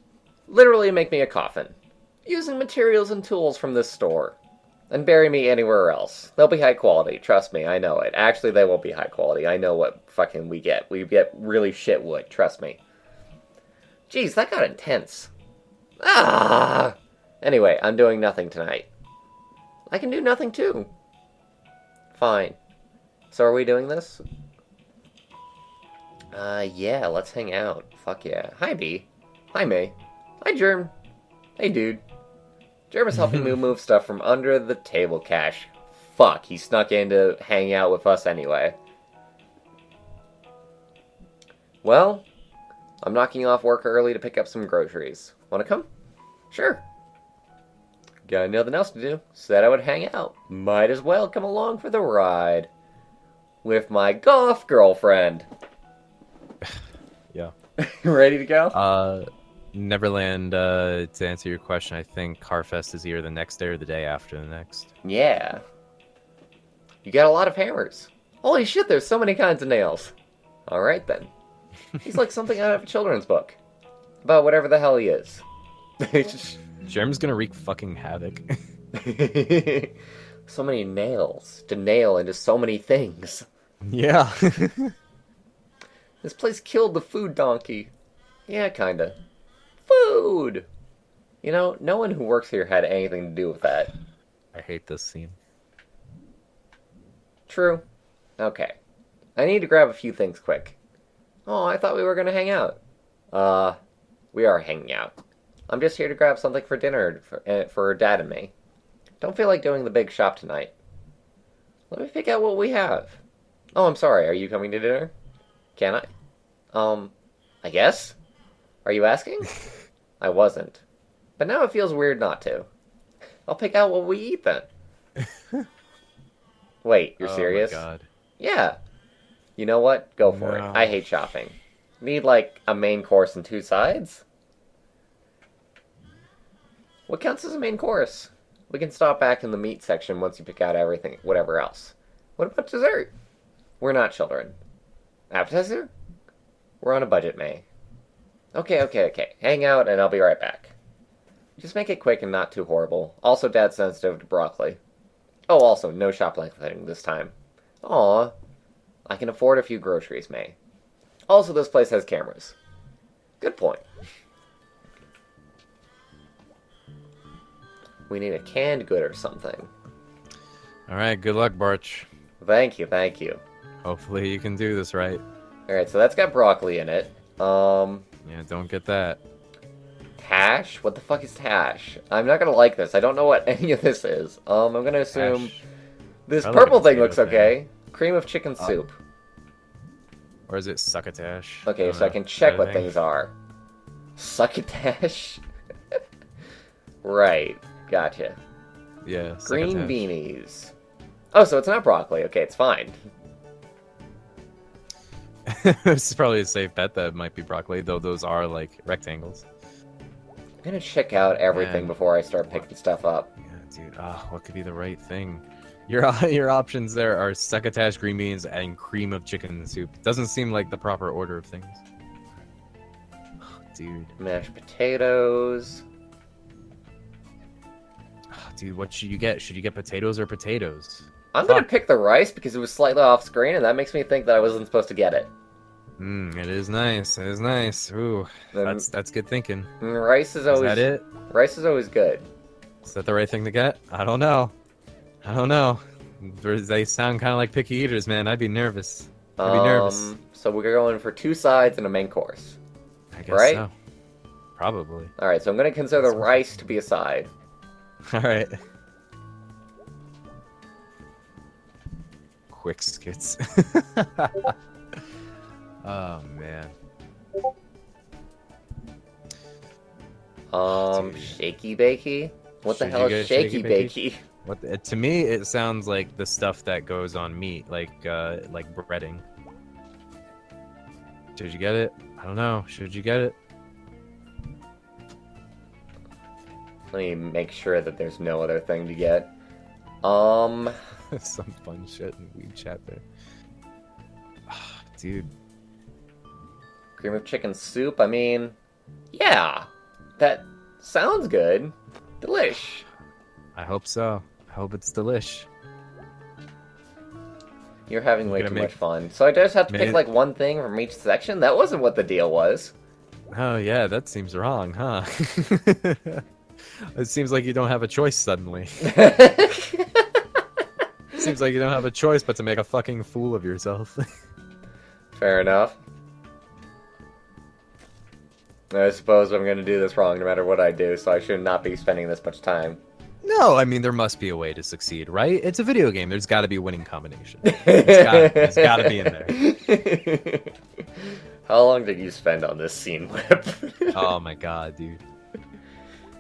Speaker 2: Literally make me a coffin. Using materials and tools from this store. And bury me anywhere else. They'll be high quality, trust me, I know it. Actually, they won't be high quality. I know what fucking we get. We get really shit wood, trust me. Jeez, that got intense. Ah! Anyway, I'm doing nothing tonight. I can do nothing too. Fine. So are we doing this? Yeah, let's hang out. Fuck yeah. Hi, B. Hi, May. Hi, Germ. Hey, dude. Germ is helping me move stuff from under the table cache. Fuck, he snuck in to hang out with us anyway. Well, I'm knocking off work early to pick up some groceries. Wanna come? Sure. Got nothing else to do. Said I would hang out. Might as well come along for the ride. With my golf girlfriend.
Speaker 1: Yeah.
Speaker 2: Ready to go?
Speaker 1: Neverland, to answer your question, I think Carfest is either the next day or the day after the next.
Speaker 2: Yeah. You got a lot of hammers. Holy shit, there's so many kinds of nails. Alright then. He's like something out of a children's book. About whatever the hell he is.
Speaker 1: Germ's gonna wreak fucking havoc.
Speaker 2: So many nails to nail into so many things.
Speaker 1: Yeah.
Speaker 2: This place killed the food donkey. Yeah, kinda. Food! You know, no one who works here had anything to do with that.
Speaker 1: I hate this scene.
Speaker 2: True. Okay. I need to grab a few things quick. Oh, I thought we were gonna hang out. We are hanging out. I'm just here to grab something for dinner for Dad and me. Don't feel like doing the big shop tonight. Let me pick out what we have. Oh, I'm sorry. Are you coming to dinner? Can I? I guess? Are you asking? I wasn't. But now it feels weird not to. I'll pick out what we eat then. Wait, you're serious?
Speaker 1: Oh my god.
Speaker 2: Yeah. You know what? Go for it. I hate shopping. Need, like, a main course and 2 sides? What counts as a main course? We can stop back in the meat section once you pick out everything, whatever else. What about dessert? We're not children. Appetizer? We're on a budget, May. Okay. Hang out and I'll be right back. Just make it quick and not too horrible. Also, Dad's sensitive to broccoli. Oh, also, no shoplifting this time. Aw. I can afford a few groceries, May. Also, this place has cameras. Good point. We need a canned good or something.
Speaker 1: Alright, good luck, Bwarch.
Speaker 2: Thank you, thank you.
Speaker 1: Hopefully you can do this right.
Speaker 2: Alright, so that's got broccoli in it.
Speaker 1: Yeah, don't get that.
Speaker 2: Tash? What the fuck is tash? I'm not gonna like this. I don't know what any of this is. I'm gonna assume
Speaker 1: Hash.
Speaker 2: this
Speaker 1: I like a
Speaker 2: purple thing
Speaker 1: potato
Speaker 2: looks okay. Cream of chicken soup.
Speaker 1: Or is it succotash?
Speaker 2: Okay,
Speaker 1: I
Speaker 2: so
Speaker 1: don't
Speaker 2: I
Speaker 1: know.
Speaker 2: can check
Speaker 1: Is that a
Speaker 2: what
Speaker 1: thing?
Speaker 2: things are. Succotash? Right, gotcha.
Speaker 1: Yeah,
Speaker 2: Green
Speaker 1: succotash.
Speaker 2: beanies. Oh, so it's not broccoli. Okay, it's fine.
Speaker 1: This is probably a safe bet that it might be broccoli, though those are like rectangles.
Speaker 2: I'm gonna check out everything
Speaker 1: Man.
Speaker 2: before I start picking stuff up.
Speaker 1: Yeah, dude. What could be the right thing? Your options there are succotash, green beans, and cream of chicken soup. Doesn't seem like the proper order of things. Dude.
Speaker 2: Mashed potatoes.
Speaker 1: Dude, what should you get? Should you get potatoes or potatoes?
Speaker 2: I'm gonna
Speaker 1: Fuck.
Speaker 2: pick the rice because it was slightly off screen, and that makes me think that I wasn't supposed to get it.
Speaker 1: It is nice. It is nice. Ooh,
Speaker 2: Then
Speaker 1: that's good thinking.
Speaker 2: rice is
Speaker 1: Is
Speaker 2: always
Speaker 1: that it?
Speaker 2: rice is always good.
Speaker 1: Is that the right thing to get? I don't know. I don't know. They sound kind of like picky eaters, man. I'd be nervous. I'd be nervous.
Speaker 2: So we're going for 2 sides and a main course.
Speaker 1: I guess
Speaker 2: right?
Speaker 1: so. Probably.
Speaker 2: All right, so I'm gonna consider the rice to be a side.
Speaker 1: All right. Quick skits. Oh man. Dude.
Speaker 2: Shaky bakey. What the
Speaker 1: Should
Speaker 2: hell
Speaker 1: you
Speaker 2: is
Speaker 1: get
Speaker 2: shaky
Speaker 1: shaky
Speaker 2: bakey?
Speaker 1: What to me it sounds like the stuff that goes on meat, like breading. Should you get it? I don't know. Should you get it?
Speaker 2: Let me make sure that there's no other thing to get.
Speaker 1: Some fun shit in weed chat there. Dude.
Speaker 2: Cream of chicken soup. I mean, yeah, that sounds good. Delish.
Speaker 1: I hope so. I hope it's delish.
Speaker 2: You're having way
Speaker 1: You're
Speaker 2: too
Speaker 1: gonna
Speaker 2: much fun. So I just have to pick
Speaker 1: Man.
Speaker 2: like one thing from each section? That wasn't what the deal was.
Speaker 1: Oh yeah, that seems wrong, huh? It seems like you don't have a choice suddenly. Seems like you don't have a choice but to make a fucking fool of yourself.
Speaker 2: Fair enough. I suppose I'm going to do this wrong no matter what I do, so I should not be spending this much time.
Speaker 1: No, I mean there must be a way to succeed, right? It's a video game. There's got to be a winning combination. It's got to be in there.
Speaker 2: How long did you spend on this scene whip?
Speaker 1: Oh my god, dude.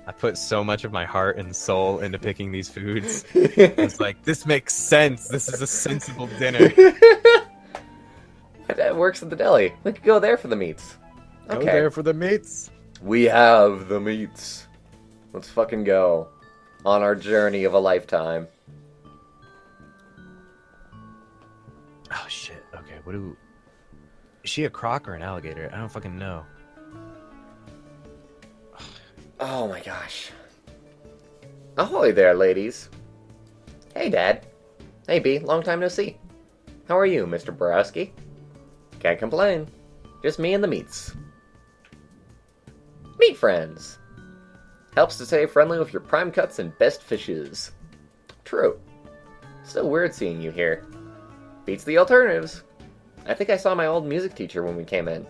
Speaker 1: I put so much of my heart and soul into picking these foods. It's like, this makes sense. This is a sensible dinner.
Speaker 2: That works at the deli. We could go there for the meats.
Speaker 1: Go there for the meats.
Speaker 2: We have the meats. Let's fucking go. On our journey of a lifetime.
Speaker 1: Oh shit. Okay, is she a croc or an alligator? I don't fucking know.
Speaker 2: Oh my gosh. Ahoy there, ladies. Hey, Dad. Hey, B. Long time no see. How are you, Mr. Borowski? Can't complain. Just me and the meats. Meat friends. Helps to stay friendly with your prime cuts and best fishes. True. Still weird seeing you here. Beats the alternatives. I think I saw my old music teacher when we came in.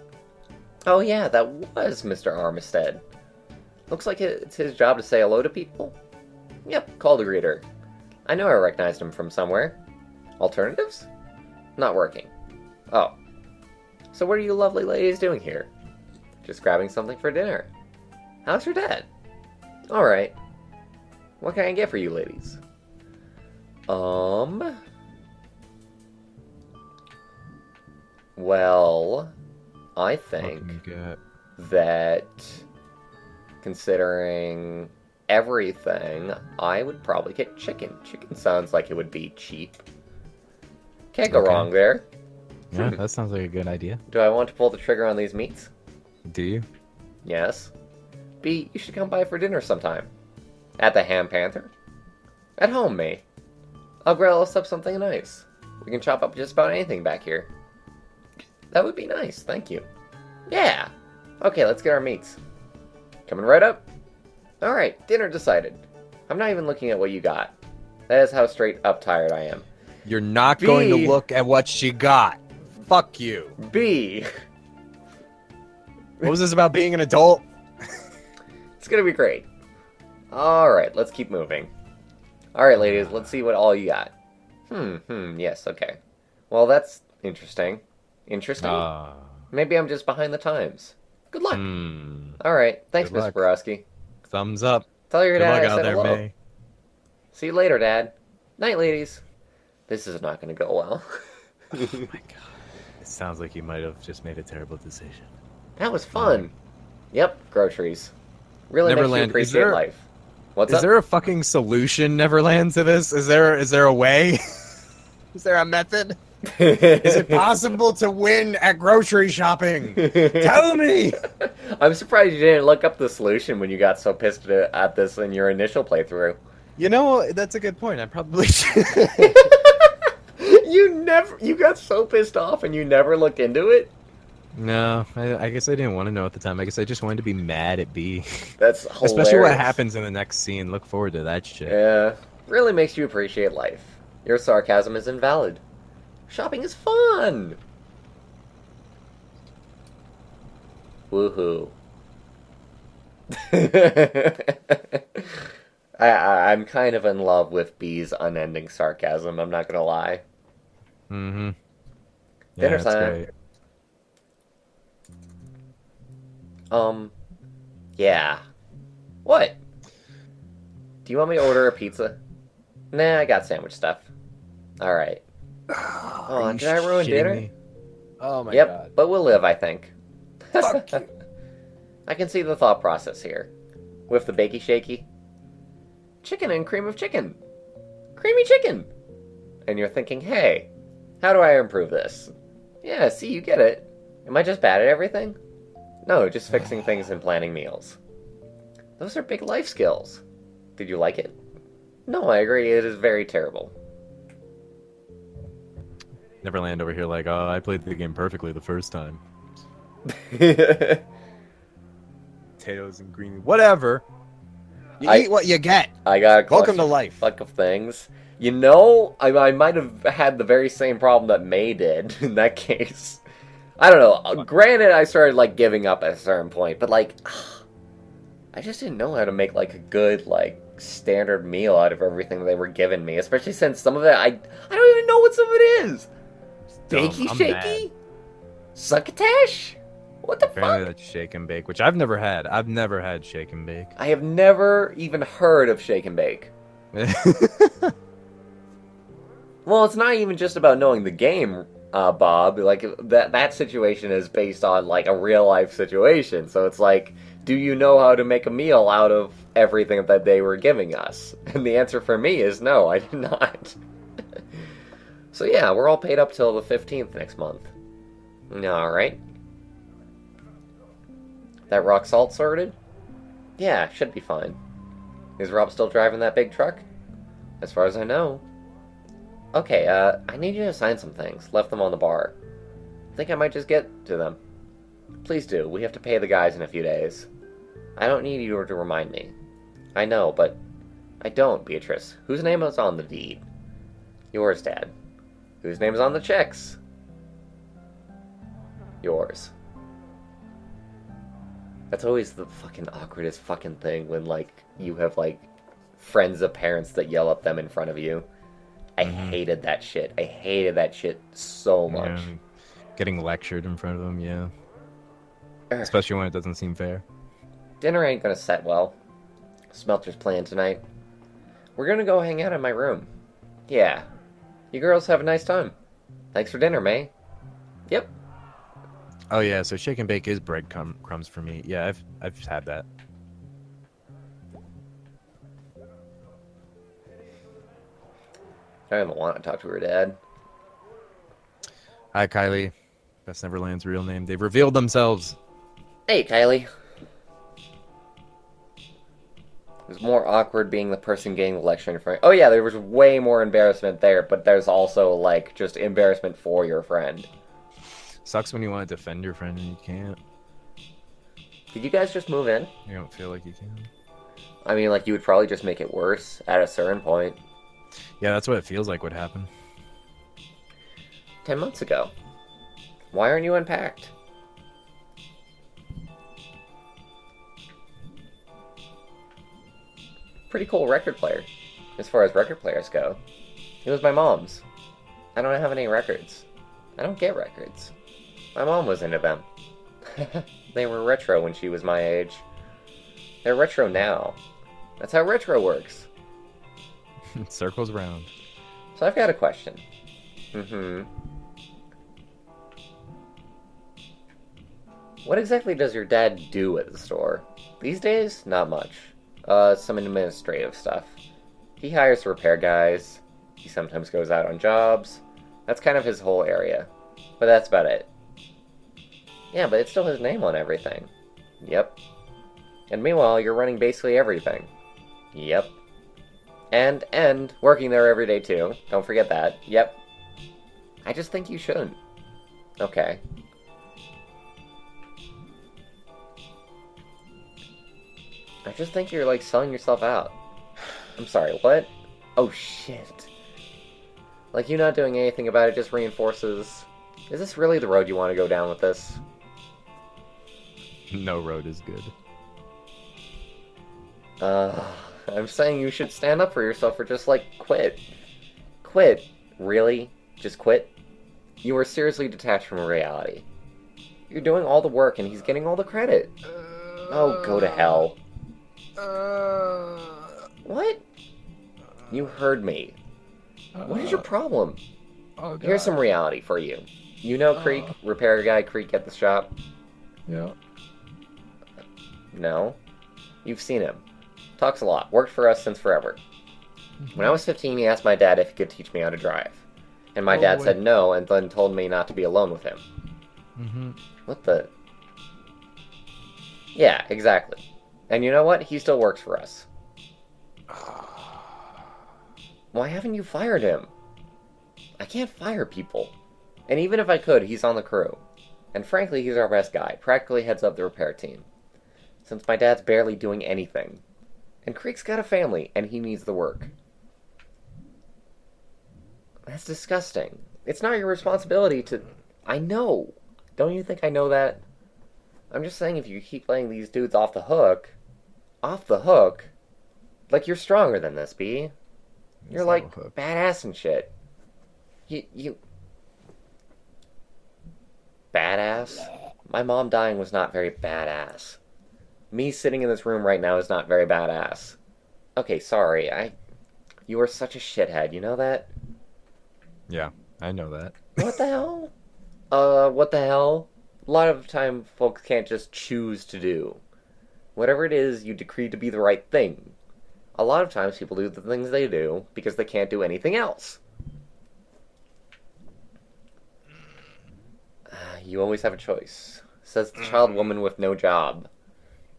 Speaker 2: Oh yeah, that was Mr. Armistead. Looks like it's his job to say hello to people. Yep, call the greeter. I know I recognized him from somewhere. Alternatives? Not working. Oh. So what are you lovely ladies doing here? Just grabbing something for dinner. How's your dad? Alright. What can I get for you ladies? Well, I think that considering everything, I would probably get chicken. Chicken sounds like it would be cheap. Can't go wrong there.
Speaker 1: Yeah, that sounds like a good idea.
Speaker 2: Do I want to pull the trigger on these meats?
Speaker 1: Do you?
Speaker 2: Yes. B, you should come by for dinner sometime. At the Ham Panther? At home, mate. I'll grill us up something nice. We can chop up just about anything back here. That would be nice, thank you. Yeah! Okay, let's get our meats. Coming right up? Alright, dinner decided. I'm not even looking at what you got. That is how straight up tired I am.
Speaker 1: You're not going to
Speaker 2: B.
Speaker 1: look at what she got. Fuck you.
Speaker 2: B.
Speaker 1: What was this about being an adult?
Speaker 2: It's gonna be great. Alright, let's keep moving. Alright, ladies, let's see what all you got. Yes, okay. Well, that's interesting. Interesting? Maybe I'm just behind the times. Good luck. Alright, thanks,
Speaker 1: Good
Speaker 2: Mr.
Speaker 1: luck.
Speaker 2: Borowski.
Speaker 1: Thumbs up.
Speaker 2: Tell your
Speaker 1: Good
Speaker 2: dad
Speaker 1: luck
Speaker 2: I
Speaker 1: out
Speaker 2: said
Speaker 1: there,
Speaker 2: hello.
Speaker 1: May.
Speaker 2: See you later, Dad. Night, ladies. This is not gonna go well.
Speaker 1: Oh my god. It sounds like you might have just made a terrible decision.
Speaker 2: That was fun. Yep, groceries. Really makes you
Speaker 1: Neverland,
Speaker 2: appreciate life. What's
Speaker 1: Is
Speaker 2: up?
Speaker 1: there a fucking solution, Neverland, to this? Is there a way? Is there a method? Is it possible to win at grocery shopping? Tell me!
Speaker 2: I'm surprised you didn't look up the solution when you got so pissed at this in your initial playthrough.
Speaker 1: You know, that's a good point. I probably should.
Speaker 2: You got so pissed off and you never looked into it?
Speaker 1: No, I guess I didn't want to know at the time. I guess I just wanted to be mad at B.
Speaker 2: That's hilarious.
Speaker 1: Especially what happens in the next scene. Look forward to that shit.
Speaker 2: Yeah, really makes you appreciate life. Your sarcasm is invalid. Shopping is fun! Woohoo. I'm kind of in love with B's unending sarcasm, I'm not gonna lie.
Speaker 1: Mm-hmm. Yeah,
Speaker 2: Dinner
Speaker 1: that's
Speaker 2: time.
Speaker 1: great.
Speaker 2: Yeah. What? Do you want me to order a pizza? Nah, I got sandwich stuff. Alright. Oh, did I ruin dinner?
Speaker 1: Me? Oh my
Speaker 2: Yep,
Speaker 1: god.
Speaker 2: but we'll live, I think.
Speaker 1: Fuck you.
Speaker 2: I can see the thought process here. With the bakey shaky. Chicken and cream of chicken. Creamy chicken. And you're thinking, hey, how do I improve this? Yeah, see, you get it. Am I just bad at everything? No, just fixing things and planning meals. Those are big life skills. Did you like it? No, I agree, it is very terrible.
Speaker 1: Neverland over here like, oh, I played the game perfectly the first time. Potatoes and green... Whatever. You eat what you get.
Speaker 2: I got a
Speaker 1: Welcome to life.
Speaker 2: fuck of things. You know, I might have had the very same problem that May did in that case. I don't know. Granted, I started, like, giving up at a certain point, but, like, I just didn't know how to make, like, a good, like, standard meal out of everything they were giving me, especially since some of it, I don't even know what some of it is. Bakey shaky? Succotash? What the
Speaker 1: Apparently
Speaker 2: fuck?
Speaker 1: that's shake and bake, which I've never had. I've never had shake and bake.
Speaker 2: I have never even heard of shake and bake. Well, it's not even just about knowing the game, Bob. Like, that situation is based on, like, a real-life situation. So it's like, do you know how to make a meal out of everything that they were giving us? And the answer for me is no, I did not. So yeah, we're all paid up till the 15th next month. Alright. That rock salt sorted? Yeah, should be fine. Is Rob still driving that big truck? As far as I know. Okay, I need you to sign some things. Left them on the bar. I think I might just get to them. Please do. We have to pay the guys in a few days. I don't need you to remind me. I know, but I don't, Beatrice. Whose name is on the deed? Yours, Dad. Whose name is on the checks? Yours. That's always the fucking awkwardest fucking thing when, like, you have, like, friends of parents that yell at them in front of you. I hated that shit. I hated that shit so much.
Speaker 1: Yeah, getting lectured in front of them, yeah. Especially when it doesn't seem fair.
Speaker 2: Dinner ain't gonna set well. Smelter's playing tonight. We're gonna go hang out in my room. Yeah. You girls have a nice time. Thanks for dinner, May. Yep.
Speaker 1: Oh yeah, so shake and bake is bread crumbs for me. Yeah, I've had that.
Speaker 2: I don't want to talk to her dad.
Speaker 1: Hi, Kylie. That's Neverland's real name. They've revealed themselves.
Speaker 2: Hey, Kylie. It was more awkward being the person getting the lecture in front. Oh yeah, there was way more embarrassment there, but there's also, like, just embarrassment for your friend.
Speaker 1: Sucks when you want to defend your friend and you can't.
Speaker 2: Did you guys just move in?
Speaker 1: You don't feel like you can.
Speaker 2: I mean, like, you would probably just make it worse at a certain point.
Speaker 1: Yeah, that's what it feels like would happen.
Speaker 2: 10 months ago. Why aren't you unpacked? Pretty cool record player, as far as record players go. It was my mom's. I don't have any records. I don't get records. My mom was into them. They were retro when she was my age. They're retro now. That's how retro works.
Speaker 1: It circles around.
Speaker 2: So I've got a question. What exactly does your dad do at the store? These days, not much. Some administrative stuff. He hires repair guys. He sometimes goes out on jobs. That's kind of his whole area. But that's about it. Yeah, but it's still his name on everything. Yep. And meanwhile, you're running basically everything. Yep. And working there every day too. Don't forget that. Yep. I just think you shouldn't. Okay. I just think you're, like, selling yourself out. I'm sorry, what? Oh, shit. Like, you not doing anything about it just reinforces... Is this really the road you want to go down with this?
Speaker 1: No road is good.
Speaker 2: I'm saying you should stand up for yourself or just, like, quit. Quit. Really? Just quit? You are seriously detached from reality. You're doing all the work and he's getting all the credit. Oh, go to hell. What? You heard me. What is your problem?
Speaker 1: Oh, God.
Speaker 2: Here's some reality for you. You know Creek, repair guy Creek at the shop?
Speaker 1: Yeah.
Speaker 2: No? You've seen him. Talks a lot. Worked for us since forever. When I was 15, he asked my dad if he could teach me how to drive. And my dad said no, and then told me not to be alone with him. What the... Yeah, exactly. And you know what? He still works for us. Why haven't you fired him? I can't fire people. And even if I could, he's on the crew. And frankly, he's our best guy. Practically heads up the repair team. Since my dad's barely doing anything. And Creek's got a family, and he needs the work. That's disgusting. It's not your responsibility to... I know. Don't you think I know that? I'm just saying if you keep letting these dudes off the hook... Off the hook? Like, you're stronger than this, B. You're like badass and shit. You... Badass? My mom dying was not very badass. Me sitting in this room right now is not very badass. Okay, sorry, You are such a shithead, you know that?
Speaker 1: Yeah, I know that.
Speaker 2: What the hell? What the hell? A lot of time, folks can't just choose to do. Whatever it is you decree to be the right thing. A lot of times people do the things they do because they can't do anything else. You always have a choice, says the child woman with no job.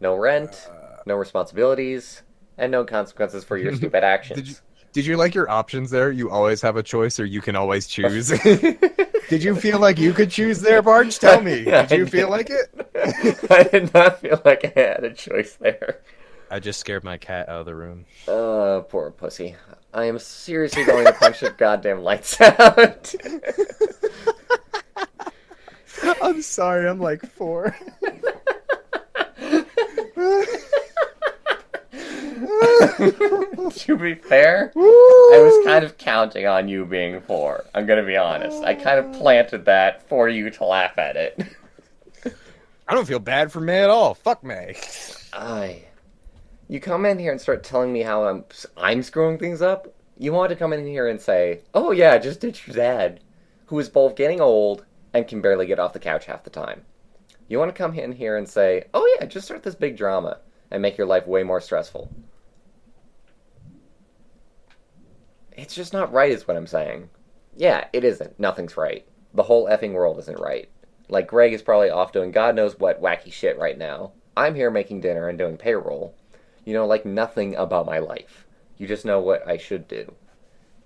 Speaker 2: No rent, no responsibilities, and no consequences for your stupid actions.
Speaker 1: Did you like your options there? You always have a choice, or you can always choose. Did you feel like you could choose there, Bwarch? Tell me. Did you feel like it?
Speaker 2: I did not feel like I had a choice there.
Speaker 1: I just scared my cat out of the room.
Speaker 2: Poor pussy. I am seriously going to punch your goddamn lights out.
Speaker 1: I'm sorry, I'm like 4.
Speaker 2: To be fair, I was kind of counting on you being 4. I'm gonna be honest. I kind of planted that for you to laugh at it.
Speaker 1: I don't feel bad for May at all. Fuck May.
Speaker 2: You come in here and start telling me how I'm screwing things up? You want to come in here and say, oh yeah, just ditch your dad, who is both getting old and can barely get off the couch half the time. You want to come in here and say, oh yeah, just start this big drama and make your life way more stressful. It's just not right is what I'm saying. Yeah, it isn't. Nothing's right. The whole effing world isn't right. Like, Greg is probably off doing God knows what wacky shit right now. I'm here making dinner and doing payroll. You know, like nothing about my life. You just know what I should do.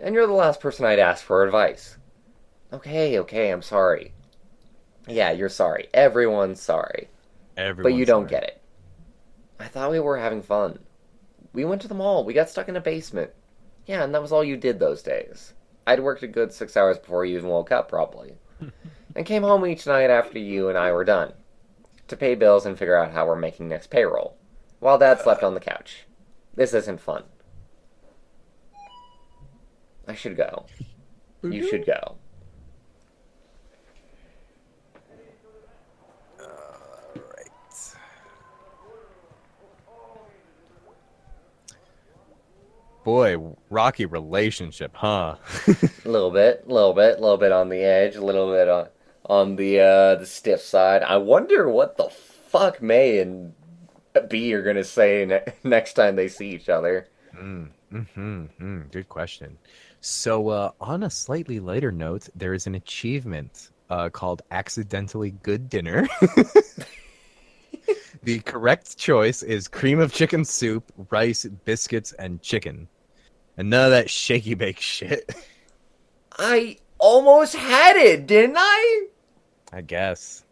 Speaker 2: And you're the last person I'd ask for advice. Okay, I'm sorry. Yeah, you're sorry. Everyone's sorry. But you don't get it. I thought we were having fun. We went to the mall. We got stuck in a basement. Yeah, and that was all you did those days. I'd worked a good 6 hours before you even woke up, probably. And came home each night after you and I were done. To pay bills and figure out how we're making next payroll. While Dad slept on the couch. This isn't fun. I should go. You should go.
Speaker 1: Right. Boy, rocky relationship, huh?
Speaker 2: A little bit on the edge, a little bit on the stiff side. I wonder what the fuck May and B are gonna say next time they see each other.
Speaker 1: Good question. So, on a slightly lighter note, there is an achievement called Accidentally Good Dinner. The correct choice is cream of chicken soup, rice, biscuits, and chicken. And none of that shaky bake shit.
Speaker 2: I almost had it, didn't I?
Speaker 1: I guess.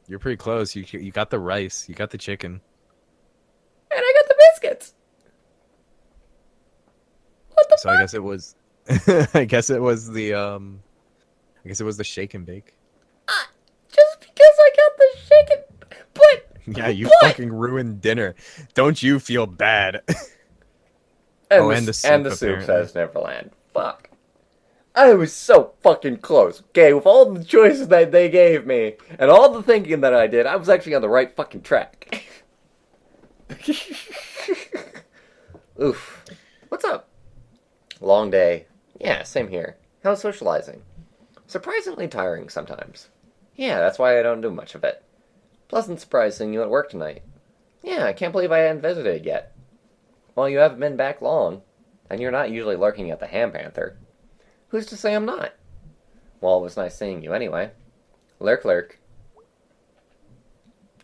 Speaker 1: You're pretty close. You got the rice. You got the chicken.
Speaker 2: And I got the biscuits. What the fuck?
Speaker 1: I guess it was I guess it was the shake and bake.
Speaker 2: Just because I got the shaken, but
Speaker 1: Yeah, you fucking ruined dinner. Don't you feel bad?
Speaker 2: and the soup says Neverland. Fuck. I was so fucking close. Okay, with all the choices that they gave me and all the thinking that I did, I was actually on the right fucking track. Oof. What's up? Long day. Yeah, same here. How's socializing? Surprisingly tiring sometimes. Yeah, that's why I don't do much of it. Pleasant surprise seeing you at work tonight. Yeah, I can't believe I hadn't visited yet. Well, you haven't been back long, and you're not usually lurking at the Ham Panther. Who's to say I'm not? Well, it was nice seeing you anyway. Lurk, lurk.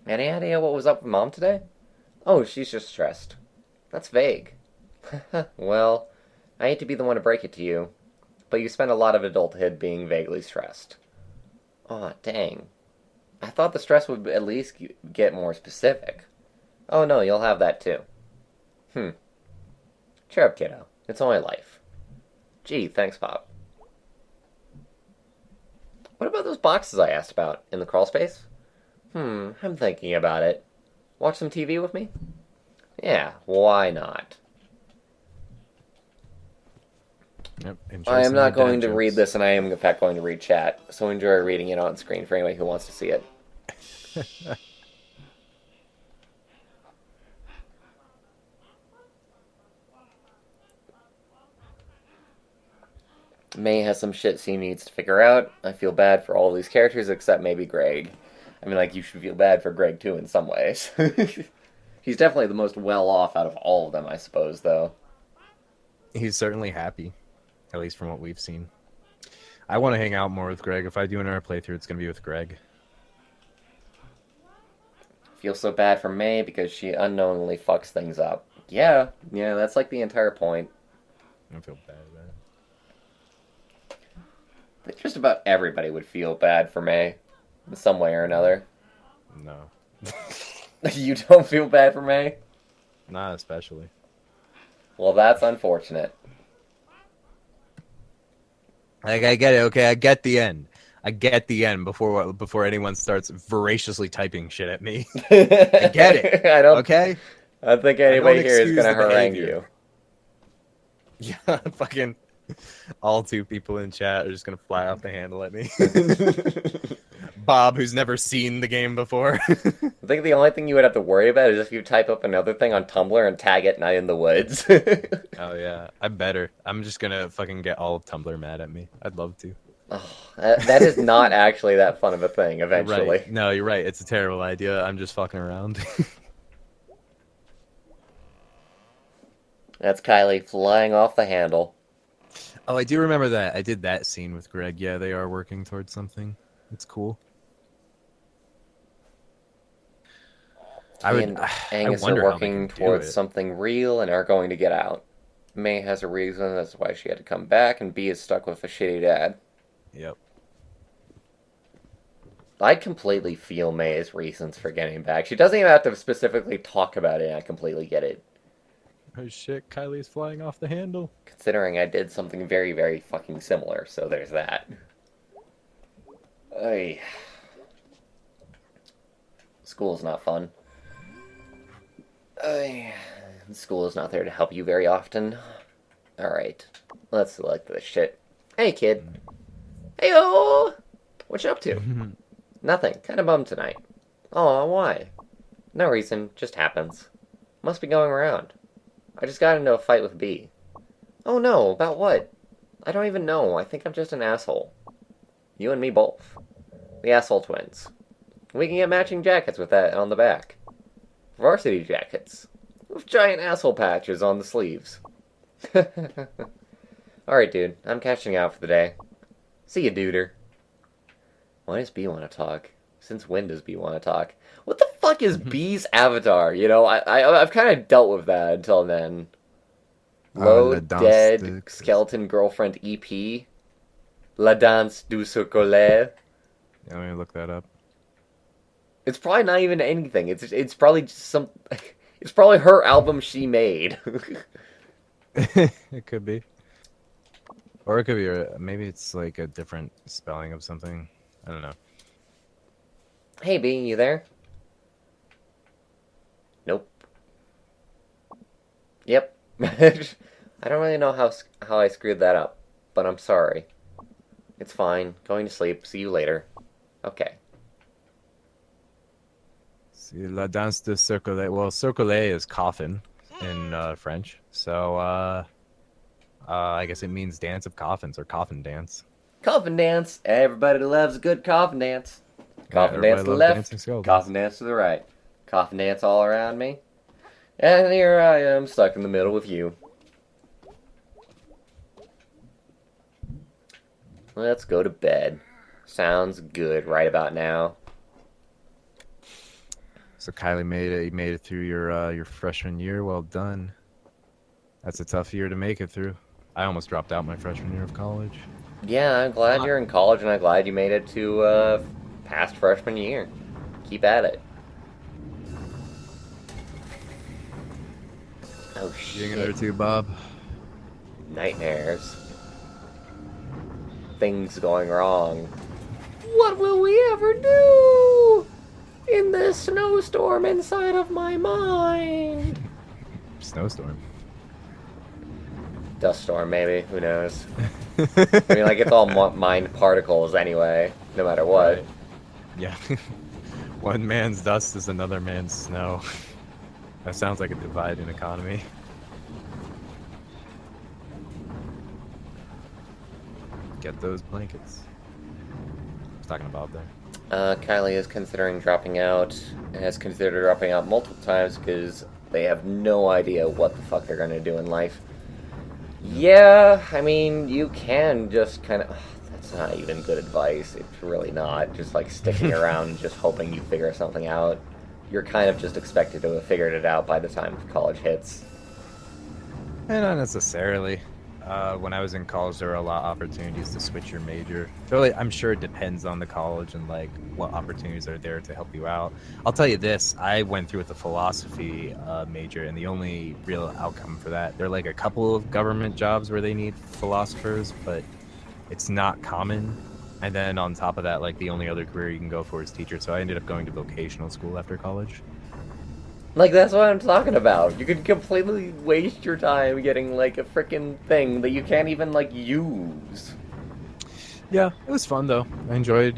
Speaker 2: Any idea what was up with Mom today? Oh, she's just stressed. That's vague. Well, I hate to be the one to break it to you, but you spend a lot of adulthood being vaguely stressed. Aw, dang. I thought the stress would at least get more specific. Oh no, you'll have that too. Cheer up, kiddo. It's only life. Gee, thanks, Pop. What about those boxes I asked about in the crawl space? I'm thinking about it. Watch some TV with me? Yeah, why not?
Speaker 1: Yep,
Speaker 2: I am not going to read this, and I am in fact going to read chat, so enjoy reading it on screen for anybody who wants to see it. May has some shit she needs to figure out. I feel bad for all these characters except maybe Greg. I mean, like, you should feel bad for Greg, too, in some ways. He's definitely the most well-off out of all of them, I suppose, though.
Speaker 1: He's certainly happy, at least from what we've seen. I want to hang out more with Greg. If I do another playthrough, it's going to be with Greg.
Speaker 2: Feel so bad for May because she unknowingly fucks things up. Yeah, that's like the entire point.
Speaker 1: I don't feel bad about it.
Speaker 2: But just about everybody would feel bad for May, in some way or another.
Speaker 1: No.
Speaker 2: You don't feel bad for May?
Speaker 1: Not especially.
Speaker 2: Well, that's unfortunate.
Speaker 1: Like, I get it, okay? I get the end. I get the end before anyone starts voraciously typing shit at me. I get it. Okay?
Speaker 2: I don't think anybody here is going to harangue you.
Speaker 1: Yeah, fucking all two people in chat are just going to fly off the handle at me. Bob, who's never seen the game before.
Speaker 2: I think the only thing you would have to worry about is if you type up another thing on Tumblr and tag it Night in the Woods.
Speaker 1: Oh, yeah. I better. I'm just going to fucking get all of Tumblr mad at me. I'd love to.
Speaker 2: Oh, that is not actually that fun of a thing, eventually.
Speaker 1: Right. No, you're right. It's a terrible idea. I'm just fucking around.
Speaker 2: That's Kylie flying off the handle.
Speaker 1: Oh, I do remember that. I did that scene with Greg. Yeah, they are working towards something. It's cool.
Speaker 2: Angus are working towards something real and are going to get out. May has a reason. That's why she had to come back, and B is stuck with a shitty dad.
Speaker 1: Yep.
Speaker 2: I completely feel May's reasons for getting back. She doesn't even have to specifically talk about it, and I completely get it.
Speaker 1: Oh shit, Kylie's flying off the handle.
Speaker 2: Considering I did something very, very fucking similar, so there's that. Ay. School's not fun. Ay. School is not there to help you very often. Alright. Let's select this shit. Hey, kid. Heyo! What you up to? Nothing. Kinda bummed tonight. Oh, why? No reason. Just happens. Must be going around. I just got into a fight with B. Oh no, about what? I don't even know. I think I'm just an asshole. You and me both. The asshole twins. We can get matching jackets with that on the back. Varsity jackets. With giant asshole patches on the sleeves. Alright, dude. I'm catching out for the day. See you, duder. Why does B want to talk? Since when does B want to talk? What the fuck is B's avatar? You know, I've kind of dealt with that until then. Low, dead, skeleton girlfriend EP. La Danse du Chocolat.
Speaker 1: Yeah, let me look that up.
Speaker 2: It's probably not even anything. It's probably just some... It's probably her album she made.
Speaker 1: It could be. Or it could be, maybe it's like a different spelling of something. I don't know.
Speaker 2: Hey, B, you there? Nope. Yep. I don't really know how I screwed that up, but I'm sorry. It's fine. Going to sleep. See you later. Okay.
Speaker 1: See, La Danse de Circuler. Well, Circuler is coffin in French. So, I guess it means dance of coffins or coffin dance.
Speaker 2: Coffin dance. Everybody loves a good coffin dance. Coffin dance to the left. Coffin dance to the right. Coffin dance all around me. And here I am, stuck in the middle with you. Let's go to bed. Sounds good right about now.
Speaker 1: So Kylie made it. You made it through your freshman year. Well done. That's a tough year to make it through. I almost dropped out my freshman year of college.
Speaker 2: Yeah, I'm glad you're in college, and I'm glad you made it to past freshman year. Keep at it. Oh shit.
Speaker 1: You in there too, Bob?
Speaker 2: Nightmares. Things going wrong. What will we ever do in this snowstorm inside of my mind?
Speaker 1: Snowstorm.
Speaker 2: Dust storm, maybe. Who knows? I mean, like, it's all mind particles anyway, no matter what.
Speaker 1: Right. Yeah. One man's dust is another man's snow. That sounds like a divided economy. Get those blankets. I was talking about there.
Speaker 2: Kylie is considering dropping out, and has considered dropping out multiple times because they have no idea what the fuck they're going to do in life. Yeah, I mean, you can just kind of... That's not even good advice. It's really not. Just, like, sticking around and just hoping you figure something out. You're kind of just expected to have figured it out by the time college hits.
Speaker 1: Not necessarily. When I was in college, there were a lot of opportunities to switch your major. Totally, I'm sure it depends on the college and like what opportunities are there to help you out. I'll tell you this: I went through with a philosophy major, and the only real outcome for that, there are like a couple of government jobs where they need philosophers, but it's not common. And then on top of that, like the only other career you can go for is teacher. So I ended up going to vocational school after college.
Speaker 2: Like, that's what I'm talking about. You could completely waste your time getting, like, a frickin' thing that you can't even, like, use.
Speaker 1: Yeah, it was fun, though. I enjoyed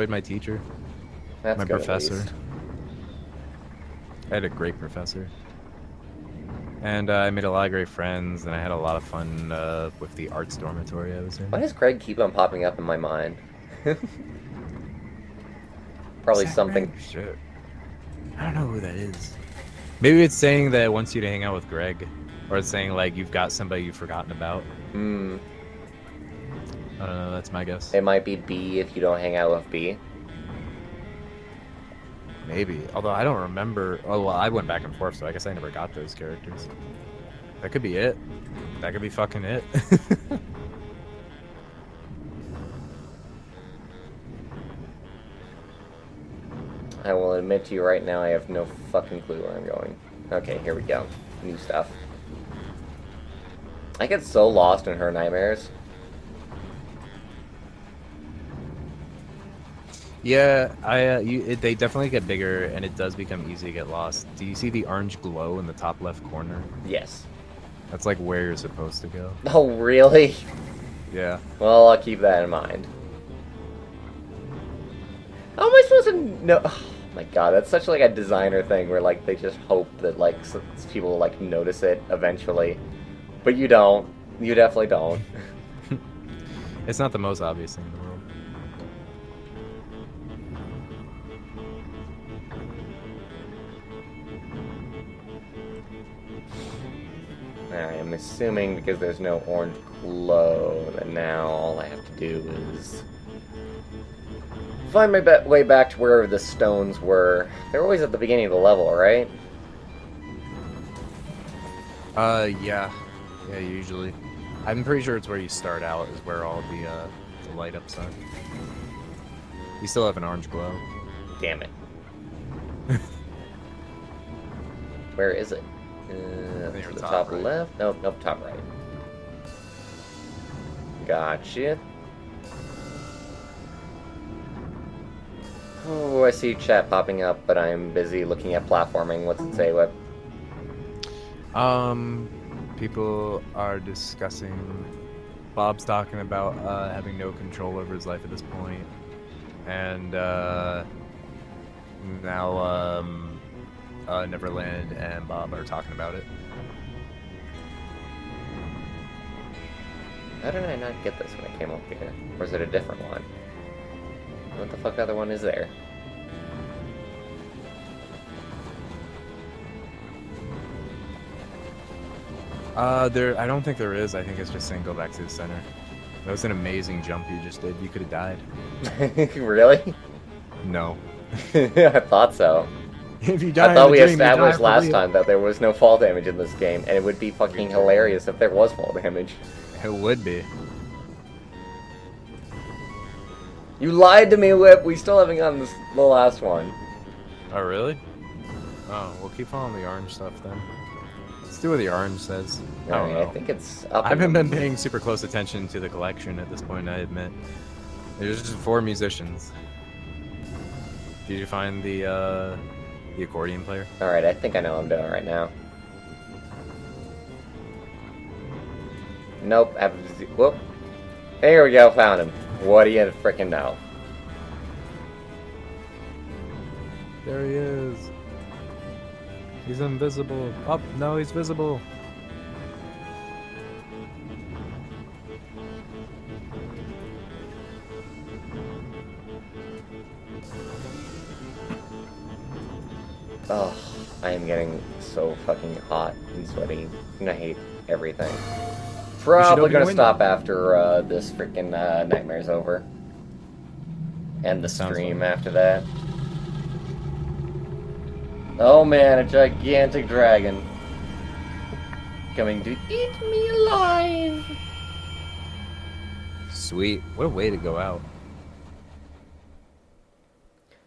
Speaker 1: my teacher.
Speaker 2: That's
Speaker 1: my
Speaker 2: good,
Speaker 1: professor. I had a great professor. And I made a lot of great friends, and I had a lot of fun with the arts dormitory I was in.
Speaker 2: Why does Greg keep on popping up in my mind? Probably something...
Speaker 1: Greg? Shit. I don't know who that is. Maybe it's saying that it wants you to hang out with Greg. Or it's saying, like, you've got somebody you've forgotten about.
Speaker 2: Hmm.
Speaker 1: I don't know, that's my guess.
Speaker 2: It might be B if you don't hang out with B.
Speaker 1: Maybe. Although I don't remember... Oh, well, I went back and forth, so I guess I never got those characters. That could be it. That could be fucking it.
Speaker 2: I will admit to you right now, I have no fucking clue where I'm going. Okay, here we go. New stuff. I get so lost in her nightmares.
Speaker 1: Yeah, they definitely get bigger, and it does become easy to get lost. Do you see the orange glow in the top left corner?
Speaker 2: Yes.
Speaker 1: That's like where you're supposed to go.
Speaker 2: Oh, really?
Speaker 1: Yeah.
Speaker 2: Well, I'll keep that in mind. How am I supposed to know? Oh my god, that's such like a designer thing where like they just hope that like people like notice it eventually, but you don't. You definitely don't.
Speaker 1: It's not the most obvious thing in the world.
Speaker 2: Alright, I'm assuming because there's no orange glow that now all I have to do is find my way back to where the stones were. They're always at the beginning of the level, right?
Speaker 1: Yeah. Yeah, usually. I'm pretty sure it's where you start out, is where all the light ups are. You still have an orange glow.
Speaker 2: Damn it. Where is it? To the top
Speaker 1: right.
Speaker 2: left? Nope, nope, top right. Gotcha. Oh, I see chat popping up, but I'm busy looking at platforming. What's it say, Whip?
Speaker 1: People are discussing. Bob's talking about having no control over his life at this point, and now Neverland and Bob are talking about it.
Speaker 2: How did I not get this when I came up here? Or is it a different one? What the fuck other one is there?
Speaker 1: I don't think there is. I think it's just saying go back to the center. That was an amazing jump you just did. You could have died.
Speaker 2: Really?
Speaker 1: No.
Speaker 2: I thought so.
Speaker 1: If you die
Speaker 2: I thought
Speaker 1: in
Speaker 2: we
Speaker 1: the dream, you
Speaker 2: established
Speaker 1: die
Speaker 2: last
Speaker 1: for real.
Speaker 2: time that there was no fall damage in this game, and it would be fucking hilarious if there was fall damage.
Speaker 1: It would be.
Speaker 2: You lied to me, Whip! We still haven't gotten the last one.
Speaker 1: Oh, really? Oh, we'll keep following the orange stuff then. Let's do what the orange says. I don't
Speaker 2: Alright,
Speaker 1: know.
Speaker 2: I think it's up.
Speaker 1: I haven't been paying super close attention to the collection at this point, I admit. There's just 4 musicians. Did you find the accordion player?
Speaker 2: Alright, I think I know what I'm doing right now. Nope. Whoop. There we go, found him. What do you frickin' know?
Speaker 1: There he is. He's invisible. Oh, no, he's visible.
Speaker 2: Oh, I am getting so fucking hot and sweaty, and I hate everything. Probably
Speaker 1: open
Speaker 2: gonna
Speaker 1: your
Speaker 2: stop
Speaker 1: window.
Speaker 2: after this freaking nightmare's over. End the
Speaker 1: Sounds
Speaker 2: stream
Speaker 1: fun.
Speaker 2: after that. Oh man, a gigantic dragon. Coming to eat me alive!
Speaker 1: Sweet. What a way to go out.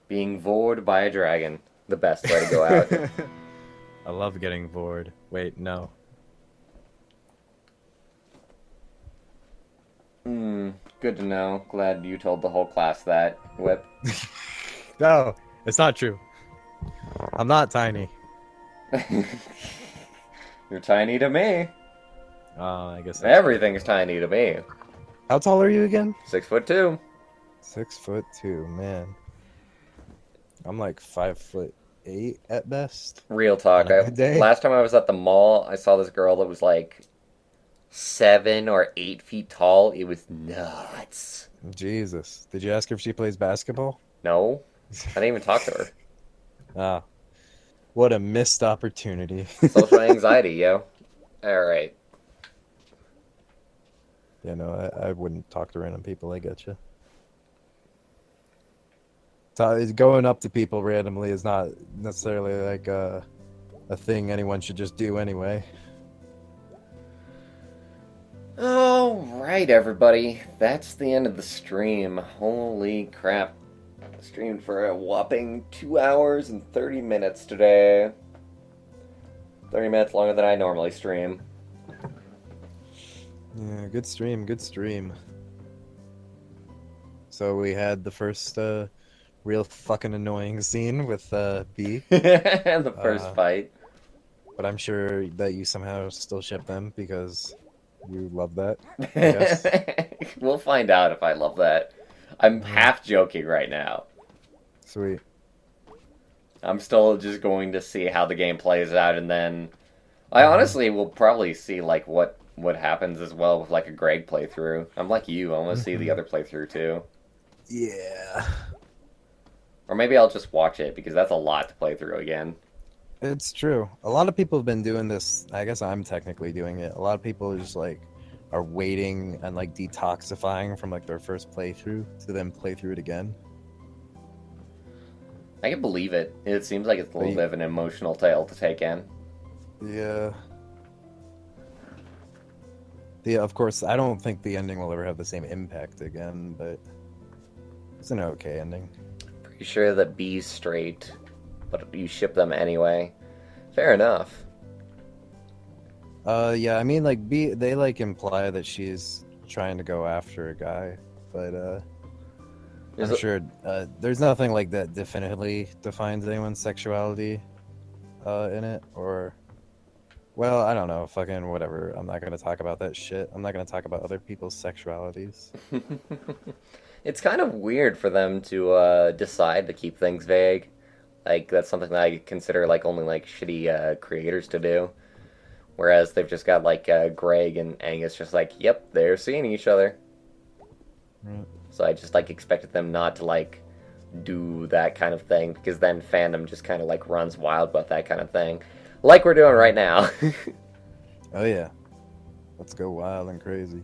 Speaker 2: Being vored by a dragon. The best way to go out.
Speaker 1: I love getting bored. Wait, no.
Speaker 2: Good to know. Glad you told the whole class that, Whip.
Speaker 1: No, it's not true. I'm not tiny.
Speaker 2: You're tiny to me.
Speaker 1: I guess that's...
Speaker 2: Everything's tiny to me.
Speaker 3: How tall are you again?
Speaker 2: 6'2".
Speaker 3: 6'2", man. I'm like 5'8" at best.
Speaker 2: Real talk.
Speaker 3: On a good day.
Speaker 2: Last time I was at the mall, I saw this girl that was like 7 or 8 feet tall. It was nuts.
Speaker 3: Jesus. Did you ask her if she plays basketball?
Speaker 2: No, I didn't even talk to her.
Speaker 3: Ah. What a missed opportunity.
Speaker 2: Social anxiety, yo. Alright.
Speaker 3: Yeah, no, I wouldn't talk to random people. I get you. So going up to people randomly is not necessarily like a thing anyone should just do anyway.
Speaker 2: Alright, everybody. That's the end of the stream. Holy crap. I streamed for a whopping 2 hours and 30 minutes today. 30 minutes longer than I normally stream.
Speaker 3: Yeah, good stream, good stream. So we had the first real fucking annoying scene with B.
Speaker 2: The first fight.
Speaker 3: But I'm sure that you somehow still ship them because you love that, I guess.
Speaker 2: We'll find out if I love that. I'm half joking right now.
Speaker 3: Sweet.
Speaker 2: I'm still just going to see how the game plays out, and then I honestly will probably see like what happens as well with like a Greg playthrough. I'm like you, I want to see the other playthrough too.
Speaker 3: Yeah.
Speaker 2: Or maybe I'll just watch it because that's a lot to play through again.
Speaker 3: It's true. A lot of people have been doing this. I guess I'm technically doing it. A lot of people just like are waiting and like detoxifying from like their first playthrough to then play through it again.
Speaker 2: I can believe it. It seems like it's a little bit of an emotional tale to take in.
Speaker 3: Yeah. Yeah, of course, I don't think the ending will ever have the same impact again, but it's an okay ending.
Speaker 2: Pretty sure that B's straight, but you ship them anyway. Fair enough.
Speaker 3: Yeah, I mean, like, B, they, like, imply that she's trying to go after a guy, but, I'm sure, there's nothing, like, that definitively defines anyone's sexuality, in it, or, well, I don't know, fucking whatever. I'm not gonna talk about that shit. I'm not gonna talk about other people's sexualities.
Speaker 2: It's kind of weird for them to decide to keep things vague. Like, that's something that I consider, like, only, like, shitty creators to do. Whereas they've just got, like, Greg and Angus just like, yep, they're seeing each other.
Speaker 3: Right.
Speaker 2: So I just, like, expected them not to, like, do that kind of thing, because then fandom just kind of, like, runs wild about that kind of thing. Like we're doing right now.
Speaker 3: Oh, yeah. Let's go wild and crazy.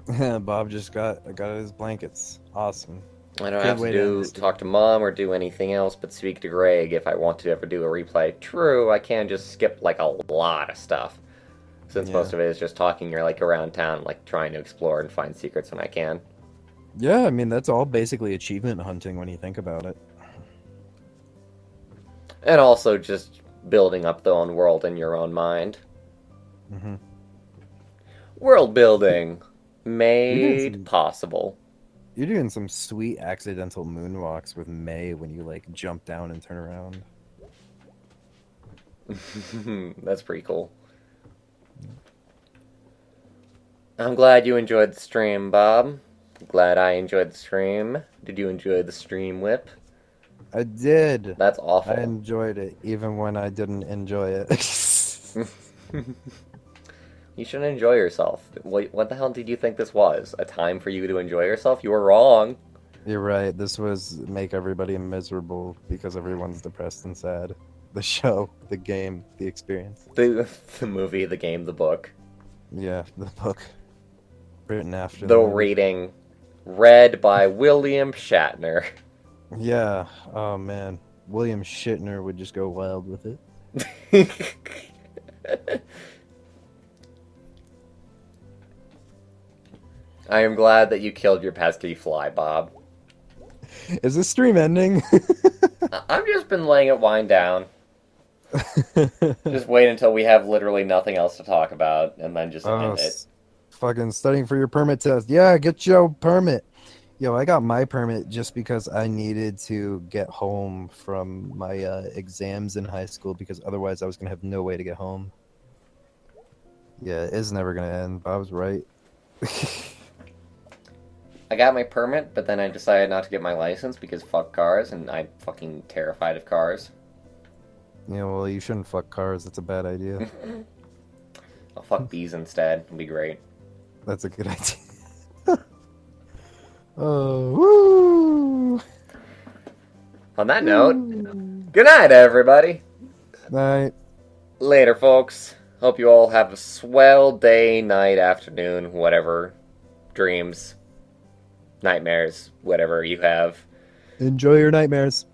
Speaker 3: Bob just got his blankets. Awesome.
Speaker 2: I don't have to talk to Mom or do anything else but speak to Greg if I want to ever do a replay. True, I can just skip, like, a lot of stuff. Since most of it is just talking, you're, like, around town, like, trying to explore and find secrets when I can.
Speaker 3: Yeah, I mean, that's all basically achievement hunting when you think about it.
Speaker 2: And also just building up the own world in your own mind.
Speaker 3: Mm-hmm.
Speaker 2: World building made possible.
Speaker 3: You're doing some sweet accidental moonwalks with May when you, like, jump down and turn around.
Speaker 2: That's pretty cool. I'm glad you enjoyed the stream, Bob. Glad I enjoyed the stream. Did you enjoy the stream whip?
Speaker 3: I did.
Speaker 2: That's awful.
Speaker 3: I enjoyed it, even when I didn't enjoy it.
Speaker 2: You shouldn't enjoy yourself. What the hell did you think this was? A time for you to enjoy yourself? You were wrong.
Speaker 3: You're right. This was make everybody miserable because everyone's depressed and sad. The show, the game, the experience.
Speaker 2: The movie, the game, the book.
Speaker 3: Yeah, the book. Written after
Speaker 2: the reading. Read by William Shatner.
Speaker 3: Yeah. Oh, man. William Shatner would just go wild with it.
Speaker 2: I am glad that you killed your pesky fly, Bob.
Speaker 3: Is this stream ending?
Speaker 2: I've just been letting it wind down. Just wait until we have literally nothing else to talk about, and then just end it.
Speaker 3: Fucking studying for your permit test. Yeah, get your permit. Yo, I got my permit just because I needed to get home from my exams in high school, because otherwise I was going to have no way to get home. Yeah, it's never going to end. Bob's right.
Speaker 2: I got my permit, but then I decided not to get my license because fuck cars, and I'm fucking terrified of cars.
Speaker 3: Yeah, well, you shouldn't fuck cars. That's a bad idea.
Speaker 2: I'll fuck bees instead. It'll be great.
Speaker 3: That's a good idea. Oh, woo!
Speaker 2: On that note, good night, everybody.
Speaker 3: Night.
Speaker 2: Later, folks. Hope you all have a swell day, night, afternoon, whatever. Dreams. Nightmares. Whatever you have.
Speaker 3: Enjoy your nightmares.